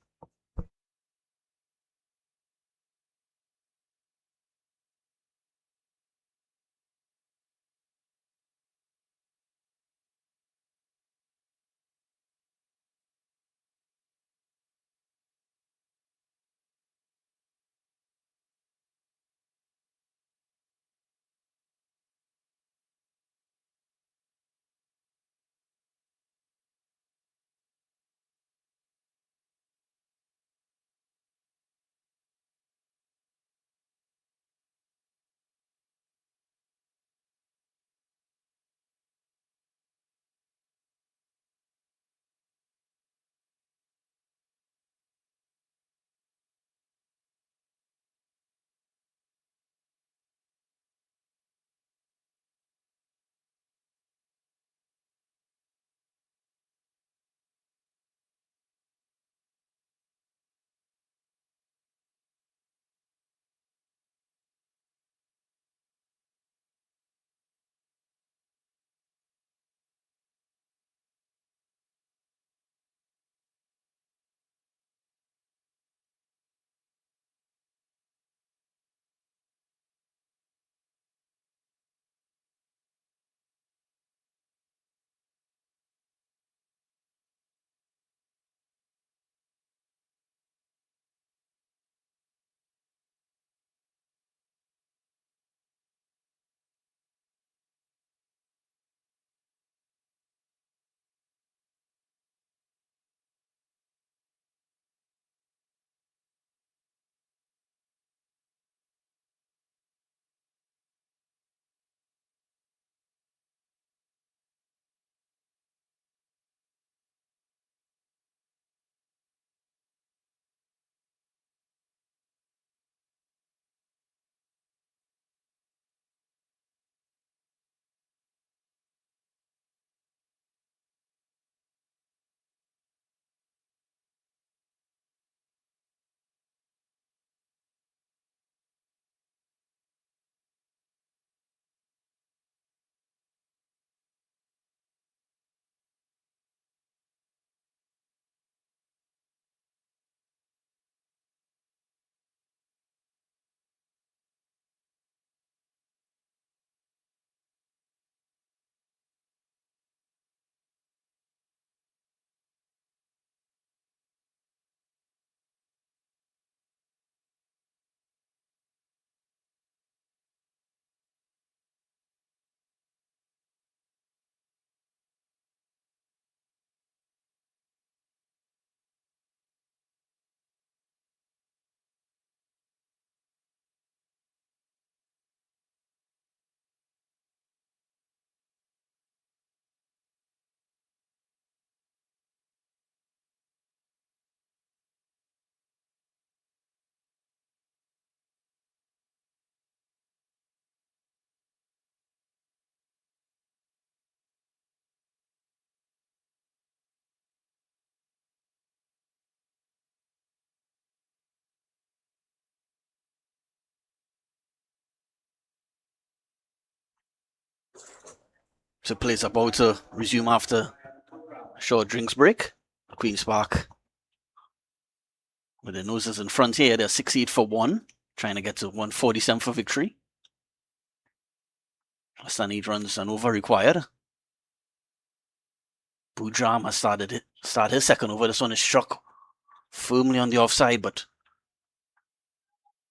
So play's about to resume after a short drinks break. Queen's Park with their noses in front here. They're 6-8 for 1, trying to get to 147 for victory. Less than 8 runs and over required. Bujram has started his second over. This one is struck firmly on the offside, but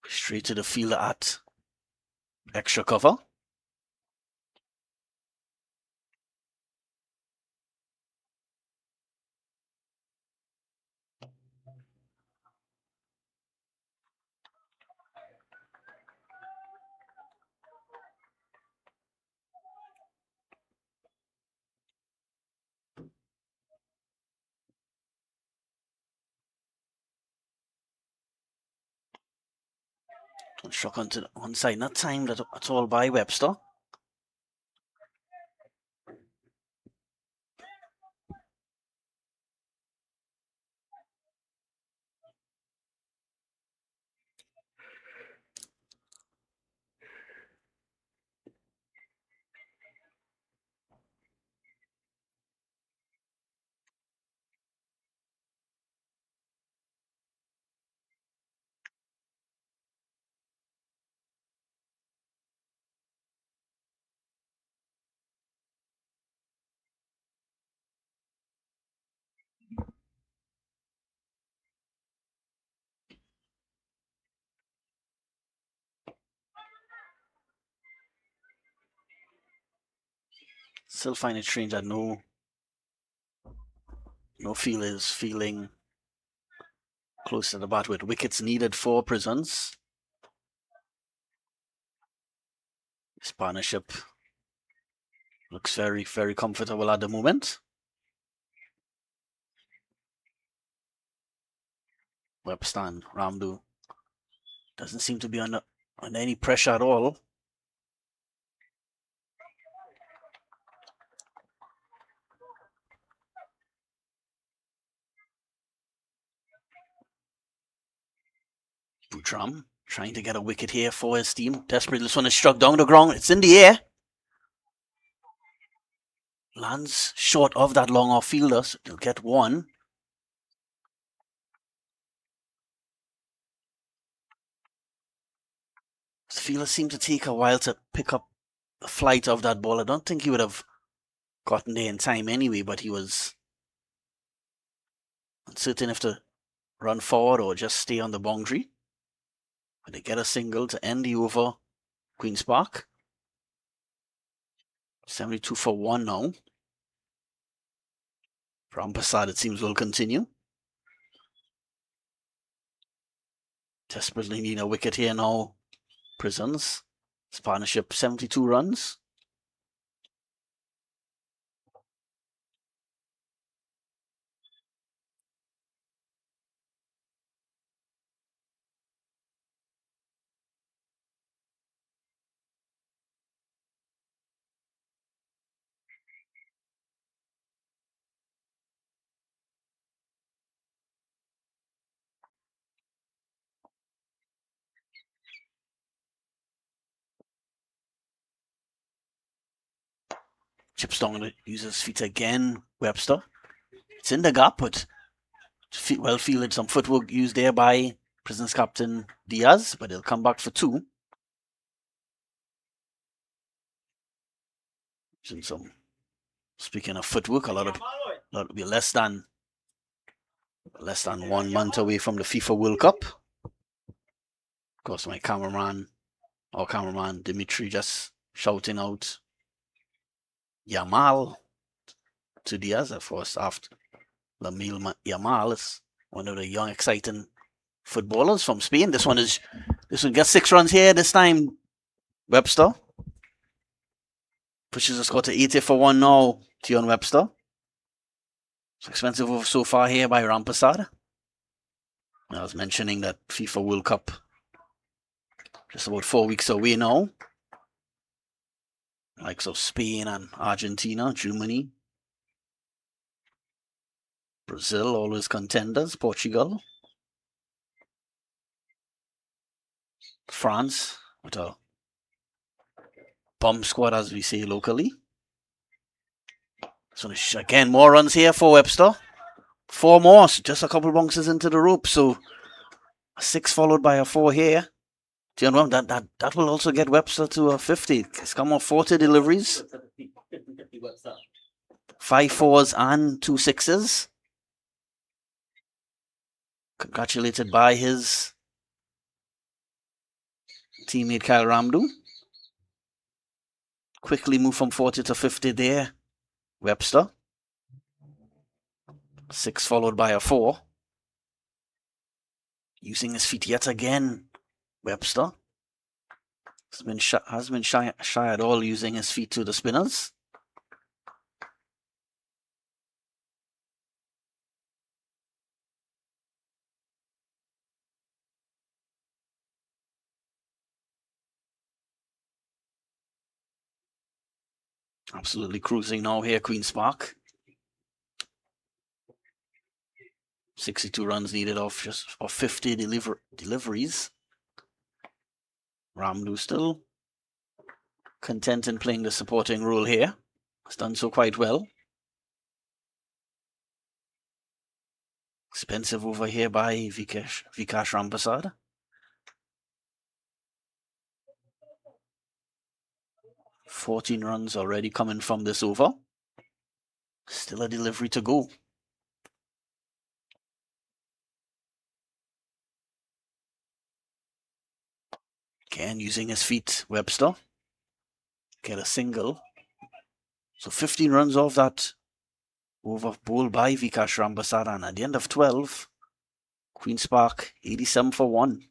straight to the fielder at extra cover. Struck onto the onside, not timed at all by Webster. Still find it strange that no field is feeling close to the bat with wickets needed for Prisons. This partnership looks very, very comfortable at the moment. Webster and Ramdu doesn't seem to be under any pressure at all. Butram trying to get a wicket here for his team. Desperately, this one is struck down the ground. It's in the air. Lands short of that long off fielder, so they'll get one. The fielder seemed to take a while to pick up the flight of that ball. I don't think he would have gotten there in time anyway, but he was uncertain if to run forward or just stay on the boundary. But they get a single to end the over. Queen's Park 72 for 1 now. Rampasad, it seems, will continue. Desperately need a wicket here now. Prisons. This partnership 72 runs. Chipstone uses feet again. Webster. It's in the gap, but well fielded. Some footwork used there by Prisons captain Diaz, but he'll come back for 2. Speaking of footwork, a lot will be less than 1 month away from the FIFA World Cup. Of course, my cameraman Dimitri just shouting out Yamal to Diaz. Of course, after Lamil Yamal is one of the young, exciting footballers from Spain. This one gets 6 runs here this time. Webster pushes the score to 80 for 1 now. Tion Webster. It's expensive over so far here by Rampasad. I was mentioning that FIFA World Cup just about 4 weeks away now. Likes of Spain and Argentina, Germany, Brazil, always contenders, Portugal, France with a bomb squad, as we say locally. So again, more runs here for Webster. 4 more, so just a couple bounces into the rope. So a 6 followed by a 4 here. Do you know that will also get Webster to a 50. It's come off 40 deliveries. 5 4s and 2 6s. Congratulated by his teammate Kyle Ramdu. Quickly move from 40 to 50 there. Webster. 6 followed by a 4. Using his feet yet again. Webster has been shy at all using his feet to the spinners. Absolutely cruising now here, Queen's Park. 62 runs needed off 50 deliveries. Ramdu still content in playing the supporting role here. Has done so quite well. Expensive over here by Vikash Rampasad. $14 runs already coming from this over. Still a delivery to go. Again, using his feet, Webster. Get a single. So 15 runs off that over bowl by Vikash Rampasad. And at the end of 12, Queen's Park 87 for 1.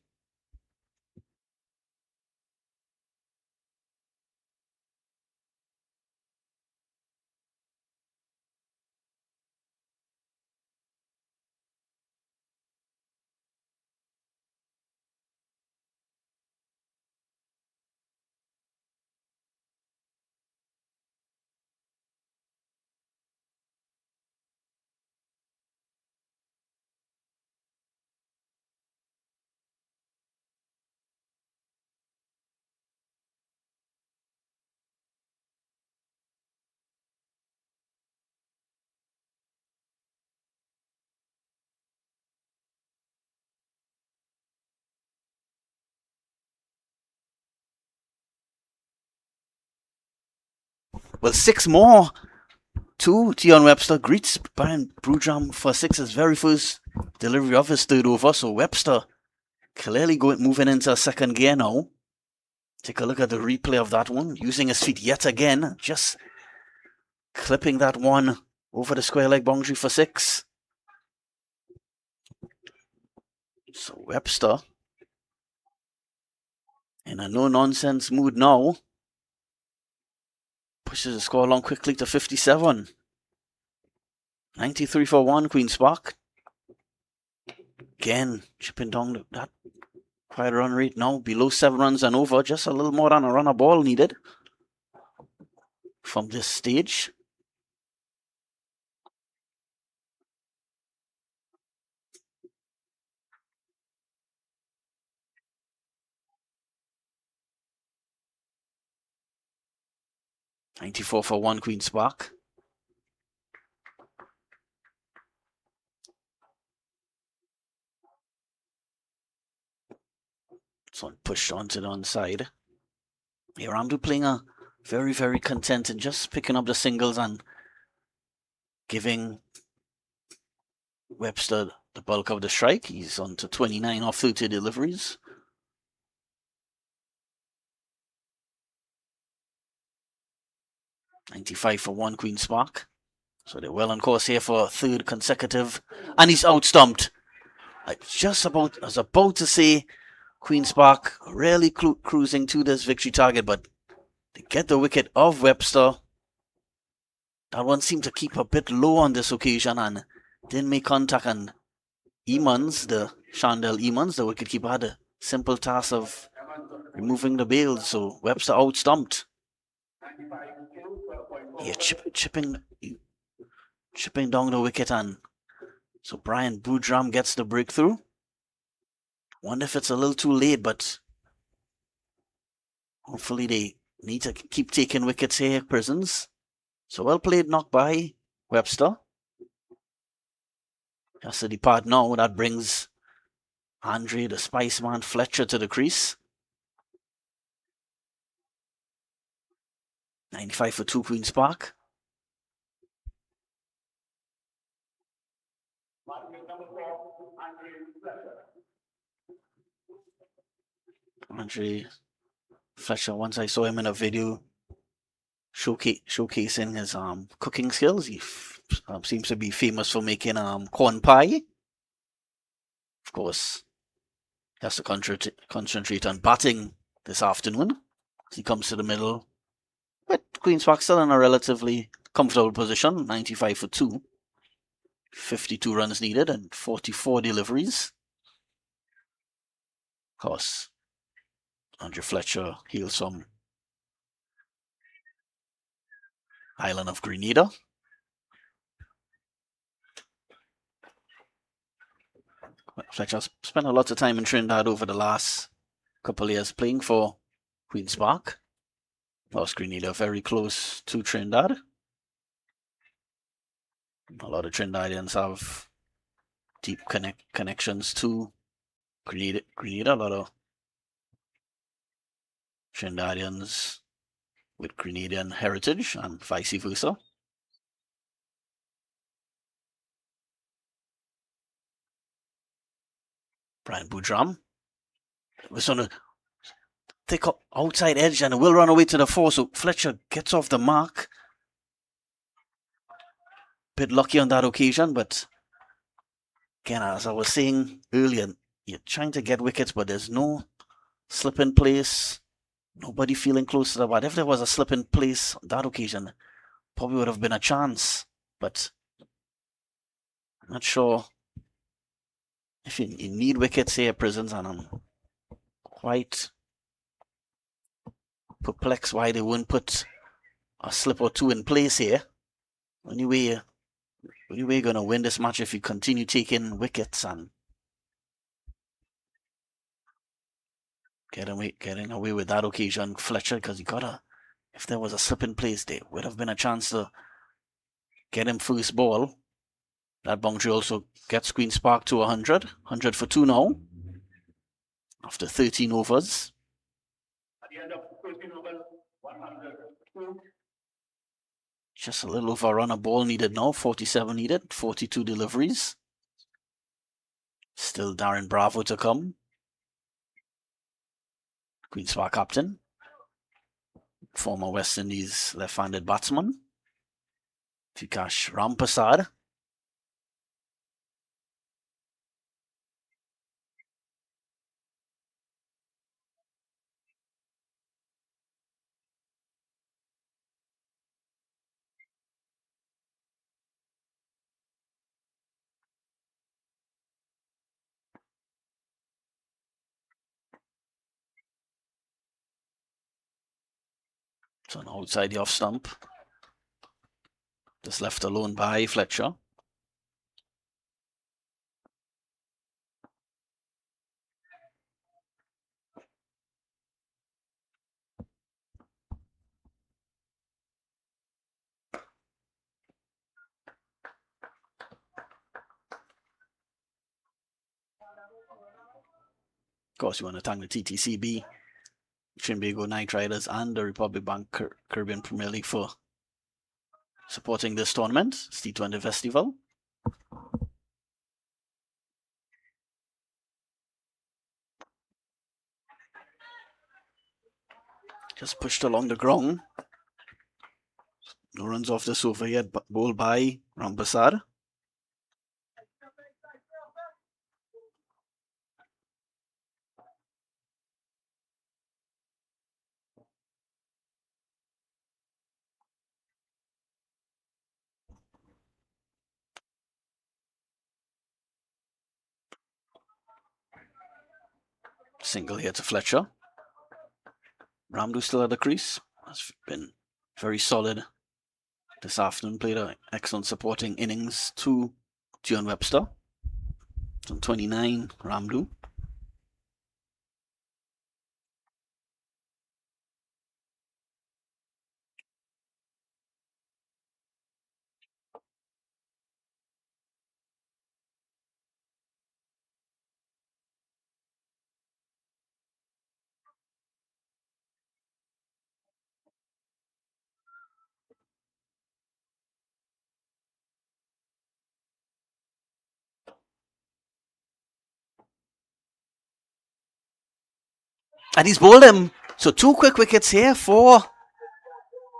Well, 6 more to Tion Webster. Greets Brian Brujam for 6's very first delivery of his third over. So Webster clearly moving into a second gear now. Take a look at the replay of that one. Using his feet yet again. Just clipping that one over the square leg boundary for 6. So Webster in a no-nonsense mood now. Pushes the score along quickly to 57. 93 for 1, Queen's Park. Again, chipping down that quiet run rate now. Below 7 runs and over. Just a little more than a run a ball needed from this stage. $94 for 1, Queen's Park. So pushed onto the onside. Here, Ramdu playing a very, very content and just picking up the singles and giving Webster the bulk of the strike. He's on to 29 off 30 deliveries. $95 for 1, Queen's Park. So they're well on course here for a third consecutive. And he's outstumped. I was about to say Queen's Park really cruising to this victory target, but they get the wicket of Webster. That one seemed to keep a bit low on this occasion and didn't make contact. And Chandel Emans, the wicketkeeper, had a simple task of removing the bails. So Webster outstumped. Yeah, chipping down the wicket, and so Brian Boudram gets the breakthrough. Wonder if it's a little too late, but hopefully they need to keep taking wickets here, Prisons. So well played, knocked by Webster. Has to depart now. That brings Andre, the Spiceman Fletcher, to the crease. 95 for 2, Queen's Park. Andre Fletcher, once I saw him in a video showcasing his cooking skills. He seems to be famous for making corn pie. Of course, he has to concentrate on batting this afternoon. He comes to the middle, but Queen's Park still in a relatively comfortable position, 95 for 2. 52 runs needed and 44 deliveries. Of course, Andre Fletcher hails from island of Grenada. Fletcher spent a lot of time in Trinidad over the last couple of years playing for Queen's Park. North Grenada very close to Trinidad. A lot of Trinidadians have deep connections to Grenada. A lot of Trinidadians with Grenadian heritage and vice versa. Brian Boudram was on a thick outside edge and will run away to the 4, so Fletcher gets off the mark. Bit lucky on that occasion, but again, as I was saying earlier, you're trying to get wickets, but there's no slip in place. Nobody feeling close to the bat. If there was a slip in place on that occasion, probably would have been a chance, but I'm not sure if you need wickets here, Prisons, and I'm quite perplexed why they wouldn't put a slip or two in place here. Anyway, you're going to win this match if you continue taking wickets and getting away with that occasion, Fletcher, because you gotta, if there was a slip in place, there would have been a chance to get him first ball. That boundary also gets Queen's Park to 100. 100 for 2 now. After 13 overs. At the end of 13 overs, 102. Just a little over a run of ball needed now. 47 needed. 42 deliveries. Still Darren Bravo to come. Queen's Park captain. Former West Indies left-handed batsman. Vikash Rampasad. So now outside the off stump. Just left alone by Fletcher. Of course, you want to thank the TTCB, Trinbago Knight Riders, and the Republic Bank Caribbean Premier League for supporting this tournament, T20 Festival. Just pushed along the ground. No runs off this over yet, but bowled by Rampasad. Single here to Fletcher. Ramdu still at the crease. Has been very solid this afternoon. Played an excellent supporting innings to John Webster. On 29, Ramdu. And he's bowled him. So 2 quick wickets here for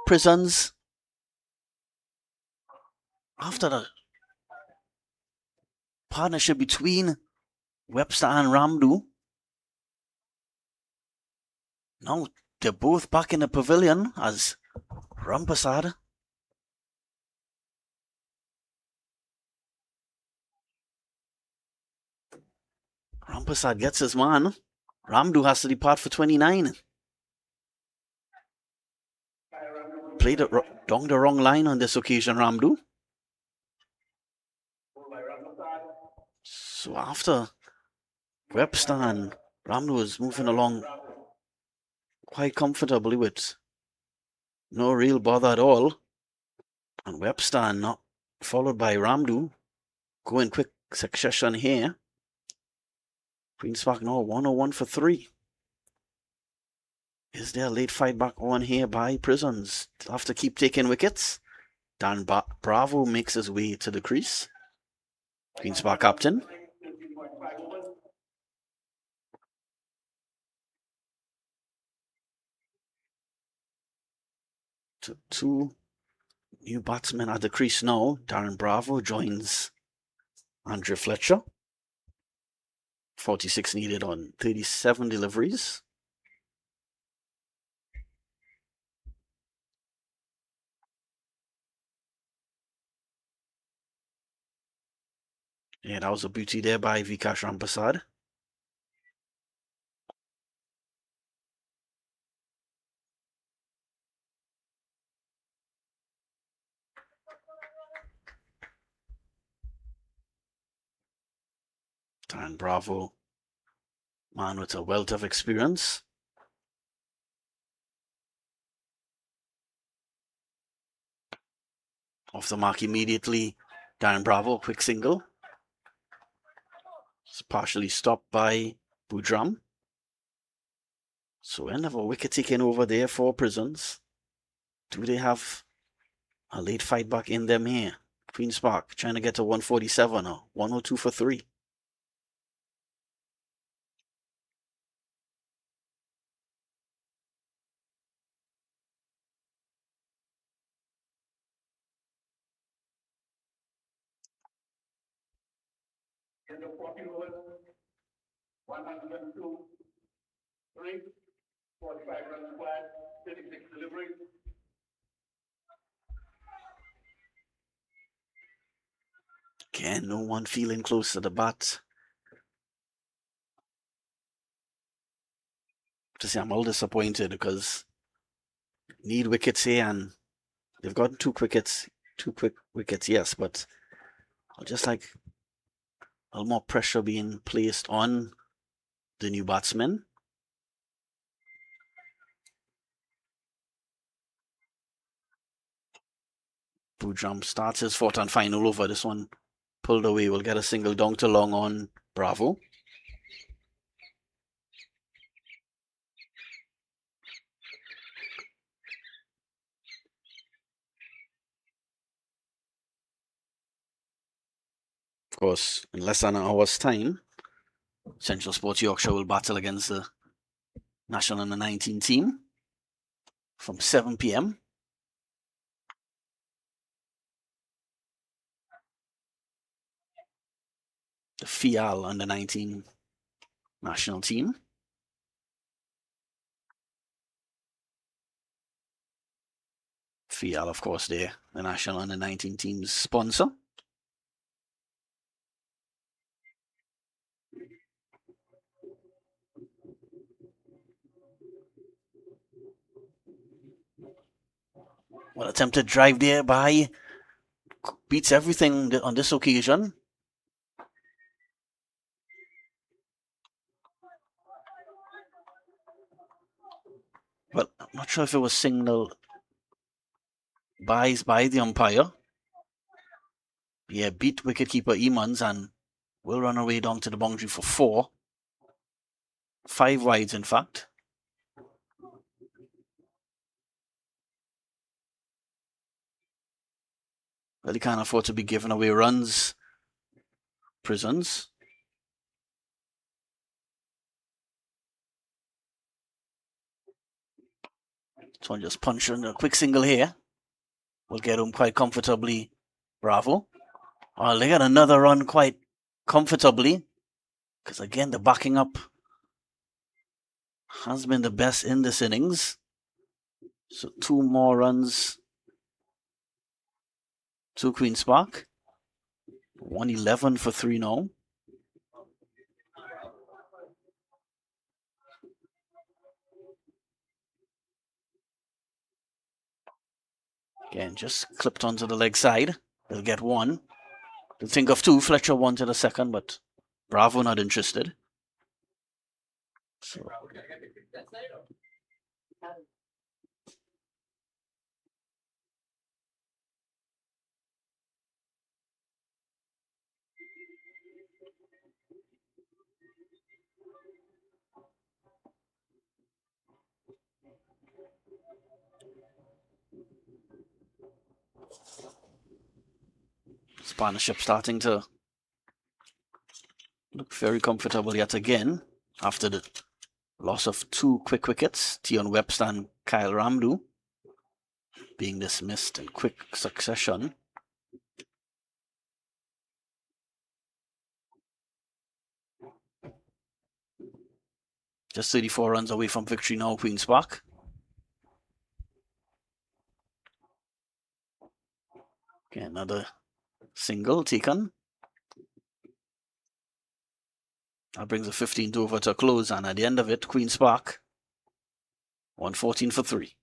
Prisons. After the partnership between Webster and Ramdu. Now they're both back in the pavilion as Rampasad gets his man. Ramdu has to depart for 29. Played it down the wrong line on this occasion, Ramdu. So after Webster and Ramdu was moving along quite comfortably with no real bother at all. And Webster not followed by Ramdu. Go in quick succession here. Queen's Park now 101 for 3. Is there a late fight back on here by Prisons? They'll have to keep taking wickets. Dan Bravo makes his way to the crease. Queen's Park captain. Two new batsmen at the crease now. Darren Bravo joins Andrew Fletcher. 46 needed on 37 deliveries. Yeah, that was a beauty there by Vikash Rampasad. Dan Bravo, man with a wealth of experience. Off the mark immediately, Dan Bravo, quick single. It's partially stopped by Budram. So end of a wicket taken over there for Prisons. Do they have a late fight back in them here? Queen's Park trying to get to 147 or 102 for 3. End of 40 overs, 102, 3, 45 runs required, 36 deliveries. Again, no one feeling close to the bat. To say I'm all disappointed because need wickets here and they've gotten 2 quick wickets, yes, but I'll just like a little more pressure being placed on the new batsmen. Budram starts his 4th and final over. This one pulled away. We'll get a single down to long on Bravo. Of course, in less than an hour's time, Central Sports Yorkshire will battle against the National Under 19 team from 7 p.m. The FIAL Under 19 national team. FIAL, of course, they're the National Under 19 team's sponsor. Well, attempted drive there by beats everything on this occasion. Well, I'm not sure if it was signaled by the umpire. Yeah, beat wicketkeeper Emans and will run away down to the boundary for 4. 5 wides, in fact. Well, he can't afford to be giving away runs. Prisons. This one just punched in a quick single here. Will get home quite comfortably. Bravo. Oh, they got another run quite comfortably. Because again, the backing up has been the best in this innings. So 2 more runs to Queen's Park. 111 for 3 now. Again, just clipped onto the leg side. They'll get 1. They'll think of 2. Fletcher wanted a second, but Bravo not interested. So partnership starting to look very comfortable yet again after the loss of 2 quick wickets. Tion Webster and Kyle Ramdu being dismissed in quick succession. Just 34 runs away from victory now, Queen's Park. Okay, another single taken. That brings the 15th over to a close, and at the end of it, Queen's Park 114 for 3.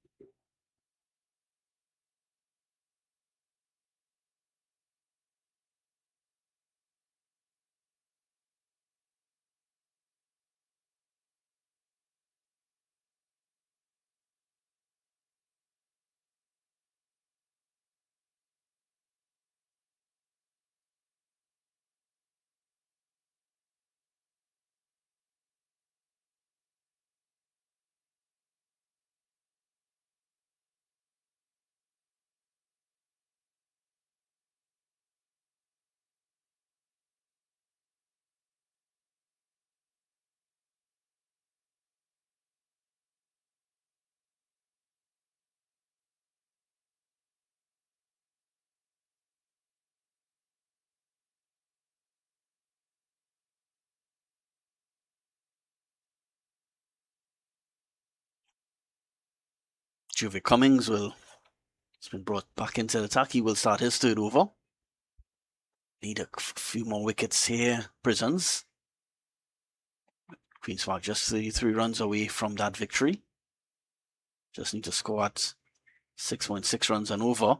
Juve Cummings has been brought back into the attack. He will start his 3rd over. Need a few more wickets here, Prisons. Queen's Park just 33 runs away from that victory. Just need to score at 6.6 runs and over.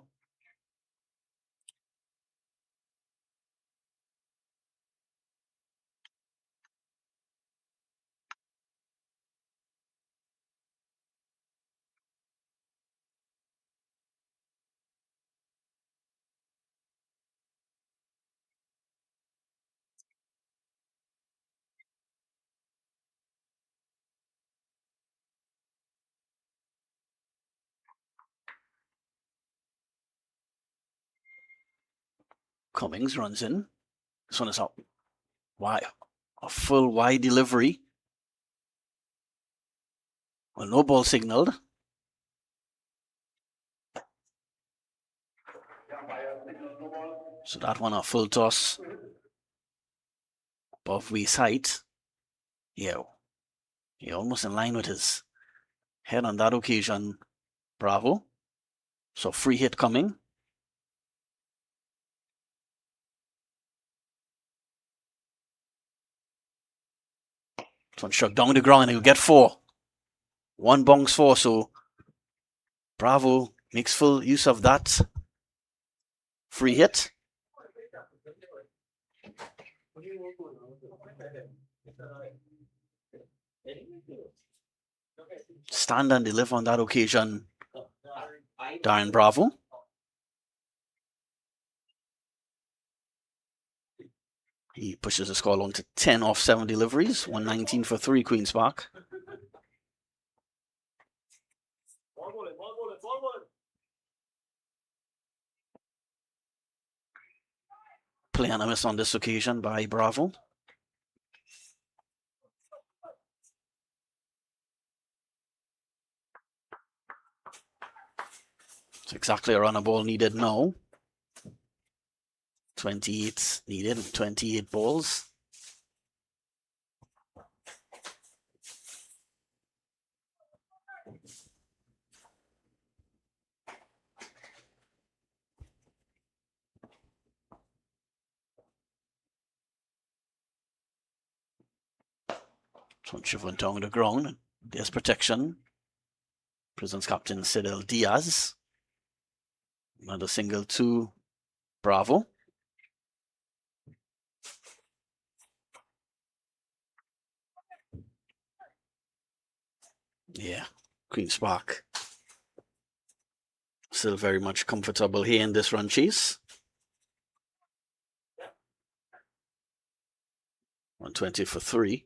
Cummings runs in. This one is up. Why? A full wide delivery. Well, no ball signaled. So that one a full toss. Above waist height. Yeah, almost in line with his head on that occasion. Bravo. So free hit coming. This one struck down the ground and he'll get 4. 1 bonks 4, so Bravo makes full use of that free hit. Stand and deliver on that occasion, Darren Bravo. He pushes the score along to 10 off 7 deliveries, 119 for 3, Queen's Park. Play and a miss on this occasion by Bravo. It's exactly a runner ball needed now. 28 needed, 28 balls. Bunch went down the ground. There's protection. Prison's captain Cedel Diaz. Another single to Bravo. Yeah, Queen's Park still very much comfortable here in this run chase. 120 for 3.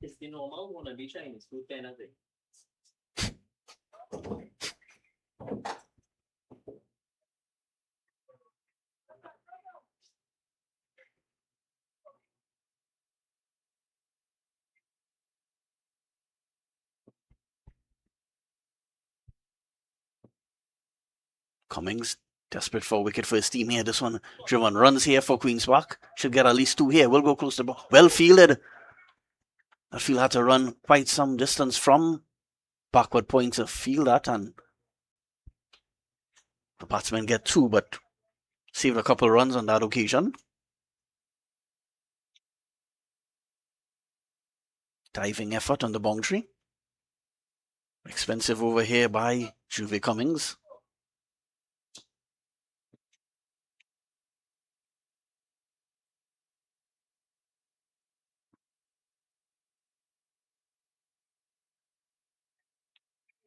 It's the normal one to be Chinese food kind of thing. Cummings desperate for a wicket for his team here. This one driven runs here for Queen's Park. Should get at least 2 here. Will go close to the ball. Well fielded. That field had to run quite some distance from backward point to field that, and the batsmen get 2, but saved a couple runs on that occasion. Diving effort on the boundary. Expensive over here by Juve Cummings.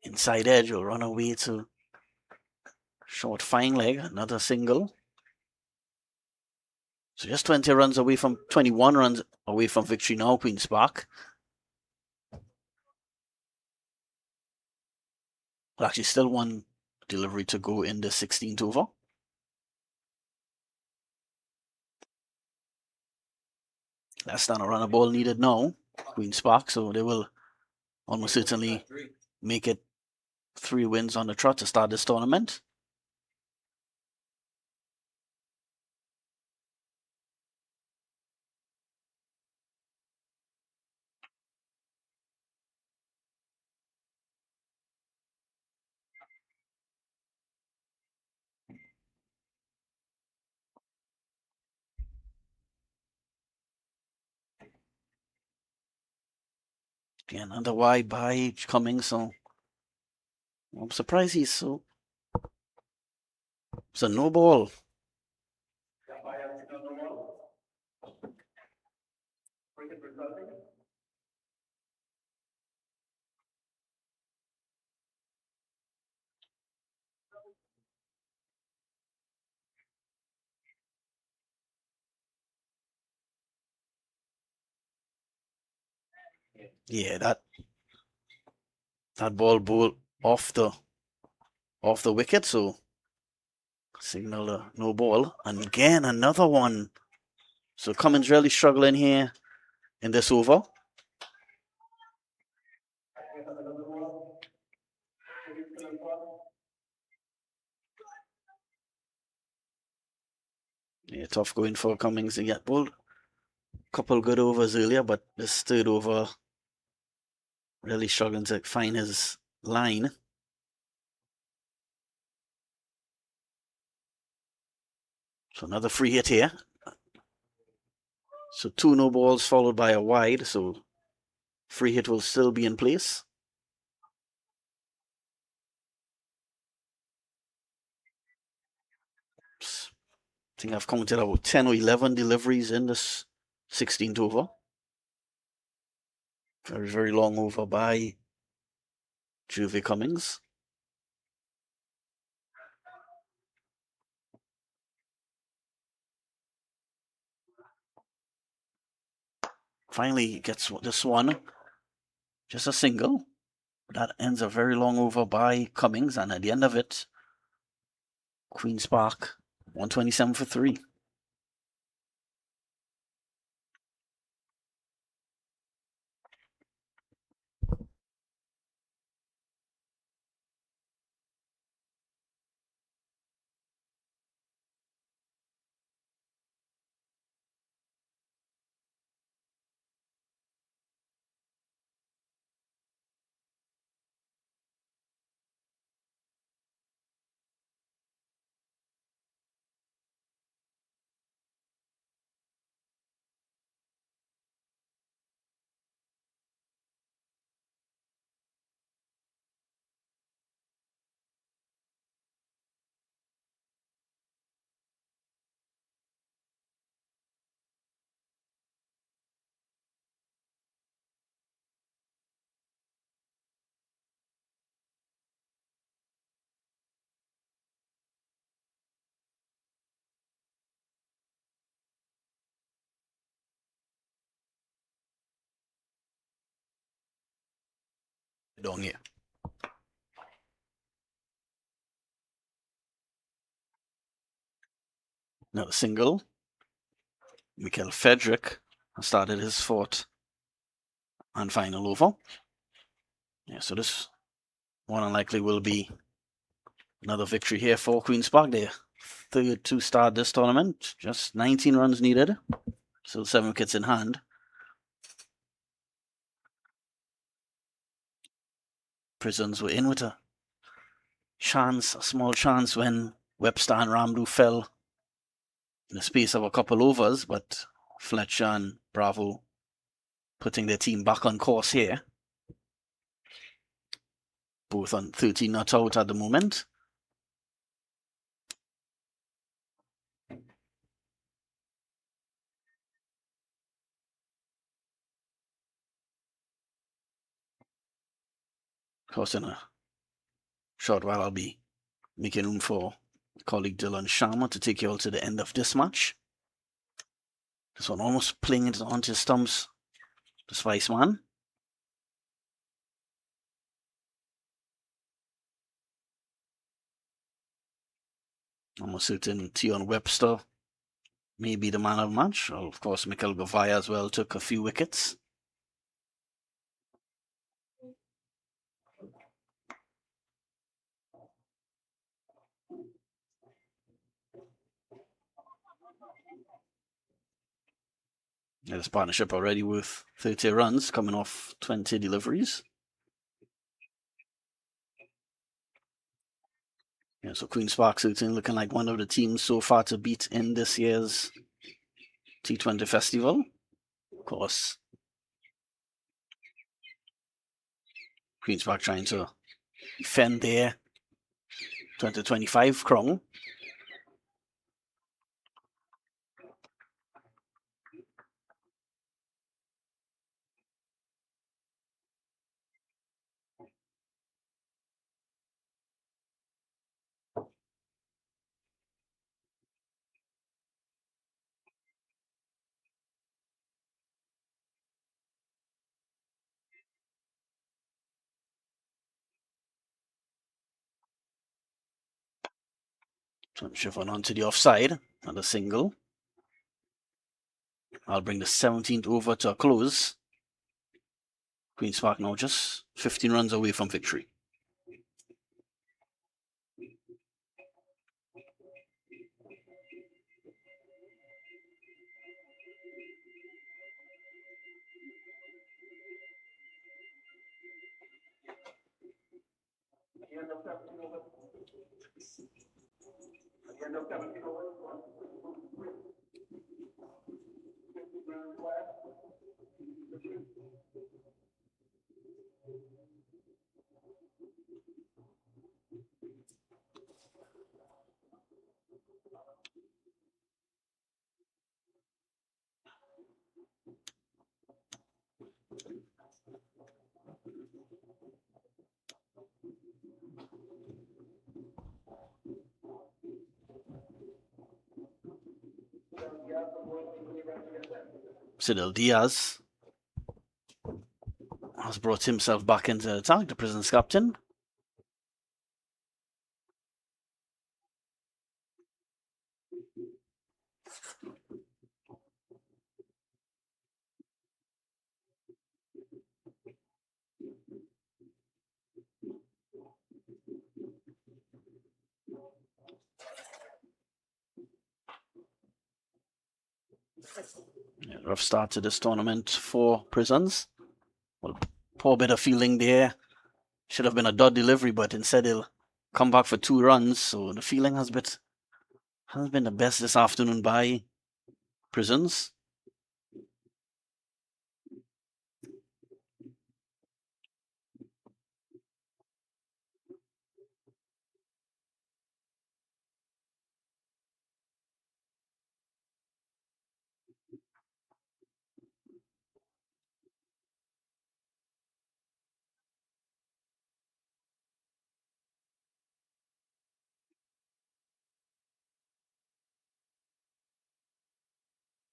Inside edge will run away to short fine leg. Another single. So just 20 runs away from 21 runs away from victory now, Queen's Park. Well, actually, still one delivery to go in the 16th over. Less than a runner ball needed now, Queen's Park, so they will almost certainly make it 3 wins on the trot to start this tournament. Again, under wide by Cummings, so I'm surprised he's so. It's a no ball. Yeah, that ball off the wicket, so signal a no ball. And again, another one. So Cummins really struggling here in this over. Yeah, tough going for Cummings to get bowled. Couple good overs earlier, but this third over really struggling to find his line. So another free hit here. So 2 no balls followed by a wide, so free hit will still be in place. I think I've counted about 10 or 11 deliveries in this 16th over. Very, very long over by Juve Cummings. Finally gets this one. Just a single. That ends a very long over by Cummings, and at the end of it, Queen's Park 127 for 3. down here. Another single. Michael Frederick started his fourth and final over. Yeah, so this more than likely will be another victory here for Queen's Park. Their third to start this tournament. Just 19 runs needed. Still 7 wickets in hand. Prisons were in with a small chance when Webster and Ramdu fell in the space of a couple overs, but Fletcher and Bravo putting their team back on course here. Both on 13 not out at the moment. Of course, in a short while, I'll be making room for colleague Dylan Sharma to take you all to the end of this match. This one almost playing it onto his stumps, the Spice Man. Almost certain Tion Webster may be the man of the match. Well, of course, Mikel Gavaya as well took a few wickets. Yeah, this partnership already worth 30 runs, coming off 20 deliveries. Yeah, so Queen's Park certainly looking like one of the teams so far to beat in this year's T20 festival. Of course, Queen's Park trying to defend their 2025 crown. Trying to shift on onto the offside. Another single. I'll bring the 17th over to a close. Queen's Park now just 15 runs away from victory. Cyril Diaz has brought himself back into the attack, the Prison's captain. Yeah, rough start to this tournament for Prisons. Well, poor bit of fielding there. Should have been a dot delivery, but instead he'll come back for 2 runs. So the fielding hasn't been the best this afternoon by Prisons.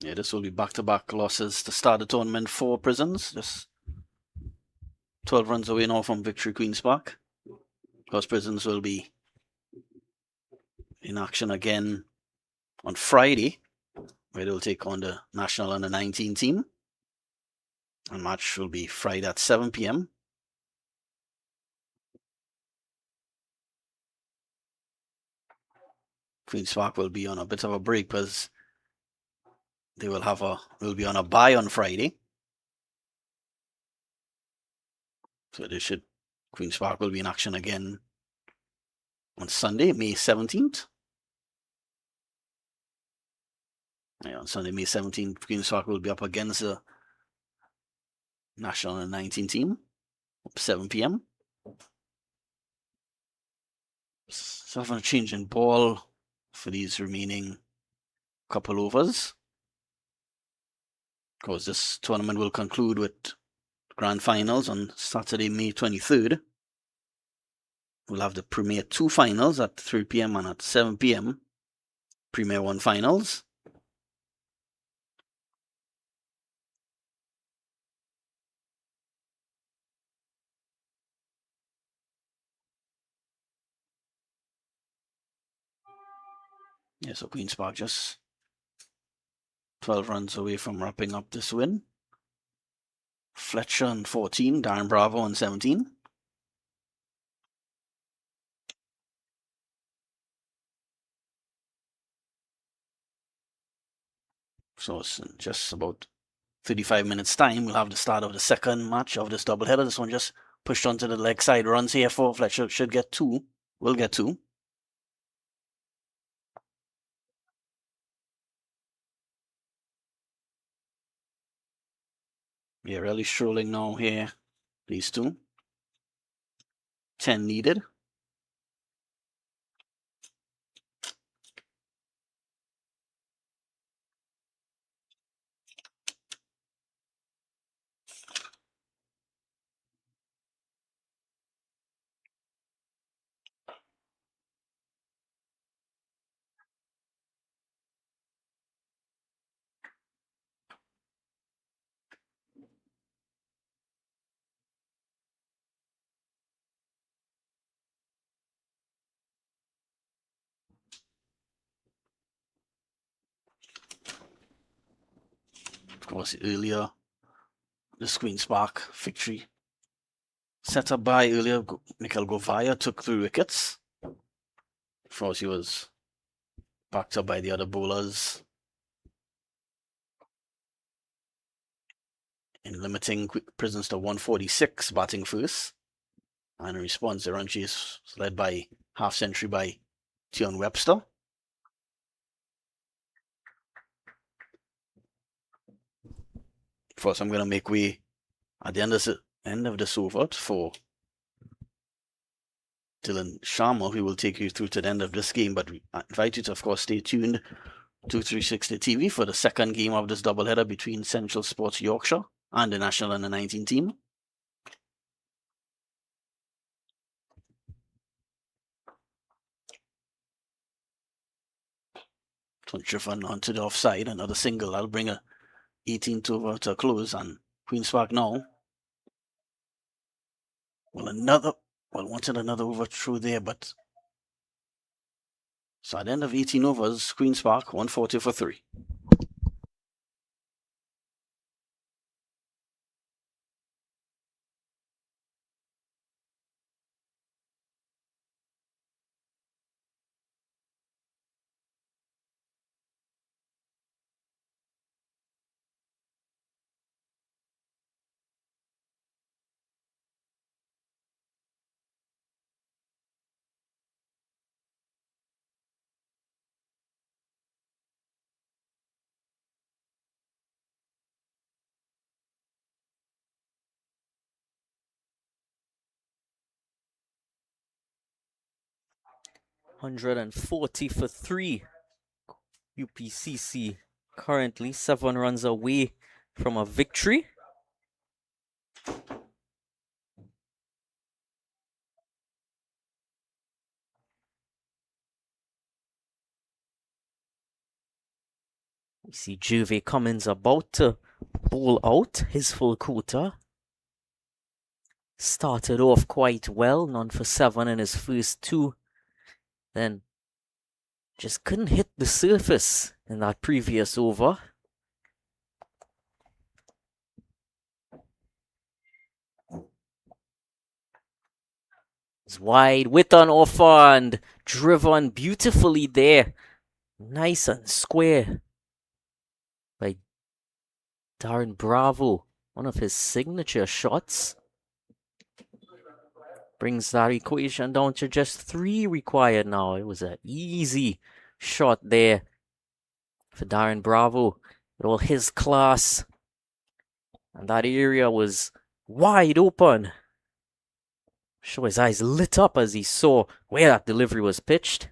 Yeah, this will be back-to-back losses to start the tournament for Prisons. Just 12 runs away now from victory, Queen's Park. Because Prisons will be in action again on Friday, where they'll take on the National Under-19 team. And match will be Friday at 7 p.m. Queen's Park will be on a bit of a break because they will be on a bye on Friday. So Queen's Park will be in action again on Sunday, May 17th. Yeah, on Sunday, May 17th, Queen's Park will be up against the National Under-19 team, 7 p.m. So having a change in ball for these remaining couple overs. Of course, this tournament will conclude with grand finals on Saturday, May 23rd. We'll have the Premier 2 finals at 3 p.m. and at 7 p.m. Premier 1 finals. Yeah, so Queen's Park just 12 runs away from wrapping up this win. Fletcher on 14, Darren Bravo on 17. So it's in just about 35 minutes time, we'll have the start of the second match of this doubleheader. This one just pushed onto the leg side runs here for Fletcher. Should get 2. Will get 2. Yeah, really strolling now here. These two. 10 needed. Of course, earlier, the Queen's Park victory set up by earlier Mikel Govaya took 3 wickets. Of course, he was backed up by the other bowlers in limiting Prisons to 146 batting first. And in response, the run chase was led by half century by Tion Webster. First, I'm going to make way at the end of this over for Dylan Sharma, who will take you through to the end of this game. But I invite you to, of course, stay tuned to 360 TV for the second game of this doubleheader between Central Sports Yorkshire and the National Under-19 team. Driven onto the offside, another single. That'll bring a 18th over to a close, and Queen's Park now. Wanted another overthrow there, but so at the end of 18 overs, Queen's Park 140 for 3. $140 for 3. UPCC currently 7 runs away from a victory. We see Juve Cummins about to bowl out his full quota. started off quite well, none for 7 in his first 2. Then just couldn't hit the surface in that previous over. It's wide, with an offer and driven beautifully there. Nice and square by Darren Bravo. One of his signature shots. Brings that equation down to just 3 required now. It was an easy shot there for Darren Bravo with all his class. And that area was wide open. Sure, his eyes lit up as he saw where that delivery was pitched.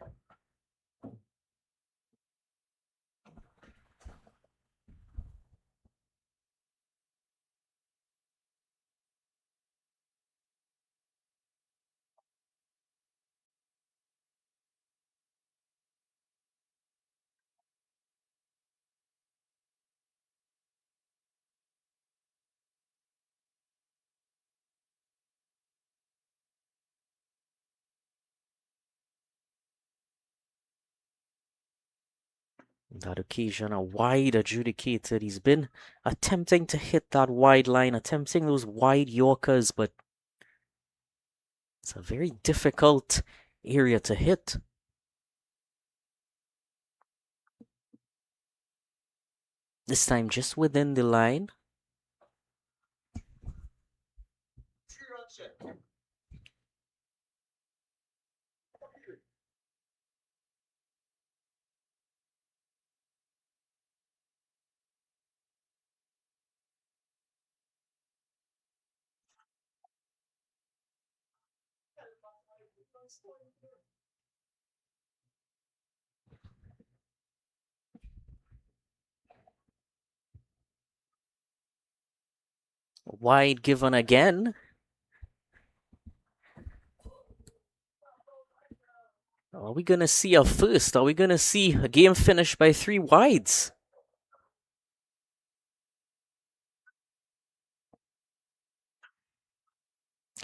On that occasion, a wide adjudicated. He's been attempting to hit that wide line, attempting those wide Yorkers, but it's a very difficult area to hit. This time just within the line. Wide given again. Are we going to see a first? Are we going to see a game finished by 3 wides?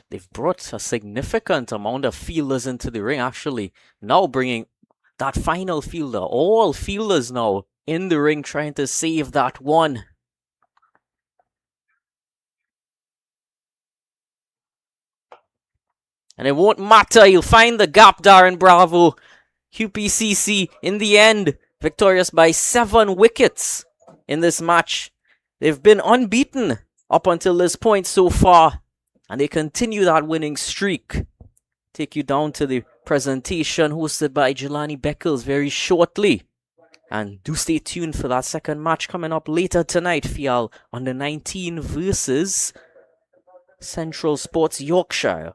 They've brought a significant amount of fielders into the ring, actually. Now bringing that final fielder. All fielders now in the ring trying to save that one. And it won't matter. He'll find the gap, Darren Bravo. QPCC, in the end, victorious by 7 wickets in this match. They've been unbeaten up until this point so far. And they continue that winning streak. Take you down to the presentation hosted by Jelani Beckles very shortly. And do stay tuned for that second match coming up later tonight. Fial under 19 versus Central Sports Yorkshire.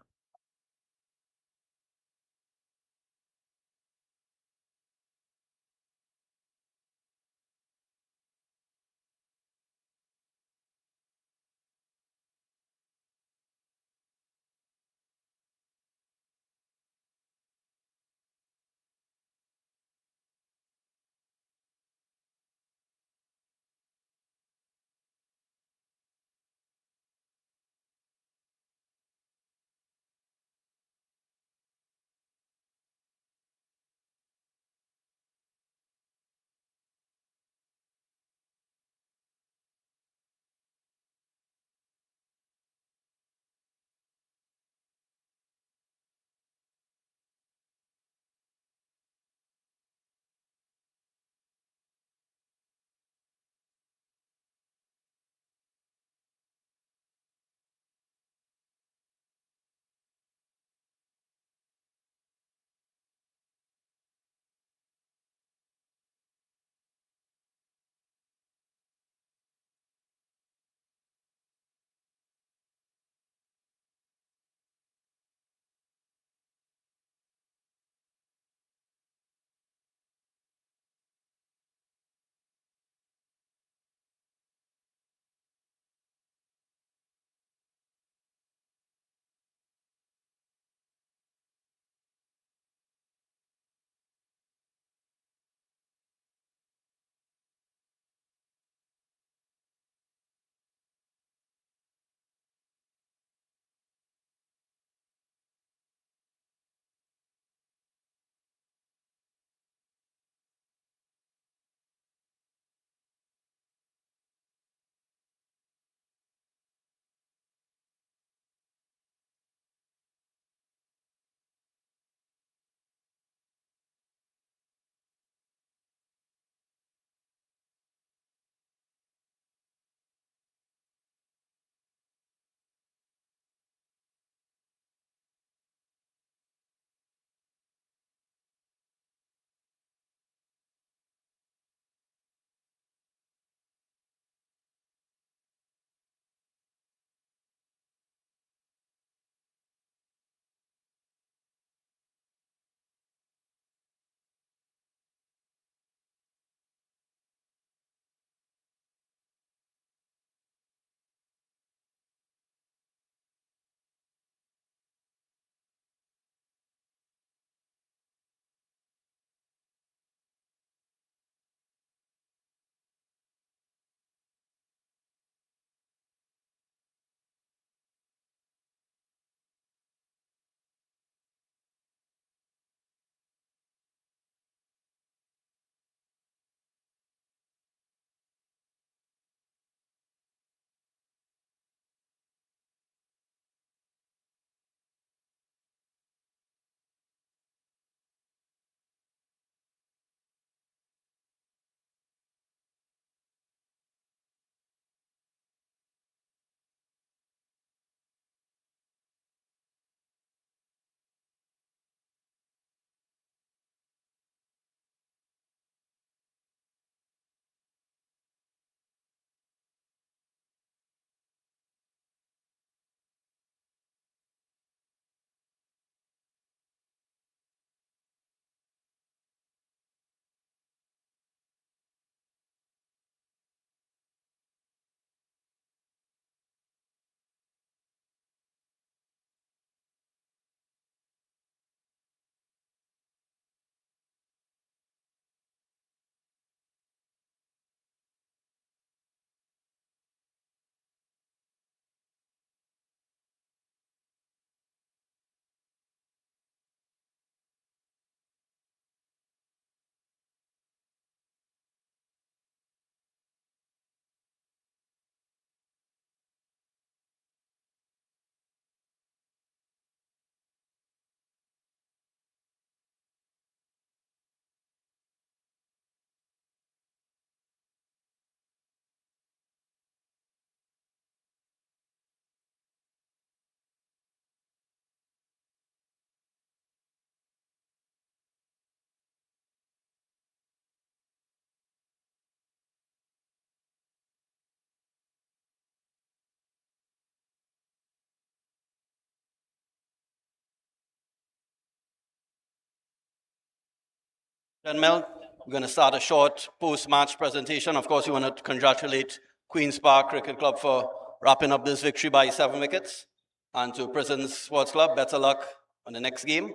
Then Mel, we're going to start a short post-match presentation. Of course, we want to congratulate Queen's Park Cricket Club for wrapping up this victory by 7 wickets. And to Prisons Sports Club, better luck on the next game.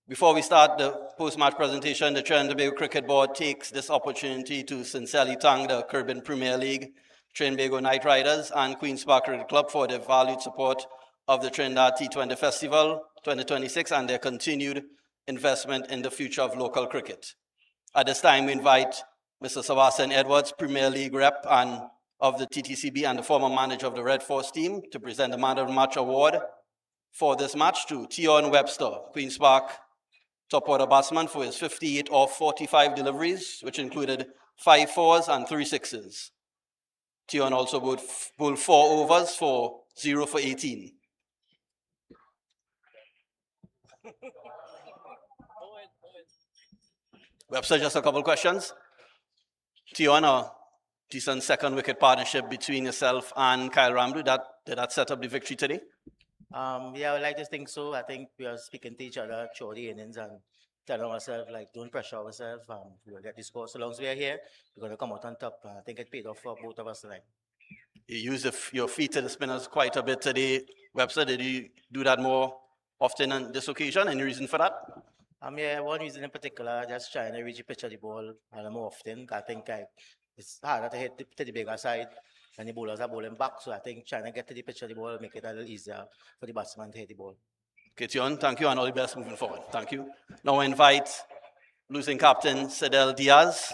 Before we start the post-match presentation, the Trinidad and Tobago Cricket Board takes this opportunity to sincerely thank the Caribbean Premier League, Trinidad and Tobago Knight Riders, and Queen's Park Cricket Club for their valued support of the Trinidad T20 Festival 2026 and their continued investment in the future of local cricket. At this time, we invite Mr. Sebastian Edwards, Premier League rep and of the TTCB and the former manager of the Red Force team, to present the Man of the Match award for this match to Tion Webster, Queen's Park top order batsman, for his 58 off 45 deliveries, which included 5 fours and 3 sixes. Tion also bowled 4 overs for 0 for 18. Webster, just a couple questions. Tion, a decent second wicket partnership between yourself and Kyle Ramdu. Did that set up the victory today? Yeah, I would like to think so. I think we are speaking to each other through the innings and telling ourselves, like, don't pressure ourselves. We'll get the score. So long as we are here, we're going to come out on top. I think it paid off for both of us tonight. You used your feet to the spinners quite a bit today. Webster, did you do that more often on this occasion? Any reason for that? Yeah, one reason in particular, just trying to reach the pitch of the ball more often. I think it's harder to hit to the bigger side and the bowlers are bowling back. So I think trying to get to the pitch of the ball make it a little easier for the batsman to hit the ball. Okay, Tion, thank you and all the best moving forward. Thank you. Now I invite losing captain Sidel Diaz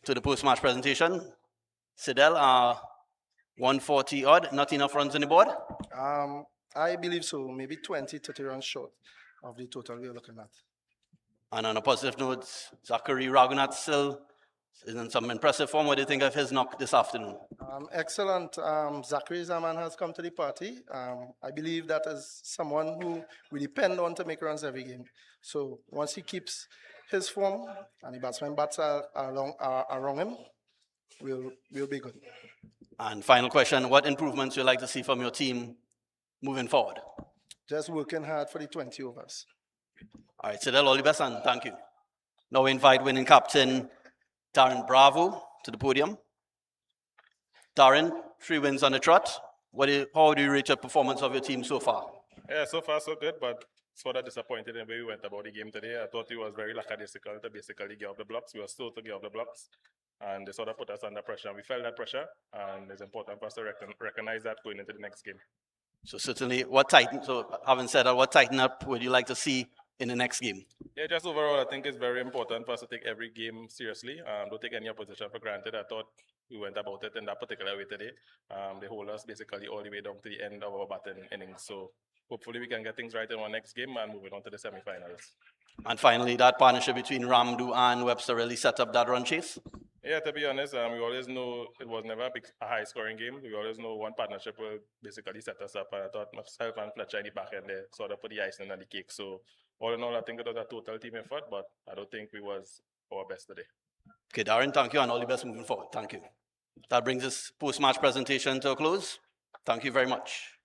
to the post-match presentation. Sidel, 140 odd, not enough runs on the board? I believe so. Maybe 20, 30 runs short of the total we're looking at. And on a positive note, Zachary Raghunath still is in some impressive form. What do you think of his knock this afternoon? Excellent. Zachary Zaman has come to the party. I believe that is someone who we depend on to make runs every game. So once he keeps his form and the batsmen bats are around him, we'll be good. And final question, what improvements would you like to see from your team moving forward? Just working hard for the 20 overs. All right, Sidel, all the best and thank you. Now we invite winning captain Darren Bravo to the podium. Darren, 3 wins on the trot. How do you rate your performance of your team so far? Yeah, so far so good, but sort of disappointed in the way we went about the game today. I thought it was very lackadaisical to basically get off the blocks. We were slow to get off the blocks, and they sort of put us under pressure. And we felt that pressure, and it's important for us to recognize that going into the next game. So certainly, having said that, what tighten up would you like to see in the next game? Yeah, just overall, I think it's very important for us to take every game seriously. Don't take any opposition for granted. I thought we went about it in that particular way today. They hold us basically all the way down to the end of our batting innings. So hopefully we can get things right in our next game and moving on to the semi-finals. And finally, that partnership between Ramdu and Webster really set up that run chase? Yeah, to be honest, we always know it was never a high-scoring game. We always know one partnership will basically set us up. And I thought myself and Fletcher in the back end there sort of put the icing on the cake. So all in all, I think it was a total team effort, but I don't think we was our best today. Okay, Darren, thank you and all the best moving forward. Thank you. That brings this post-match presentation to a close. Thank you very much.